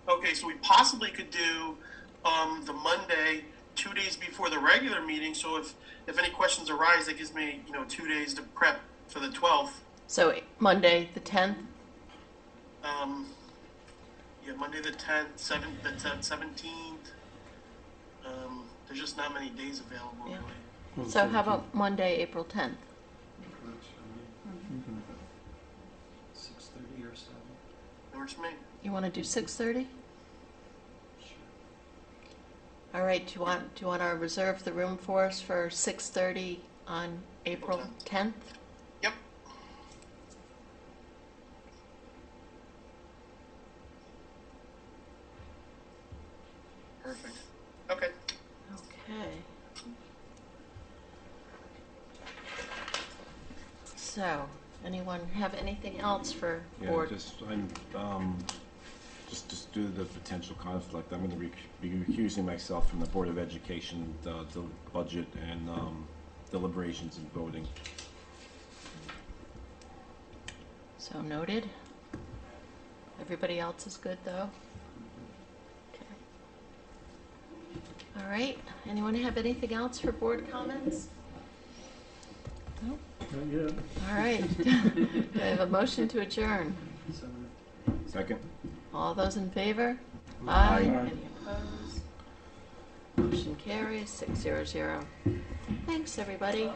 Okay, so we possibly could do the Monday 2 days before the regular meeting. So if any questions arise, that gives me 2 days to prep for the 12th. so Monday, the 10th? Yeah, Monday the 10th, 17th. There's just not many days available. Yeah. Really. So how about Monday, April 10th? 6:30 or 7. That works for me. You want to do 6:30? All right, do you want to reserve the room for us for 6:30 on April 10th? Yep. Perfect. Okay. Okay. So, anyone have anything else for Yeah, board? just due to the potential conflict, I'm going to be recusing myself from the Board of Education, the budget and deliberations and voting. So noted. Everybody else is good, though? Okay. All right, anyone have anything else for board comments? No? Not yet. All right. Do I have a motion to adjourn? Second? All those in favor? Aye. Any opposed? Motion carries 600. Thanks, everybody.